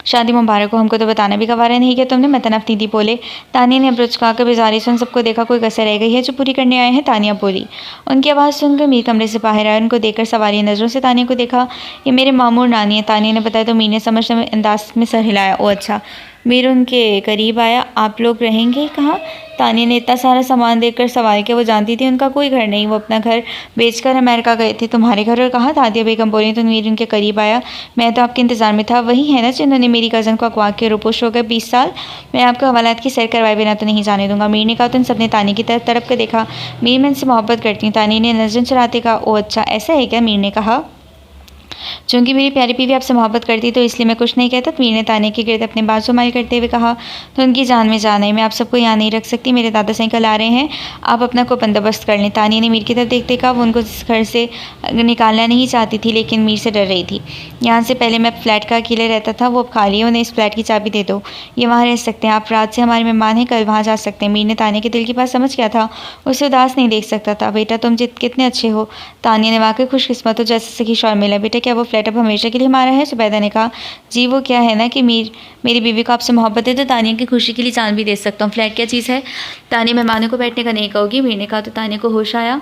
शादी मुबारक हो, हमको तो बताना भी गवारा नहीं किया तुमने। मतन अफनीदी बोले। तानिया ने अब्रुच खाकर बेजारी सुन सबको देखा, कोई कसर रह गई है जो पूरी करने आए हैं? तानिया बोली। उनकी आवाज़ सुनकर मीर कमरे से बाहर आया। उनको देखकर सवारी नज़रों से तानिया को देखा। ये मेरे मामूर नानी है, तानिया ने बताया तो मीर ने समझने अंदाज में सर हिलाया। ओ अच्छा। मीर उनके करीब आया। आप लोग रहेंगे कहाँ? तानिया ने इतना सारा सामान देखकर सवाल किया। वो जानती थी उनका कोई घर नहीं, वो अपना घर बेचकर अमेरिका गए थे। तुम्हारे घर और कहाँ? तादिया बेगम बोली। तो मीर उनके करीब आया। मैं तो आपके इंतज़ार में था। वही है ना जिन्होंने मेरी कज़न को अगवा के रुपोश हो गए 20 साल? मैं आपको हवालात की सैर करवाए बिना तो नहीं जाने दूंगा। मीर ने कहा। तो उन सबने तानिया की तरफ तड़प कर देखा। मीर, मैं इनसे मोहब्बत करती हूँ। तानिया ने नजर चढ़ाते कहा। ओ अच्छा, ऐसा है क्या? मीर ने कहा। चूँकि मेरी प्यारी बीवी आपसे मोहब्बत करती तो इसलिए मैं कुछ नहीं कहता। मीर ने तानिया के गिर्द अपने बाजू माइल करते हुए कहा। तो उनकी जान में जान है, मैं आप सबको यहाँ नहीं रख सकती। मेरे दादा सही कल आ रहे हैं, आप अपना को बंदोबस्त कर लें। तानिया ने मीर की तरफ देखते कहा। वो उनको इस घर से निकालना नहीं चाहती थी, लेकिन मीर से डर रही थी। यहाँ से पहले मैं फ्लैट का अकेले रहता था, वो अब खाली है, उन्हें इस फ्लैट की चाबी दे दो, ये वहाँ रह सकते हैं। आप रात से हमारे मेहमान हैं, कल वहाँ जा सकते हैं। मीर ने तानिया के दिल की बात समझ गया था, उसे उदास नहीं देख सकता था। बेटा तुम कितने अच्छे हो। तानिया ने वाकई खुशकिस्मत हो जैसे सखी शौर मिला। बेटा क्या वो फ्लैट अब हमेशा के लिए हमारा है? जुबैदा ने कहा। जी वो क्या है ना कि मेरी बीवी को आपसे मोहब्बत है तो तानिया की खुशी के लिए जान भी दे सकता हूँ। फ्लैट क्या चीज़ है? तानिया मेहमानों को बैठने का नहीं कहोगी। मीर ने कहा। तो तानिया को होश आया।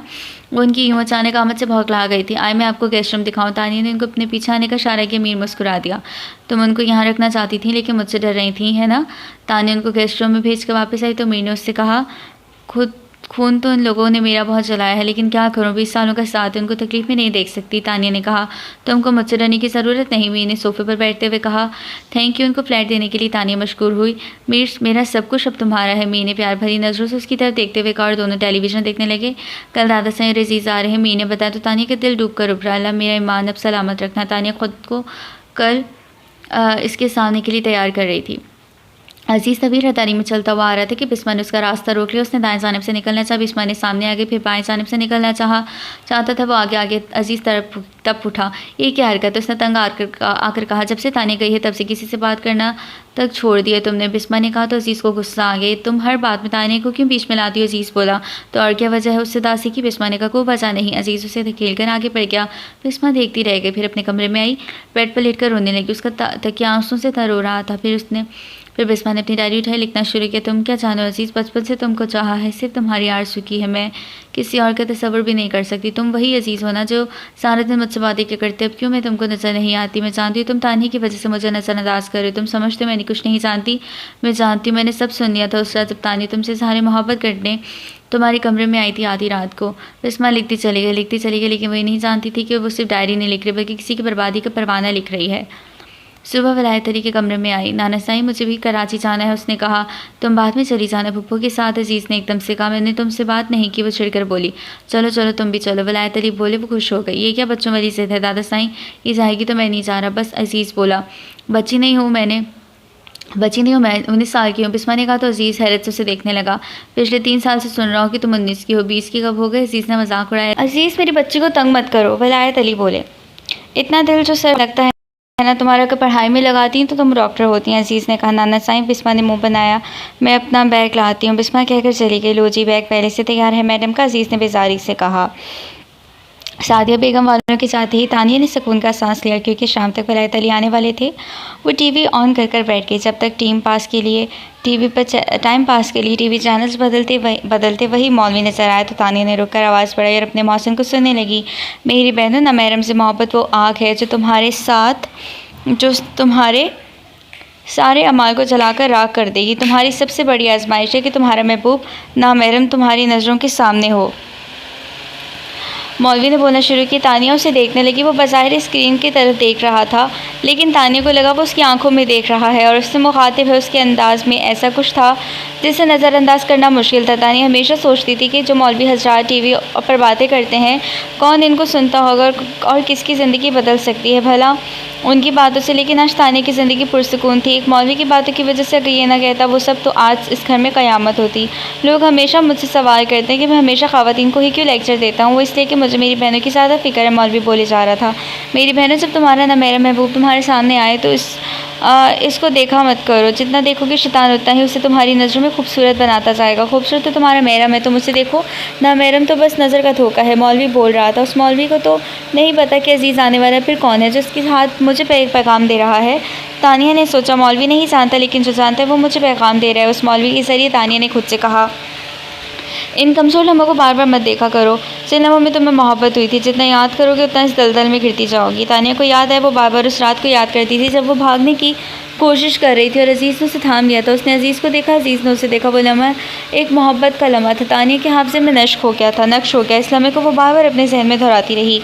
वो उनकी यूँ अचानक आमद से भौंकला गई थी। आए मैं आपको गेस्ट रूम दिखाऊं। तानिया ने उनको अपने पीछे आने का इशारा किया। मीर मुस्कुरा दिया। तुम उनको यहाँ रखना चाहती थी लेकिन मुझसे डर रही थी, है ना? तानिया उनको गेस्ट रूम में भेज कर वापस आई तो मीर ने उससे कहा, खून तो उन लोगों ने मेरा बहुत जलाया है, लेकिन क्या करूं, 20 सालों का साथ है, उनको तकलीफ में नहीं देख सकती। तानिया ने कहा। तुमको मुझसे डरने की ज़रूरत नहीं। मीर ने सोफे पर बैठते हुए कहा। थैंक यू उनको फ्लैट देने के लिए। तानिया मशकूर हुई। मीर, मेरा सब कुछ अब तुम्हारा है। मीर ने प्यार भरी नज़रों से उसकी तरफ देखते हुए कहा और दोनों टेलीविज़न देखने लगे। कल दादा से अजीज़ आ रहे हैं, मीर ने बताया तो तानिया का दिल डूब कर उभरा। अल्लाह मेरा ईमान अब सलामत रखना। तानिया खुद को कल इसके सामने के लिए तैयार कर रही थी। अजीज़ तभी रतानी में चलता हुआ आ रहा था कि बिस्मा ने उसका रास्ता रोक लिया। उसने दाएं जानिब से निकलना चाहा, बिस्मा ने सामने आगे फिर बाएं जानिब से निकलना चाहता था। वो आगे आगे अजीज़ तरफ तब उठा। ये क्या हरकत है? उसने तंग आकर कहा। जब से तानिया गई है तब से किसी से बात करना तक छोड़ दिया तुमने। बिस्मा ने कहा। तो अजीज़ को गुस्सा आ गया। तुम हर बात में तानिया को क्यों बीच में लाती हो? अजीज़ बोला। तो और क्या वजह है उससे दासी की? बिस्मा ने कहा। कोई वजह नहीं। अजीज़ उसे धकेल कर आगे बढ़ गया। बिस्मा देखती रह गई, फिर अपने कमरे में आई, बेड पर लेट कर रोने लगी। उसका तकिया आंसू से रो रहा था। फिर बिस्मा ने अपनी डायरी उठाई, लिखना शुरू किया। तुम क्या जानो अजीज़, बचपन से तुमको चाहा है, सिर्फ तुम्हारी आरज़ू की है, मैं किसी और का तस्वर भी नहीं कर सकती। तुम वही अजीज़ हो ना जो सारे दिन मुझसे बातें क्या करते। अब क्यों मैं तुमको नज़र नहीं आती? मैं जानती हूँ तुम तानिया की वजह से मुझे नज़रअंदाज कर रहे हो। तुम समझते हो मैंने कुछ नहीं जानती। मैं जानती हूँ, मैंने सब सुन लिया था उस रात जब तानिया तुमसे सारी मोहब्बत करने तुम्हारे कमरे में आई थी आधी रात को। बिस्मा लिखती चली गई, लेकिन वही नहीं जानती थी कि वो सिर्फ डायरी नहीं लिख रही बल्कि किसी की बर्बादी का परवाना लिख रही है। सुबह वलायत अली के कमरे में आई। नाना साईं, मुझे भी कराची जाना है। उसने कहा, तुम बाद में चली जाना फुप्पो के साथ। अजीज़ ने एकदम से कहा, मैंने तुमसे बात नहीं की। वो छिड़कर बोली, चलो चलो तुम भी चलो। वलायत अली बोले। वो खुश हो गई। ये क्या बच्चों वाली जिद है दादा साईं, ये जाएगी तो मैं नहीं जा रहा बस। अजीज़ बोला, बच्ची नहीं हूँ मैं, 19 साल की हूँ। बिस्मा ने कहा तो अजीज़ हैरत से उसे देखने लगा। पिछले 3 साल से सुन रहा हूँ कि तुम 19 की हो, 20 की कब हो गए? अजीज़ ने मजाक उड़ाया। अजीज़, मेरी बच्ची को तंग मत करो। वलायत अली बोले, इतना दिल जो सर लगता है ना तुम्हारा, अगर पढ़ाई में लगाती हैं तो तुम डॉक्टर होती हैं। अजीज़ ने कहा, नाना साईं। बिस्मा ने मुंह बनाया, मैं अपना बैग लाती हूँ। बिस्मा कहकर चली गई। लो जी, बैग पहले से तैयार है मैडम का, अजीज़ ने बेजारी से कहा। सादिया बेगम वालों के साथ ही तानिया ने सुकून का सांस लिया, क्योंकि शाम तक वलायत अली आने वाले थे। वो टीवी ऑन कर बैठ गई। जब तक टाइम पास के लिए टीवी चैनल्स बदलते वही मौलवी नजर आया तो तानिया ने रुककर आवाज़ बढ़ाई और अपने मौसम को सुनने लगी। मेरी बहनों, ना महरम से मोहब्बत वो आग है जो तुम्हारे सारे अमाल को जलाकर राख कर देगी। तुम्हारी सबसे बड़ी आजमाइश है कि तुम्हारा महबूब ना महरम तुम्हारी नज़रों के सामने हो। मौलवी ने बोलना शुरू किया। तानिया उसे देखने लगी। वो बज़ाहिर स्क्रीन की तरफ देख रहा था, लेकिन तानिया को लगा वो उसकी आंखों में देख रहा है और उससे मुखातिब है। उसके अंदाज में ऐसा कुछ था जिसे नज़रअंदाज करना मुश्किल था। तानिया हमेशा सोचती थी कि जो मौलवी हज़रात टीवी पर बातें करते हैं, कौन इनको सुनता होगा और किसकी ज़िंदगी बदल सकती है भला उनकी बातों से। लेकिन आज तानिया की ज़िंदगी पुरसुकून थी। एक मौलवी की बातों की वजह से अगर ये ना कहता वो सब, तो आज इस घर में क़यामत होती। लोग हमेशा मुझसे सवाल करते हैं कि मैं हमेशा ख़वातीन को ही क्यों लेक्चर देता हूँ। वो इसलिए कि मुझे मेरी बहनों की ज़्यादा फ़िक्र है। मौलवी बोले जा रहा था, मेरी बहनों, जब तुम्हारा ना मेरा महबूब तुम्हारे सामने आए तो इसको देखा मत करो। जितना देखोगे शैतान उतना ही उसे तुम्हारी नज़रों में खूबसूरत बनाता जाएगा। खूबसूरत तो तुम्हारा महरम है, तुम उसे देखो। ना महरम तो बस नज़र का धोखा है। मौलवी बोल रहा था। उस मौलवी को तो नहीं पता कि अजीज़ आने वाला फिर कौन है, जिसके हाथ मुझे पैगाम दे रहा है। तानिया ने सोचा, मौलवी नहीं जानता, लेकिन जो जानता है वो मुझे पैगाम दे रहा है। उस मौलवी के ज़रिए तानिया ने खुद से कहा, इन कमज़ोर लम्हों को बार बार मत देखा करो। जिन लम्हों में तुम्हें मोहब्बत हुई थी, जितना याद करोगे उतना इस दलदल में गिरती जाओगी। तानिया को याद है, वो बार बार उस रात को याद करती थी जब वो भागने की कोशिश कर रही थी और अजीज़ ने उसे थाम लिया था। उसने अजीज़ को देखा, अजीज़ ने उसे देखा। वो लम्हा एक मोहब्बत का लम्हा था। तानिया के हाफज़े में नक्श हो गया। इस लम्हे को वो बार बार अपने जहन में दोहराती रही।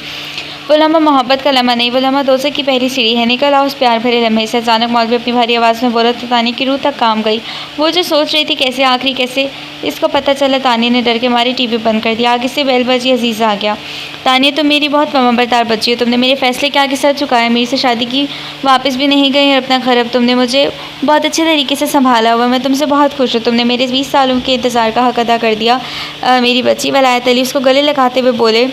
वो लम्हा मोहब्बत का लम्हा नहीं, वो लम्हा दोज़ख की पहली सीढ़ी है। निकल आओ उस प्यार भरे लम्हे से। अचानक मौलवी अपनी भारी आवाज़ में बोला तो तानिया की रूह तक काम गई। वो जो सोच रही थी कैसे आखिरी कैसे इसको पता चला। तानिया ने डर के मारी टीवी बंद कर दिया। आगे से बेल बजी। अजीज़ आ गया। तानिया, तुम मेरी बहुत ममबरदार बच्ची हो। तुमने मेरे फैसले के आगे सर झुकाया, मेरी से शादी की, वापस भी नहीं गई और अपना घर अब तुमने मुझे बहुत अच्छे तरीके से संभाला हुआ। मैं तुमसे बहुत खुश हूँ। तुमने मेरे 20 सालों के इंतज़ार का हक़ अदा कर दिया मेरी बच्ची। वलायत अली उसको गले लगाते हुए बोले।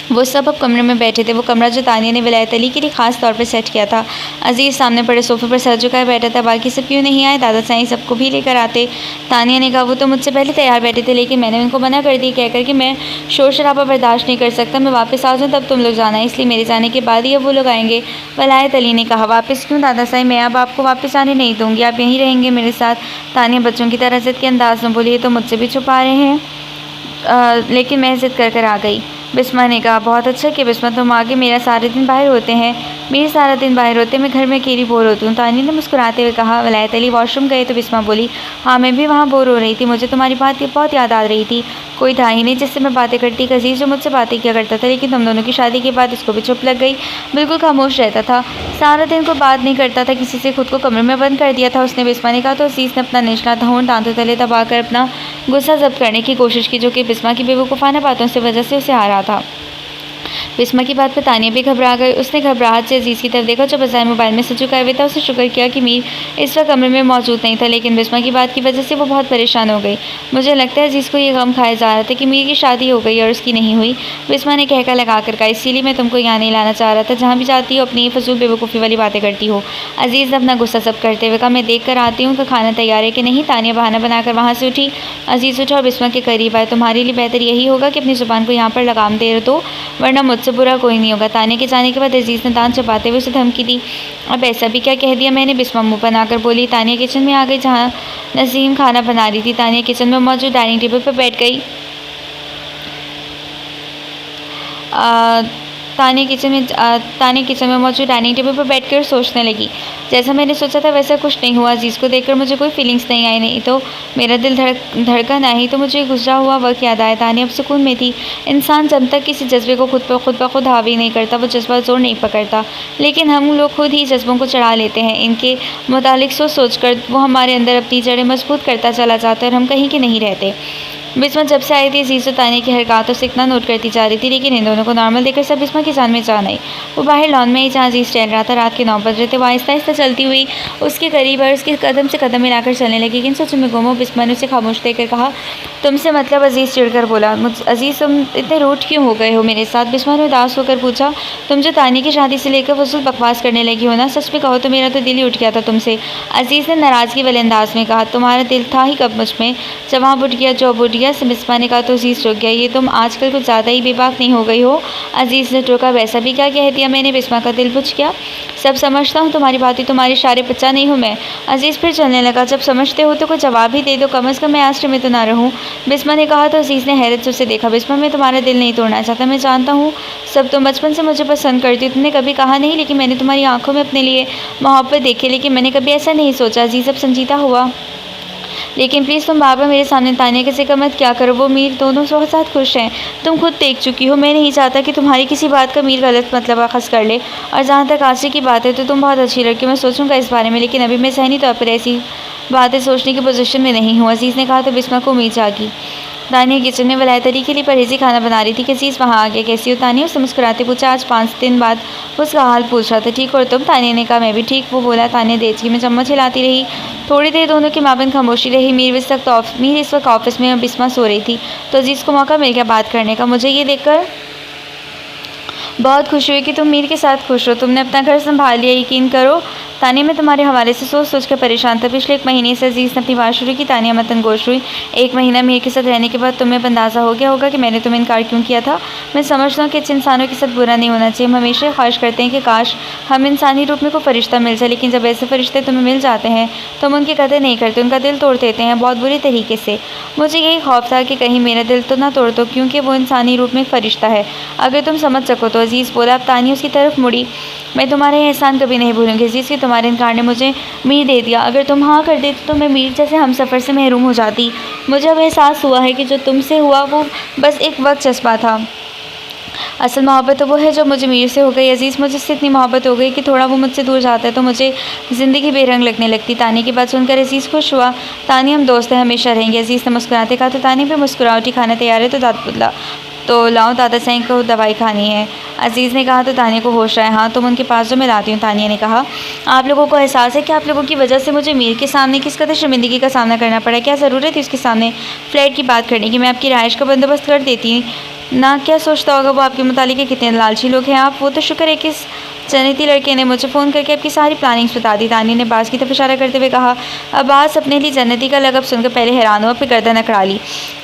वो सब अब कमरे में बैठे थे। वो कमरा जो तानिया ने वलायत अली के लिए ख़ास तौर पर सेट किया था। अजीज़ सामने पड़े सोफ़े पर सर झुकाए बैठा था। बाकी सब क्यों नहीं आए? दादा साईं सबको भी लेकर आते। तानिया ने कहा, वो तो मुझसे पहले तैयार बैठे थे, लेकिन मैंने उनको मना कर दी कहकर कि मैं शोर शराबा बर्दाश्त नहीं कर सकता। मैं वापस आ जाऊँ तब तुम लोग जाना, इसलिए मेरे जाने के बाद ही अब वो लोग आएंगे। वलायत अली ने कहा, वापस क्यों दादा साईं? मैं अब आपको वापस आने नहीं दूँगी, आप यहीं रहेंगे मेरे साथ। तानिया बच्चों की तरह ज़िद के अंदाज में बोली, तो मुझसे भी छुपा रहे हैं। लेकिन मैं ज़िद कर आ गई। बिस्मा ने कहा, बहुत अच्छा कि बिस्मा तुम आगे, मेरा सारे दिन बाहर होते हैं, मेरे सारा दिन बाहर होते, मैं घर में अकेली बोर होती हूँ। तानिया ने मुस्कुराते हुए कहा। वलायत अली वॉशरूम गए तो बिस्मा बोली, हाँ मैं भी वहाँ बोर हो रही थी, मुझे तुम्हारी बात बहुत याद आ रही थी। कोई था ही नहीं जिससे मैं बातें करती। एक अजीज़ जो मुझसे बातें किया करता था, लेकिन तुम दोनों की शादी के बाद उसको भी चुप लग गई, बिल्कुल खामोश रहता था, सारा दिन कोई बात नहीं करता था, किसी से, खुद को कमरे में बंद कर दिया था उसने। बिस्मा ने कहा तो अजीज़ ने अपना निचला होंठ दांतों तले दबाकर अपना गुस्सा जब्त करने की कोशिश की, जो कि बिस्मा की बेवकूफ़ाना बातों से वजह से उसे आ रहा था। बिस्मा की बात पर तानिया भी घबरा गई। उसने घबराहट से अजीज़ की तरफ देखा जो बजाय मोबाइल में सर झुकाए हुए था। उसने शुक्र किया कि मीर इस वक्त कमरे में मौजूद नहीं था, लेकिन बिस्मा की बात की वजह से वो बहुत परेशान हो गई। मुझे लगता है अजीज़ को ये गम खाया जा रहा था कि मीर की शादी हो गई और उसकी नहीं हुई। बिस्मा ने कहकर लगा कर कहा, इसीलिए मैं तुमको यहाँ नहीं लाना चाह रहा था। जहाँ भी जाती हो अपनी फजूल बेवकूफ़ी वाली बातें करती हो। अजीज़ ने अपना गुस्सा सब करते हुए कहा, मैं देख कर आती हूँ कि खाना तैयार है कि नहीं। तानिया बहाना बनाकर वहाँ से उठी। अजीज़ उठा और बिस्मा के करीब आए। तुम्हारे लिए बेहतर यही होगा कि अपनी ज़ुबान को यहाँ पर लगाम दे दो, वरना मुझसे बुरा कोई नहीं होगा। तानिया के जाने के बाद अजीज़ ने दांत चबाते हुए उसे धमकी दी। अब ऐसा भी क्या कह दिया मैंने? बिस्मा मुँह बनाकर बोली। तानिया किचन में आ गई जहाँ नसीम खाना बना रही थी। तानिया किचन में मौजूद डाइनिंग टेबल पर बैठ गई। तानिया किचन में मौजूद डाइनिंग टेबल पर बैठकर सोचने लगी। जैसा मैंने सोचा था वैसा कुछ नहीं हुआ। अजीज़ को देखकर मुझे कोई फीलिंग्स नहीं आई, नहीं तो मेरा दिल धड़का, नहीं तो मुझे गुजरा हुआ वक्त याद आया। तानिया अब सुकून में थी। इंसान जब तक किसी जज्बे को खुद ब खुद हावी नहीं करता वो जज्बा जोर नहीं पकड़ता, लेकिन हम लोग खुद ही जज्बों को चढ़ा लेते हैं। इनके मुतालिक सोच कर वो हमारे अंदर अपनी जड़ें मजबूत करता चला जाता है और हम कहीं के नहीं रहते। बिस्मा जब से आई थी अजीज़ तानिया की हरकतों से इतना नोट करती जा रही थी, लेकिन इन दोनों को नॉर्मल देखकर सब बिस्मा की जान में जान आई। वो बाहर लॉन में ही जहाँ अजीज़ टहल रहा था, रात के 9 बज रहे थे। वो आहिस्ता आहिस्ता चलती हुई उसके करीब और उसके कदम से कदम मिलाकर चलने लगी। लेकिन सोच में गुम हो बिस्मा ने उसे खामोश देखकर कहा, तुमसे मतलब? अजीज़ चिढ़कर बोला। अजीज़ तुम इतने रूठ क्यों हो गए हो मेरे साथ? बिस्मा ने उदास होकर पूछा। तुम जो तानिया की शादी से लेकर फजूल बकवास करने लगी हो ना, सच में कहो तो मेरा तो दिल ही उठ गया था तुमसे। अजीज़ ने नाराज़गी वाले अंदाज में कहा। तुम्हारा दिल था ही कब मुझ में, जवाब उठ गया जो अब उठ गया। बिस्मा ने कहा तो अजीज़ रुक गया। ये तुम आजकल कुछ ज़्यादा ही बेबाक नहीं हो गई हो? अजीज़ ने टोका। वैसा भी क्या कह दिया मैंने? बिस्मा का दिल बुझ गया। सब समझता हूँ तुम्हारी बातें, तुम्हारे इशारे बच्चा नहीं हूँ मैं। अजीज़ फिर चलने लगा। जब समझते हो तो कोई जवाब ही दे दो, कम अज़ कम मैं आश्रय में तो ना रहूँ। बिस्मा ने कहा तो अजीज़ ने हैरत से उसे देखा। बिस्मा मैं तुम्हारा दिल नहीं तोड़ना चाहता, मैं जानता हूँ सब तुम बचपन से मुझे पसंद करती हो, तुमने कभी कहा नहीं, लेकिन मैंने तुम्हारी आंखों में अपने लिए मोहब्बत देखी, लेकिन मैंने कभी ऐसा नहीं सोचा। अजीज़ अब संजीदा हुआ। लेकिन प्लीज़ तुम बार बार मेरे सामने तानिया की जिक्र मत क्या करो, वो मीर दोनों बहुत साथ खुश हैं, तुम खुद देख चुकी हो। मैं नहीं चाहता कि तुम्हारी किसी बात का मीर गलत मतलब अखज़ कर ले। और जहाँ तक आशिक़ की बात है तो तुम बहुत अच्छी लड़की, मैं सोचूंगा इस बारे में, लेकिन अभी मैं ज़हनी तौर पर ऐसी बातें सोचने की पोजीशन में नहीं हूँ। अजीज़ ने कहा तो बिस्मा को उम्मीद जागी। तानिया किचन में वलायत अली के लिए परहेज़ी खाना बना रही थी कि अजीज़ वहाँ आ गया। कैसी हो तानिया? उससे मुस्कुराते पूछा। आज 5 दिन बाद उसका हाल पूछ रहा था। ठीक और तुम? तानिया ने कहा मैं भी ठीक। वो बोला। तानिया देचकी में चम्मच हिलाती रही। थोड़ी देर दोनों के माबेन खामोशी रही। मीर इस वक्त ऑफिस में और बिस्मा सो रही थी, तो अजीज़ को मौका मिल गया बात करने का। मुझे ये देखकर बहुत खुशी हुई कि तुम मीर के साथ खुश हो, तुमने अपना घर संभाल लिया, यकीन करो। तानिया मैं तुम्हारे हवाले से सोच कर परेशान था। पिछले 1 महीने से अजीज़ ने अपनी बात शुरू की। तानिया मतनगोश हुई। 1 महीना मीर के साथ रहने के बाद तुम्हें अंदाज़ा हो गया होगा कि मैंने तुम्हें इनकार क्यों किया था। मैं समझता हूँ कि अच्छे इंसानों के साथ बुरा नहीं होना चाहिए। हम हमेशा ख्वाहिश करते हैं कि काश हम इंसानी रूप में कोई फ़रिश्ता मिल जाए, लेकिन जब ऐसे फ़रिश्ते तुम्हें मिल जाते हैं तो हम उनकी कदर नहीं करते, उनका दिल तोड़ देते हैं बहुत बुरी तरीके से। मुझे यही खौफ था कि कहीं मेरा दिल तो ना तोड़ दो, क्योंकि वो इंसानी रूप में एक फ़रिश्ता है, अगर तुम समझ सको तो। अजीज़ बोला। अब तानिया उसकी तरफ मुड़ी। मैं तुम्हारे एहसान कभी नहीं भूलूंगी अजीज़ कि तुम्हारे इनकार ने मुझे मीर दे दिया। अगर तुम हाँ कर देती तो मैं मीर जैसे हम सफ़र से महरूम हो जाती। मुझे अब एहसास हुआ है कि जो तुमसे हुआ वो बस एक वक्त जज्बा था, असल मोहब्बत तो वो है जो मुझे मीर से हो गई। अजीज़ मुझे इससे इतनी मोहब्बत हो गई कि थोड़ा वो मुझसे दूर जाता है तो मुझे ज़िंदगी बेरंग लगने लगती। तानिया की बात सुनकर अजीज़ खुश हुआ। तानिया हम दोस्त हैं, हमेशा रहेंगे। अजीज़ ने मुस्कुराते कहा। तो तानिया भी मुस्कुरावटी। खाना तैयार है तो लाओ, दादा साईं को दवाई खानी है। अजीज़ ने कहा। तो तानिया को होश आया। हाँ तुम उनके पास जो, मैं लाती हूँ। तानिया ने कहा। आप लोगों को एहसास है कि आप लोगों की वजह से मुझे मीर के सामने किस कदर शर्मिंदगी का सामना करना पड़ा। क्या ज़रूरत थी उसके सामने फ़्लैट की बात करने की? मैं आपकी रिहाइश का बंदोबस्त कर देती ना। क्या सोचता होगा वो आपके मुतालिक? कितने लालची लोग हैं आप। वो तो शुक्र है कि इस जन्नती लड़के ने मुझे फ़ोन करके आपकी सारी प्लानिंग्स बता दी। तानिया ने अब्बास की तरफ इशारा करते हुए कहा। अब्बास अपने लिए जन्नती का लगब सुनकर पहले हैरान हुआ, फिर गर्दन अकड़ा ली।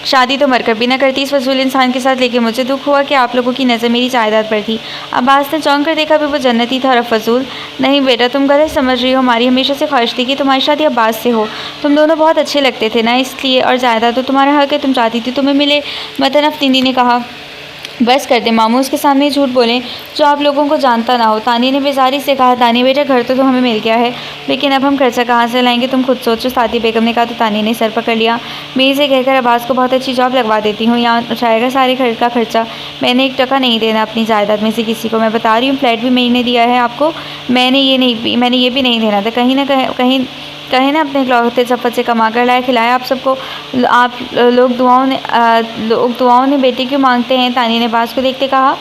शादी तो मरकर भी ना करती इस फजूल इंसान के साथ, लेकिन मुझे दुख हुआ कि आप लोगों की नज़र मेरी जायदाद पर थी। अब्बास ने चौंक कर देखा, भी वो जन्नती था और फजूल। नहीं बेटा तुम गलत समझ रही हो। हमारी हमेशा से ख्वाहिश थी कि तुम्हारी शादी अब्बास से हो। तुम दोनों बहुत अच्छे लगते थे ना, इसलिए। और जायदाद तो तुम्हारा हक है, तुम चाहती थी तुम्हें मिले। मतन अफ्तीनी ने कहा। बस कर दे मामू, उसके सामने झूठ बोलें जो आप लोगों को जानता ना हो। तानिया ने बेजारी से कहा। तानिया बेटा घर तो हमें मिल गया है, लेकिन अब हम खर्चा कहाँ से लाएंगे, तुम खुद सोचो। साथी बेगम ने कहा। तो तानिया ने सर पकड़ लिया। मैं इसे कहकर अब्बास को बहुत अच्छी जॉब लगवा देती हूँ, यहाँ उठाएगा सारे घर का खर्चा। मैंने 1 टका नहीं देना अपनी जायदाद में से किसी को, मैं बता रही हूँ। फ्लैट भी मैंने दिया है आपको, मैंने ये भी नहीं देना था। कहीं ना अपने इकलौते सफ़र से कमा कर लाया खिलाया आप सबको। आप लोग दुआओं ने बेटी क्यों मांगते हैं? तानिया ने अब्बास को देखते कहा।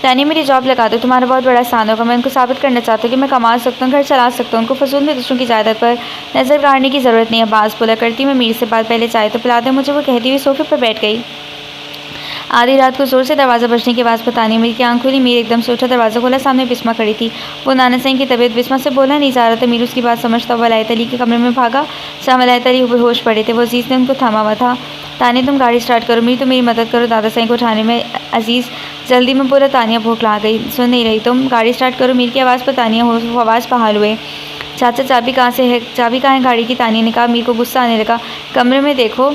तानिया मेरी जॉब लगा दो, तुम्हारा बहुत बड़ा एहसान होगा। मैं उनको साबित करना चाहता हूँ कि मैं कमा सकता हूँ, घर चला सकता हूँ। उनको फजूल में दूसरों की जायदाद पर नज़र गाड़ने की ज़रूरत नहीं है। अब्बास बोला। करती मैं मीर से बात, पहले चाय तो पिला दे मुझे। वो कहती हुई सोफे पर बैठ गई। आधी रात को ज़ोर से दरवाज़ा बजने की आवाज़ पर तानिया मीर की आंख खुली। मीर एकदम से उठा, दरवाज़ा खोला, सामने बिस्मा खड़ी थी। वो नाना साईं की तबीयत बिस्मा से बोला नहीं जा रहा था। मीर उसकी बात समझता हुआ वलायत अली के कमरे में भागा, जहाँ वलायत अली बेहोश पड़े थे। वो अजीज़ ने उनको थामा हुआ था। तानिया तुम गाड़ी स्टार्ट करो, मीर तुम मेरी मदद करो दादा साईं को उठाने में। अजीज़ जल्दी में बोला। तानिया भूख ला गई, सुन नहीं रही। तुम गाड़ी स्टार्ट करो। मीर की आवाज़ पर तानिया आवाज़ बहाल हुए। चाचा चाबी कहाँ है गाड़ी की? तानिया ने कहा। मीर को गुस्सा आने लगा। कमरे में देखो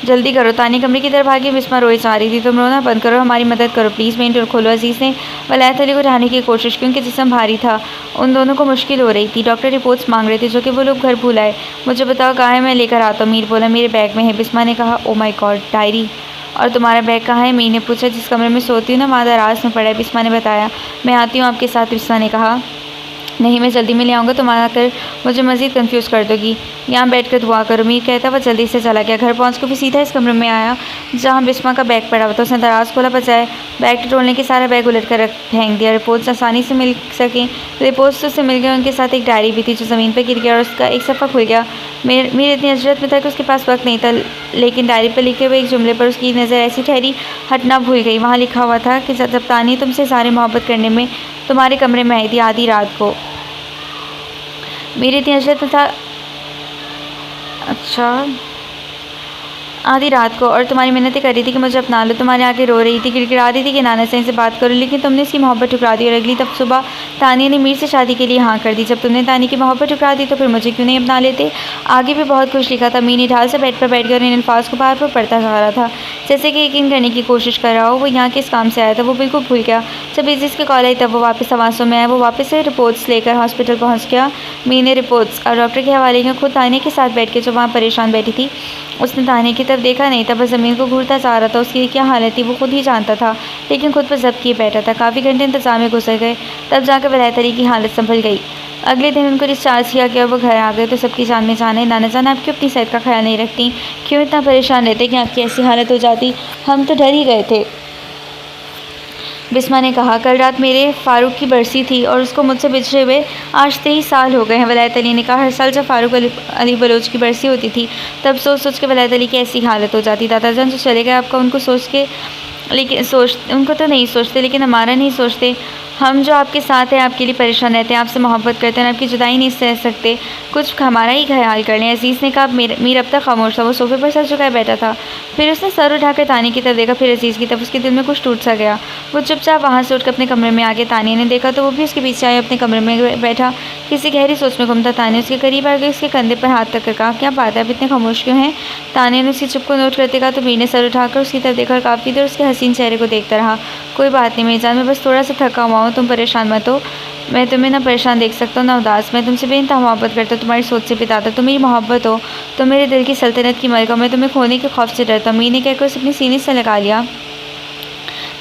जल्दी करो। तानिया कमरे की तरफ भागी। बिस्मा रोए जा रही थी। तुम रोना बंद करो, हमारी मदद करो प्लीज़, मेन डोर खोलो। अजीज़ ने वलायत अली को उठाने की कोशिश की, उनके जिस्म भारी था, उन दोनों को मुश्किल हो रही थी। डॉक्टर रिपोर्ट्स मांग रहे थे जो कि वो लोग घर भूल आए। मुझे बताओ कहाँ है, मैं लेकर आता हूँ। मीर बोला मेरे बैग में है। बिस्मा ने कहा ओ माई गॉड, डायरी। और तुम्हारा बैग कहाँ है? मीर ने पूछा। जिस कमरे में सोती हूँ ना, वहाँ दराज में पड़ा है। बिस्मा ने बताया। मैं आती हूँ आपके साथ। बिस्मा ने कहा नहीं, मैं जल्दी में ले आऊँगा, तुम आकर मुझे मज़ीद कंफ्यूज कर दोगी। यहाँ बैठकर दुआ करो। मीर कहता वह जल्दी से चला गया। घर पहुँच कर फिर सीधा इस कमरे में आया जहाँ बिस्मा का बैग पड़ा हुआ था। उसने दराज खोला, बचाए बैग टटोलने के सारा बैग उलट कर फेंक दिया। रिपोर्ट्स आसानी से मिल सकें, रिपोर्ट्स तो उससे मिल गए। उनके साथ एक डायरी भी थी जो ज़मीन पर गिर गया और उसका एक सफ़ा खुल गया। मीर इतनी हजरत में था कि उसके पास वक्त नहीं था, लेकिन डायरी पर लिखे हुए एक जुमले पर उसकी नज़र ऐसी ठहरी हटना भूल गई। वहाँ लिखा हुआ था कि जब तानिया तुमसे सारी मोहब्बत करने में तुम्हारे कमरे में आई थी आधी रात को। मेरी इतनी हजरत में था, अच्छा, आधी रात को, और तुम्हारी मिन्नतें कर रही थी कि मुझे अपना लो। तुम्हारे आगे रो रही थी, गिड़गिड़ा रही थी कि नाना सही से बात करो, लेकिन तुमने इसकी मोहब्बत ठुकरा दी। और अगली तब सुबह तानिया ने मीर से शादी के लिए हाँ कर दी। जब तुमने तानिया की मोहब्बत ठुकरा दी तो फिर मुझे क्यों नहीं अपना लेते? आगे भी बहुत कुछ लिखा था। मीर ने ढाल से बेड पर बैठकर इन अल्फाज को बार बार पढ़ता जा रहा था, जैसे कि यकीन करने की कोशिश कर रहा हो वो यहाँ किस काम से आया था। वो बिल्कुल भूल गया। जब इजिस के कॉल आई तब वो वापस आवासों में आया। वो वापस से रिपोर्ट्स लेकर हॉस्पिटल पहुँच गया। मीर ने रिपोर्ट्स और डॉक्टर के हवाले किया। खुद तानिया के साथ बैठ के जो वहाँ परेशान बैठी थी, उसने तानिया की तरफ देखा नहीं था, बस ज़मीन को घूरता जा रहा था। उसकी क्या हालत थी वो खुद ही जानता था, लेकिन खुद पर जब्त किए बैठा था। काफ़ी घंटे इंतज़ार में गुजर गए, तब जाकर वलायत अली की हालत संभल गई। अगले दिन उनको डिस्चार्ज किया गया। वो घर आ गए तो सबकी जान में जान है। नाना जान आप क्यों अपनी सेहत का ख्याल नहीं रखती, क्यों इतना परेशान रहते कि आपकी ऐसी हालत हो जाती? हम तो डर ही गए थे। बिस्मा ने कहा कल रात मेरे फ़ारूक की बरसी थी और उसको मुझसे बिछड़े हुए आज 23 साल हो गए हैं। वलायत अली ने कहा हर साल जब फ़ारूक अली बलोच की बरसी होती थी तब सोच सोच के वलायत अली की ऐसी हालत हो जाती। दादाजान जो चले गए आपका उनको सोच के, लेकिन उनको तो नहीं सोचते, लेकिन हमारा नहीं सोचते। हम जो आपके साथ हैं आपके लिए परेशान रहते हैं, आपसे मोहब्बत करते हैं, आपकी जुदाई नहीं सह सकते, कुछ हमारा ही ख्याल कर लें। अजीज़ ने कहा मीर अब तक खामोश था। वो सोफे पर सर झुकाए बैठा था। फिर उसने सर उठाकर तानिया की तरफ देखा, फिर अजीज़ की तरफ। उसके दिल में कुछ टूट सा गया। वो चुपचाप वहाँ से उठकर अपने कमरे में आ गया। तानिया ने देखा तो वो भी उसके पीछे आया, अपने कमरे में बैठा किसी गहरी सोच में गुम था। तानिया उसके करीब आ गई, उसके कंधे पर हाथ रख कर कहा क्या बात है, अब इतने खामोश क्यों हैं? तानिया ने उसकी चुप को नोट करते कहा तो मीर ने सर उठाकर उसकी तरफ देखा और काफ़ी देर उसके हसीन चेहरे को देखता रहा। कोई बात नहीं मेरी जान, मैं बस थोड़ा सा थका हुआ हूँ, तुम परेशान मत हो। मैं तुम्हें ना परेशान देख सकता हूँ ना उदास। मैं तुमसे बेइंतहा मोहब्बत करता हूँ, तुम्हारी सोच से पिताता। तुम मेरी मोहब्बत हो, तुम मेरे दिल की सल्तनत की मलिका। मैं तुम्हें खोने के खौफ से डरता हूँ। मीर ने कहकर उसे अपने सीने से लगा लिया।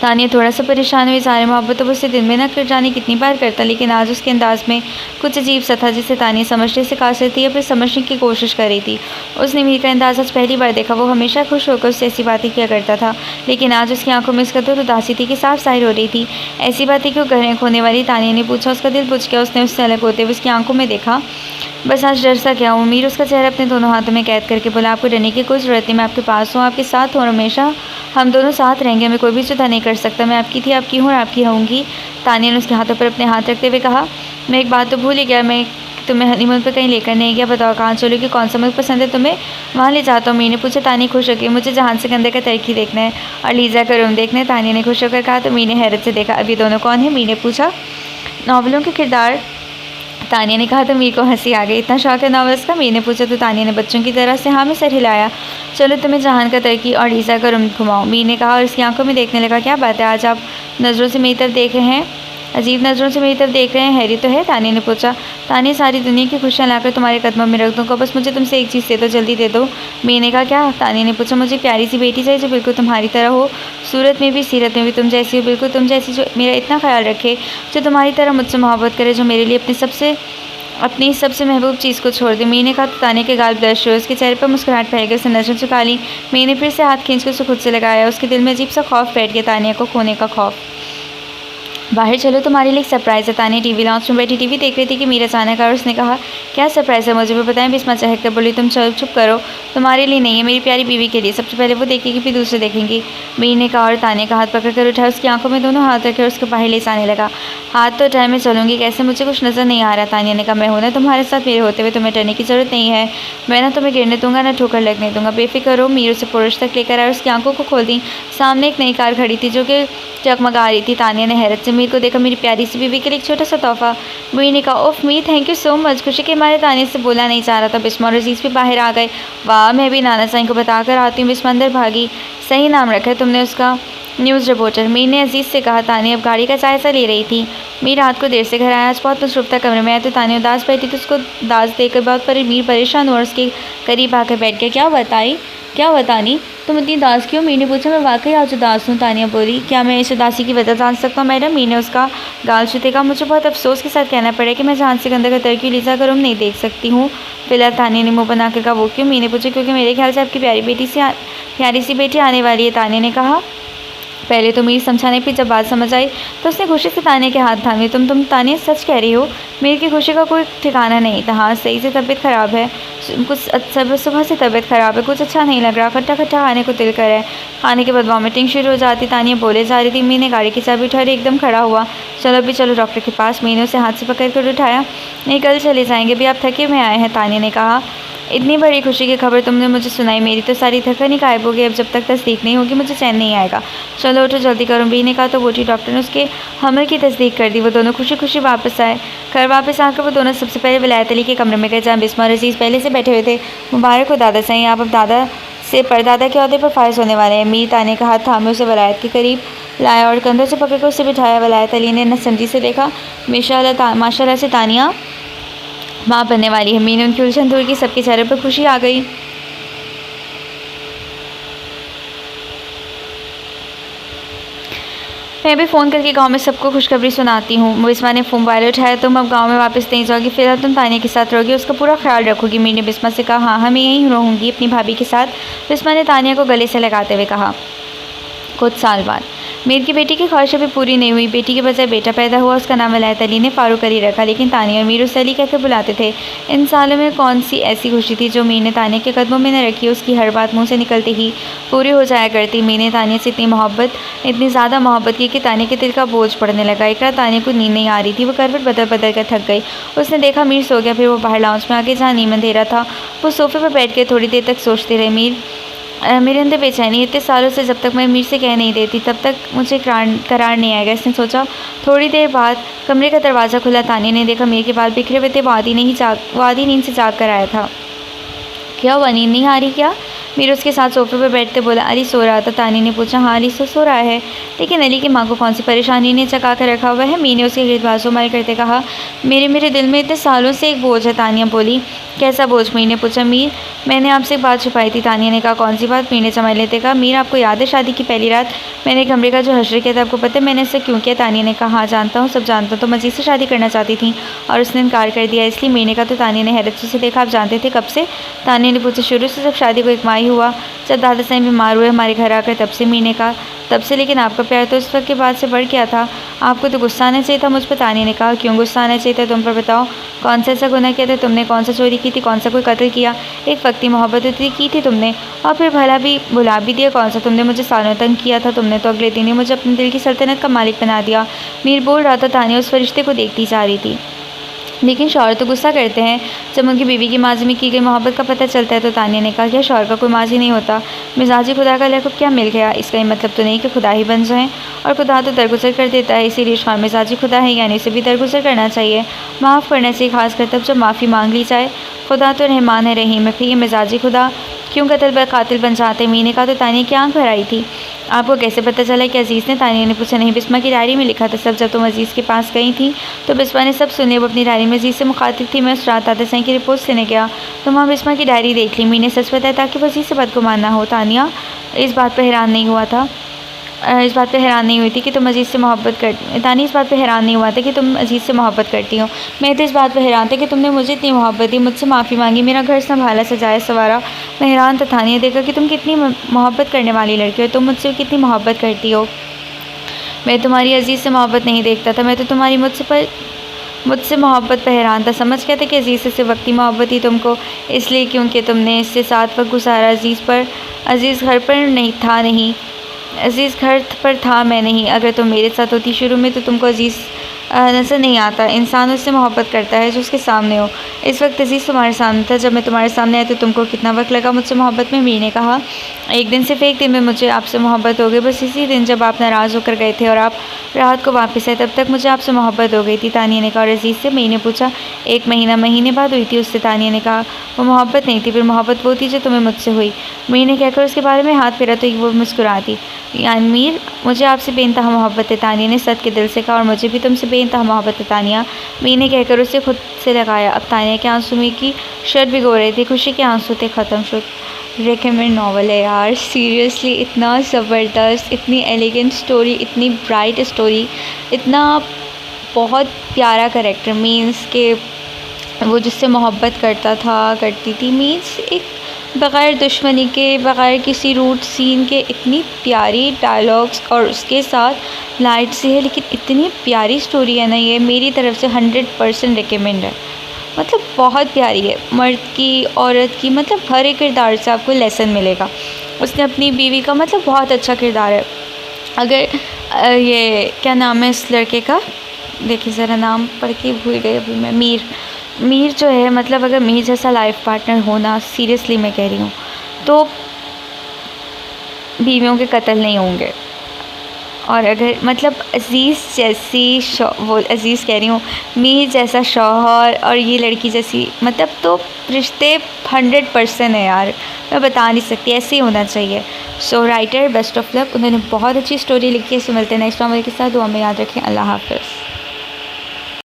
तानिया थोड़ा सा परेशान हुई। सारे मोहब्बत तो उसे दिन में ना कर जाने कितनी बार करता, लेकिन आज उसके अंदाज में कुछ अजीब सा था जिसे तानिया समझने से कासिर थी या फिर समझने की कोशिश कर रही थी। उसने मीर का अंदाज़ आज पहली बार देखा। वो हमेशा खुश होकर उससे ऐसी बातें किया करता था, लेकिन आज उसकी आंखों में इसका तो उदासी थी कि साफ जाहिर हो रही थी। ऐसी बातें क्यों कर रहे हैं खोने वाली? तानिया ने पूछा। उसका दिल बुझ गया। उसने उससे अलग होते हुए उसकी आंखों में देखा। बस आज डर सा क्या हूँ? मीर उसका चेहरा अपने दोनों हाथों में कैद करके बोला आपको डरने की कोई ज़रूरत नहीं, मैं आपके पास हूँ, आपके साथ हूँ, हमेशा हम दोनों साथ रहेंगे। मैं कोई भी जुदा नहीं कर सकता। मैं आपकी थी, आपकी हूँ और आपकी रहूँगी। तानिया ने उसके हाथों पर अपने हाथ रखते हुए कहा मैं एक बात तो भूल ही गया, मैं तुम्हें हनीमून पर कहीं लेकर नहीं गया। बताओ कहाँ चलोगी, कौन सा मुल्क पसंद है तुम्हें, वहाँ ले जाता हूँ। मीर ने पूछा। तानिया खुश हो गई। मुझे जहान से कंधे का तरक्की देखना है और लीज़ा का रूम देखना है। तानिया ने खुश होकर कहा तो मीर ने हैरत से देखा। अभी दोनों कौन है? मीर ने पूछा। नावलों के किरदार। तानिया ने कहा तो मीर को हंसी आ गई। इतना शौक है नॉवेल्स का? मीर ने पूछा। तो तानिया ने बच्चों की तरह से हाँ में सर हिलाया। चलो तुम्हें जहान का तरक्की और लीज़ा का रूम घुमाओ, मीर ने कहा और इसकी आंखों में देखने लगा। क्या बात है, आज आप नज़रों से मेरी तरफ देख रहे हैं, अजीब नज़रों से मेरी तरफ देख रहे हैं, हैरी तो है? तानिया ने पूछा। तानिया सारी दुनिया की खुशियाँ लाकर तुम्हारे कदमों में रख दूँगा, बस मुझे तुमसे एक चीज़ दे दो, जल्दी दे दो। मीर ने कहा क्या? तानिया ने पूछा। मुझे प्यारी सी बेटी चाहिए जो बिल्कुल तुम्हारी तरह हो, सूरत में भी सीरत में भी तुम जैसी हो, बिल्कुल तुम जैसी, जो मेरा इतना ख्याल रखे, जो तुम्हारी तरह मुझसे मोहब्बत करे, जो मेरे लिए अपनी सबसे महबूब चीज़ को छोड़ दे। मीर ने कहा तो तानिया के गाल ब्लश हुए, उसके चेहरे पर मुस्कुराहट फैल गई। उसने नजर झुका ली। मीर ने फिर से हाथ खींच कर उसे खुद से लगाया। उसके दिल में अजीब सा खौफ बैठ गया, तानिया को खोने का खौफ। बाहर चलो, तुम्हारे लिए एक सरप्राइज़ है। तानिया टीवी लॉन्च में बैठी टीवी देख रही थी कि मीर अचानक आया और उसने कहा क्या सरप्राइज़ है, मुझे भी बताएं। बिस्मा चहक कर बोली तुम चुप करो, तुम्हारे लिए नहीं है, मेरी प्यारी बीवी के लिए। सबसे पहले वो देखेगी फिर दूसरे देखेंगी। मीर ने कहा और तानिया का हाथ पकड़ कर उठाया, उसकी आंखों में दोनों हाथ रखे और उसके बाहर ले जाने लगा। हाथ तो उठाए मैं चलूँगी कैसे, मुझे कुछ नज़र नहीं आ रहा। तानिया ने कहा मैं हूं ना तुम्हारे साथ, मेरे होते हुए तुम्हें डरने की ज़रूरत नहीं है। मैं ना तुम्हें गिरने दूंगा ना ठोकर लगने दूंगा, बेफिक्र हो। मीर उसे पुरुष तक लेकर आया और उसकी आंखों को खोल दी। सामने एक नई कार खड़ी थी जो कि जगमगा रही थी। तानिया ने हैरत से मीर को देखा। मेरी प्यारी सी बीवी के लिए एक छोटा सा तोहफा। मीर ने कहा, ओफ Mir, thank you so much. खुशी के मारे तानिया से बोला नहीं जा रहा था। बिस्मा और अजीज़ भी बाहर आ गए। वाह, मैं भी नाना साईं को बताकर आती हूँ। बिस्मा अंदर भागी। सही नाम रखा है तुमने उसका, न्यूज़ रिपोर्टर। मीर ने अजीज़ से कहा। तानिया अब गाड़ी का जायज़ा ले रही थी। मीर रात को देर से घर आया। आज बहुत मसरूफ़ था। कमरे में आया तो तानिया उदास बैठी थी। उसको दास देकर बहुत मीर परेशान हुआ और उसके करीब आकर बैठ गया। क्या हुआ तानी, तुम इतनी उदास क्यों? मीर ने पूछा। मैं वाकई आज उदास हूँ, तानिया बोली। क्या मैं इस उदासी की वजह जान सकता हूँ मैडम? मीर ने उसका गाल छूते कहा। मुझे बहुत अफसोस के साथ कहना पड़ा कि मैं झांसी के अंदर का तरक्की लीजा करूँ नहीं देख सकती हूँ। फिलहाल तानिया ने मुँह बनाकर कहा। वो क्यों? मीर ने पूछा। क्योंकि मेरे ख्याल से आपकी प्यारी सी बेटी आने वाली है, तानिया ने कहा। पहले तो मीर समझाने फिर जब बात समझ आई तो उसने खुशी से तानिया के हाथ थामे। तुम तानिया सच कह रही हो? मीर की खुशी का कोई ठिकाना नहीं था। हाँ, सही से तबीयत ख़राब है, कुछ सुबह से तबीयत ख़राब है, कुछ अच्छा नहीं लग रहा, खट्टा खट्टा खाने को दिल कर है। खाने के बाद वॉमिटिंग शुरू हो जाती। तानिया बोले जा रही थी। मीर ने गाड़ी की चाबी उठाई, एकदम खड़ा हुआ। चलो डॉक्टर के पास। मीर ने उसे हाथ से पकड़ कर उठाया। नहीं, कल चले जाएंगे, अभी आप थके हुए आए हैं, तानिया ने कहा। इतनी बड़ी खुशी की खबर तुमने मुझे सुनाई, मेरी तो सारी थकन ही गायब हो गई। अब जब तक तस्दीक नहीं होगी मुझे चैन नहीं आएगा। चलो उठो, जल्दी करो, मीर ने कहा तो उठी। डॉक्टर ने उसके हमल की तस्दीक कर दी। वो दोनों खुशी खुशी वापस आए। घर वापस आकर वो दोनों सबसे पहले विलायत अली के कमरे में गए जहाँ बिस्मा और अजीज़ पहले से बैठे हुए थे। मुबारक हो दादा साईं, आप अब दादा से परदादा के अहदे पर फायज होने वाले हैं। मीर तानिया का हाथ थामे उसे विलायत के करीब लाया और कंधों से पकड़कर उसे बिठाया। विलायत अली ने नसमझी से देखा। माशाल्लाह से तानिया माँ बनने वाली है। मीर ने उनकी उलझन दूर की। सबके चेहरे पर खुशी आ गई। मैं भी फ़ोन करके गांव में सबको खुशखबरी सुनाती हूँ। बिस्मा ने मोबाइल उठाया। तुम अब गांव में वापस नहीं जाओगी, फिलहाल तुम तानिया के साथ रहोगी, उसका पूरा ख्याल रखोगी। मीर ने बिस्मा से कहा। हाँ, मैं यहीं रहूँगी अपनी भाभी के साथ, बिस्मा ने तानिया को गले से लगाते हुए कहा। कुछ साल बाद मीर की बेटी की ख्वाहिश अभी पूरी नहीं हुई। बेटी के बजाय बेटा पैदा हुआ। उसका नाम विलायत अली ने फारूक अली रखा, लेकिन तानिया और मीर उसे अली कहकर बुलाते थे। इन सालों में कौन सी ऐसी खुशी थी जो मीर ने तानिया के कदमों में न रखी? उसकी हर बात मुंह से निकलती ही पूरी हो जाया करती। मीर ने तानिया से इतनी ज़्यादा मोहब्बत की कि तानिया के दिल का बोझ पड़ने लगा। एक रात तानिया को नींद नहीं आ रही थी। वो करवट बदल कर थक गई। उसने देखा मीर सो गया। फिर वो बाहर लाउंज में आके जहाँ नीम अंधेरा था वो सोफे पर बैठ के थोड़ी देर तक सोचती रही। मेरे अंदर बेचैनी, इतने सालों से जब तक मैं मीर से कह नहीं देती तब तक मुझे करार नहीं आएगा, इसने सोचा। थोड़ी देर बाद कमरे का दरवाज़ा खुला। तानिया ने देखा मीर के बाल बिखरे हुए थे। वो आधी नींद से जाग कर आया था। क्या हुआ, नींद नहीं आ रही क्या? मीर उसके साथ सोफे पर बैठते बोला। अली सो रहा था। तानिया ने पूछा। हाँ, अली सो रहा है, लेकिन अली की माँ को कौन सी परेशानी ने चका कर रखा हुआ है? मीर ने उसके गिरद बाजू मार करते कहा। मेरे दिल में इतने सालों से एक बोझ है, तानिया बोली। कैसा बोझ? मीर ने पूछा। मीर, मैंने आपसे एक बात छुपाई थी, तानिया ने कहा। कौन सी बात? मीर ने समझ लेते कहा। मीर, आपको याद है शादी की पहली रात मैंने कमरे का जो हशर किया था, आपको पता है मैंने ऐसा क्यों किया? तानिया ने कहा। हाँ, जानता हूँ, सब जानता हूँ। तो मजीद से शादी करना चाहती थी और उसने इनकार कर दिया, इसलिए। मीर ने कहा। तो तानिया ने हैरत से देखा। आप जानते थे? कब से? तानिया ने पूछा। शुरू से, जब शादी को एक माह ही हुआ, जब दादा साईं बीमार हुए हमारे घर आकर, तब से। मीर ने कहा। तब से? लेकिन आपका प्यार तो इस वक्त के बाद से बढ़ गया था। आपको तो गुस्सा आना चाहिए था मुझ पर, तानिया ने कहा। क्यों गुस्सा आना चाहिए था? तुम पर बताओ, कौन सा ऐसा गुनाह किया था तुमने? कौन सा चोरी की थी? कौन सा कोई कत्ल किया? एक वक्ती मोहब्बत इतनी की थी तुमने, और फिर भला भी भुला भी दिया। कौन सा? तुमने मुझे सालों तंग किया था। तुमने तो अगले दिन ही मुझे अपने दिल की सल्तनत का मालिक बना दिया। मीर बोल रहा था। तानिया उस फरिश्ते को देखती जा रही थी। लेकिन शौहर तो गुस्सा करते हैं जब उनकी बीवी की माजी में की गई मोहब्बत का पता चलता है। तो तानिया ने कहा। क्या शौहर का कोई माजी नहीं होता? मिजाजी खुदा का लक़ब क्या मिल गया? इसका ये मतलब तो नहीं कि खुदा ही बन जाएं, और खुदा तो दरगुजर कर देता है, इसीलिए शौहर मिजाजी खुदा है, यानी उसे भी दरगुजर करना चाहिए, माफ़ करने से, खासकर तब जब माफ़ी मांग ली जाए। खुदा तो रहमान है, रहीम है, फिर ये मिजाजी खुदा क्यों कातिल बन जाते? मीर ने कहा। तो तानिया की आंख भर आई थी। आपको कैसे पता चला कि अजीज़ ने? तानिया ने पूछा। नहीं, बिस्मा की डायरी में लिखा था सब। जब तुम अजीज़ के पास गई थी तो बिस्मा ने सब सुने। वो अपनी डायरी में अजीज़ से मुखातिब थी। मैं उस रात दादा साईं की रिपोर्ट लेने गया तो वहाँ बिस्मा की डायरी देख ली। मीर ने सच बताया ताकि वो अजीज़ से बदगुमान ना हो। तानिया इस बात पर हैरान नहीं हुई थी कि तुम अजीज़ से मोहब्बत करती। तानिया इस बात पर हैरान नहीं हुआ था कि तुम अजीज़ से मोहब्बत करती हो। मैं तो इस बात पर हैरान था कि तुमने मुझे इतनी मोहब्बत दी, मुझसे माफ़ी मांगी, मेरा घर संभाला, सजाया सवारा। मैं हैरान था तानिया देखा कि तुम कितनी मोहब्बत करने वाली लड़की हो, तुम मुझसे कितनी मोहब्बत करती हो। मैं तुम्हारी अजीज़ से मोहब्बत नहीं देखता था, मैं तो तुम्हारी मुझसे मोहब्बत पर हैरान था। समझ गया था कि अजीज़ से वक्ती मोहब्बत ही तुमको, इसलिए क्योंकि तुमने इससे 7 वक्त गुजारा। अजीज़ घर पर नहीं, अजीज़ घर पर था, मैं नहीं। अगर तुम मेरे साथ होती शुरू में तो तुमको नज़र नहीं आता। इंसान उससे मोहब्बत करता है जो उसके सामने हो। इस वक्त अज़ीज़ तुम्हारे सामने था, जब मैं तुम्हारे सामने आई तो तुमको कितना वक्त लगा मुझसे मोहब्बत में? मीर ने कहा, एक दिन सिर्फ एक दिन में मुझे आपसे मोहब्बत हो गई, बस इसी दिन जब आप नाराज़ होकर गए थे और आप रात को वापस आए, तब तक मुझे आपसे मोहब्बत हो गई थी। तानिया ने कहा। और अज़ीज़ से? मीर ने पूछा। एक महीने बाद हुई थी उससे। तानिया ने कहा। वो मोहब्बत नहीं थी, फिर मोहब्बत वो थी जो तुम्हें मुझसे हुई। मीर ने कहकर उसके बारे में हाथ फेरा तो वो मुस्कुराती। यानी मीर, मुझे आपसे बेइंतहा मोहब्बत है, तानिया ने सद के दिल से कहा। और मुझे भी तुमसे बेइंतहा मोहब्बत है तानिया, मीर ने कहकर उसे खुद से लगाया। अब तानिया के आंसू मीर की शर्ट भिगो रहे थे। खुशी के आंसू थे ख़त्म शुद। रेकमेंड नॉवल है यार, सीरियसली इतना ज़बरदस्त, इतनी एलिगेंट स्टोरी, इतनी ब्राइट स्टोरी, इतना बहुत प्यारा करेक्टर। मीन्स के वो जिससे मोहब्बत करती थी, मीन्स एक बग़ैर दुश्मनी के, बग़ैर किसी रूट सीन के, इतनी प्यारी डायलॉग्स और उसके साथ लाइट सी है, लेकिन इतनी प्यारी स्टोरी है ना ये, मेरी तरफ से 100% रिकमेंड है। मतलब बहुत प्यारी है, मर्द की, औरत की, मतलब हर एक किरदार से आपको लेसन मिलेगा। उसने अपनी बीवी का, मतलब बहुत अच्छा किरदार है। अगर ये क्या नाम है इस लड़के का, देखिए ज़रा नाम पढ़ के भूल गई अभी मैं। मीर जो है, मतलब अगर मीर जैसा लाइफ पार्टनर होना, सीरियसली मैं कह रही हूँ, तो बीवियों के कत्ल नहीं होंगे। और अगर मतलब अज़ीज़ जैसी वो अज़ीज़ कह रही हूँ, मीर जैसा शौहर और ये लड़की जैसी, मतलब तो रिश्ते 100% है यार, मैं बता नहीं सकती, ऐसे ही होना चाहिए। सो राइटर बेस्ट ऑफ लक, उन्होंने बहुत अच्छी स्टोरी लिखी है। सो मिलते हैं नेक्स्ट नॉवल के साथ। दुआ में याद रखें। अल्लाह हाफ़िज़।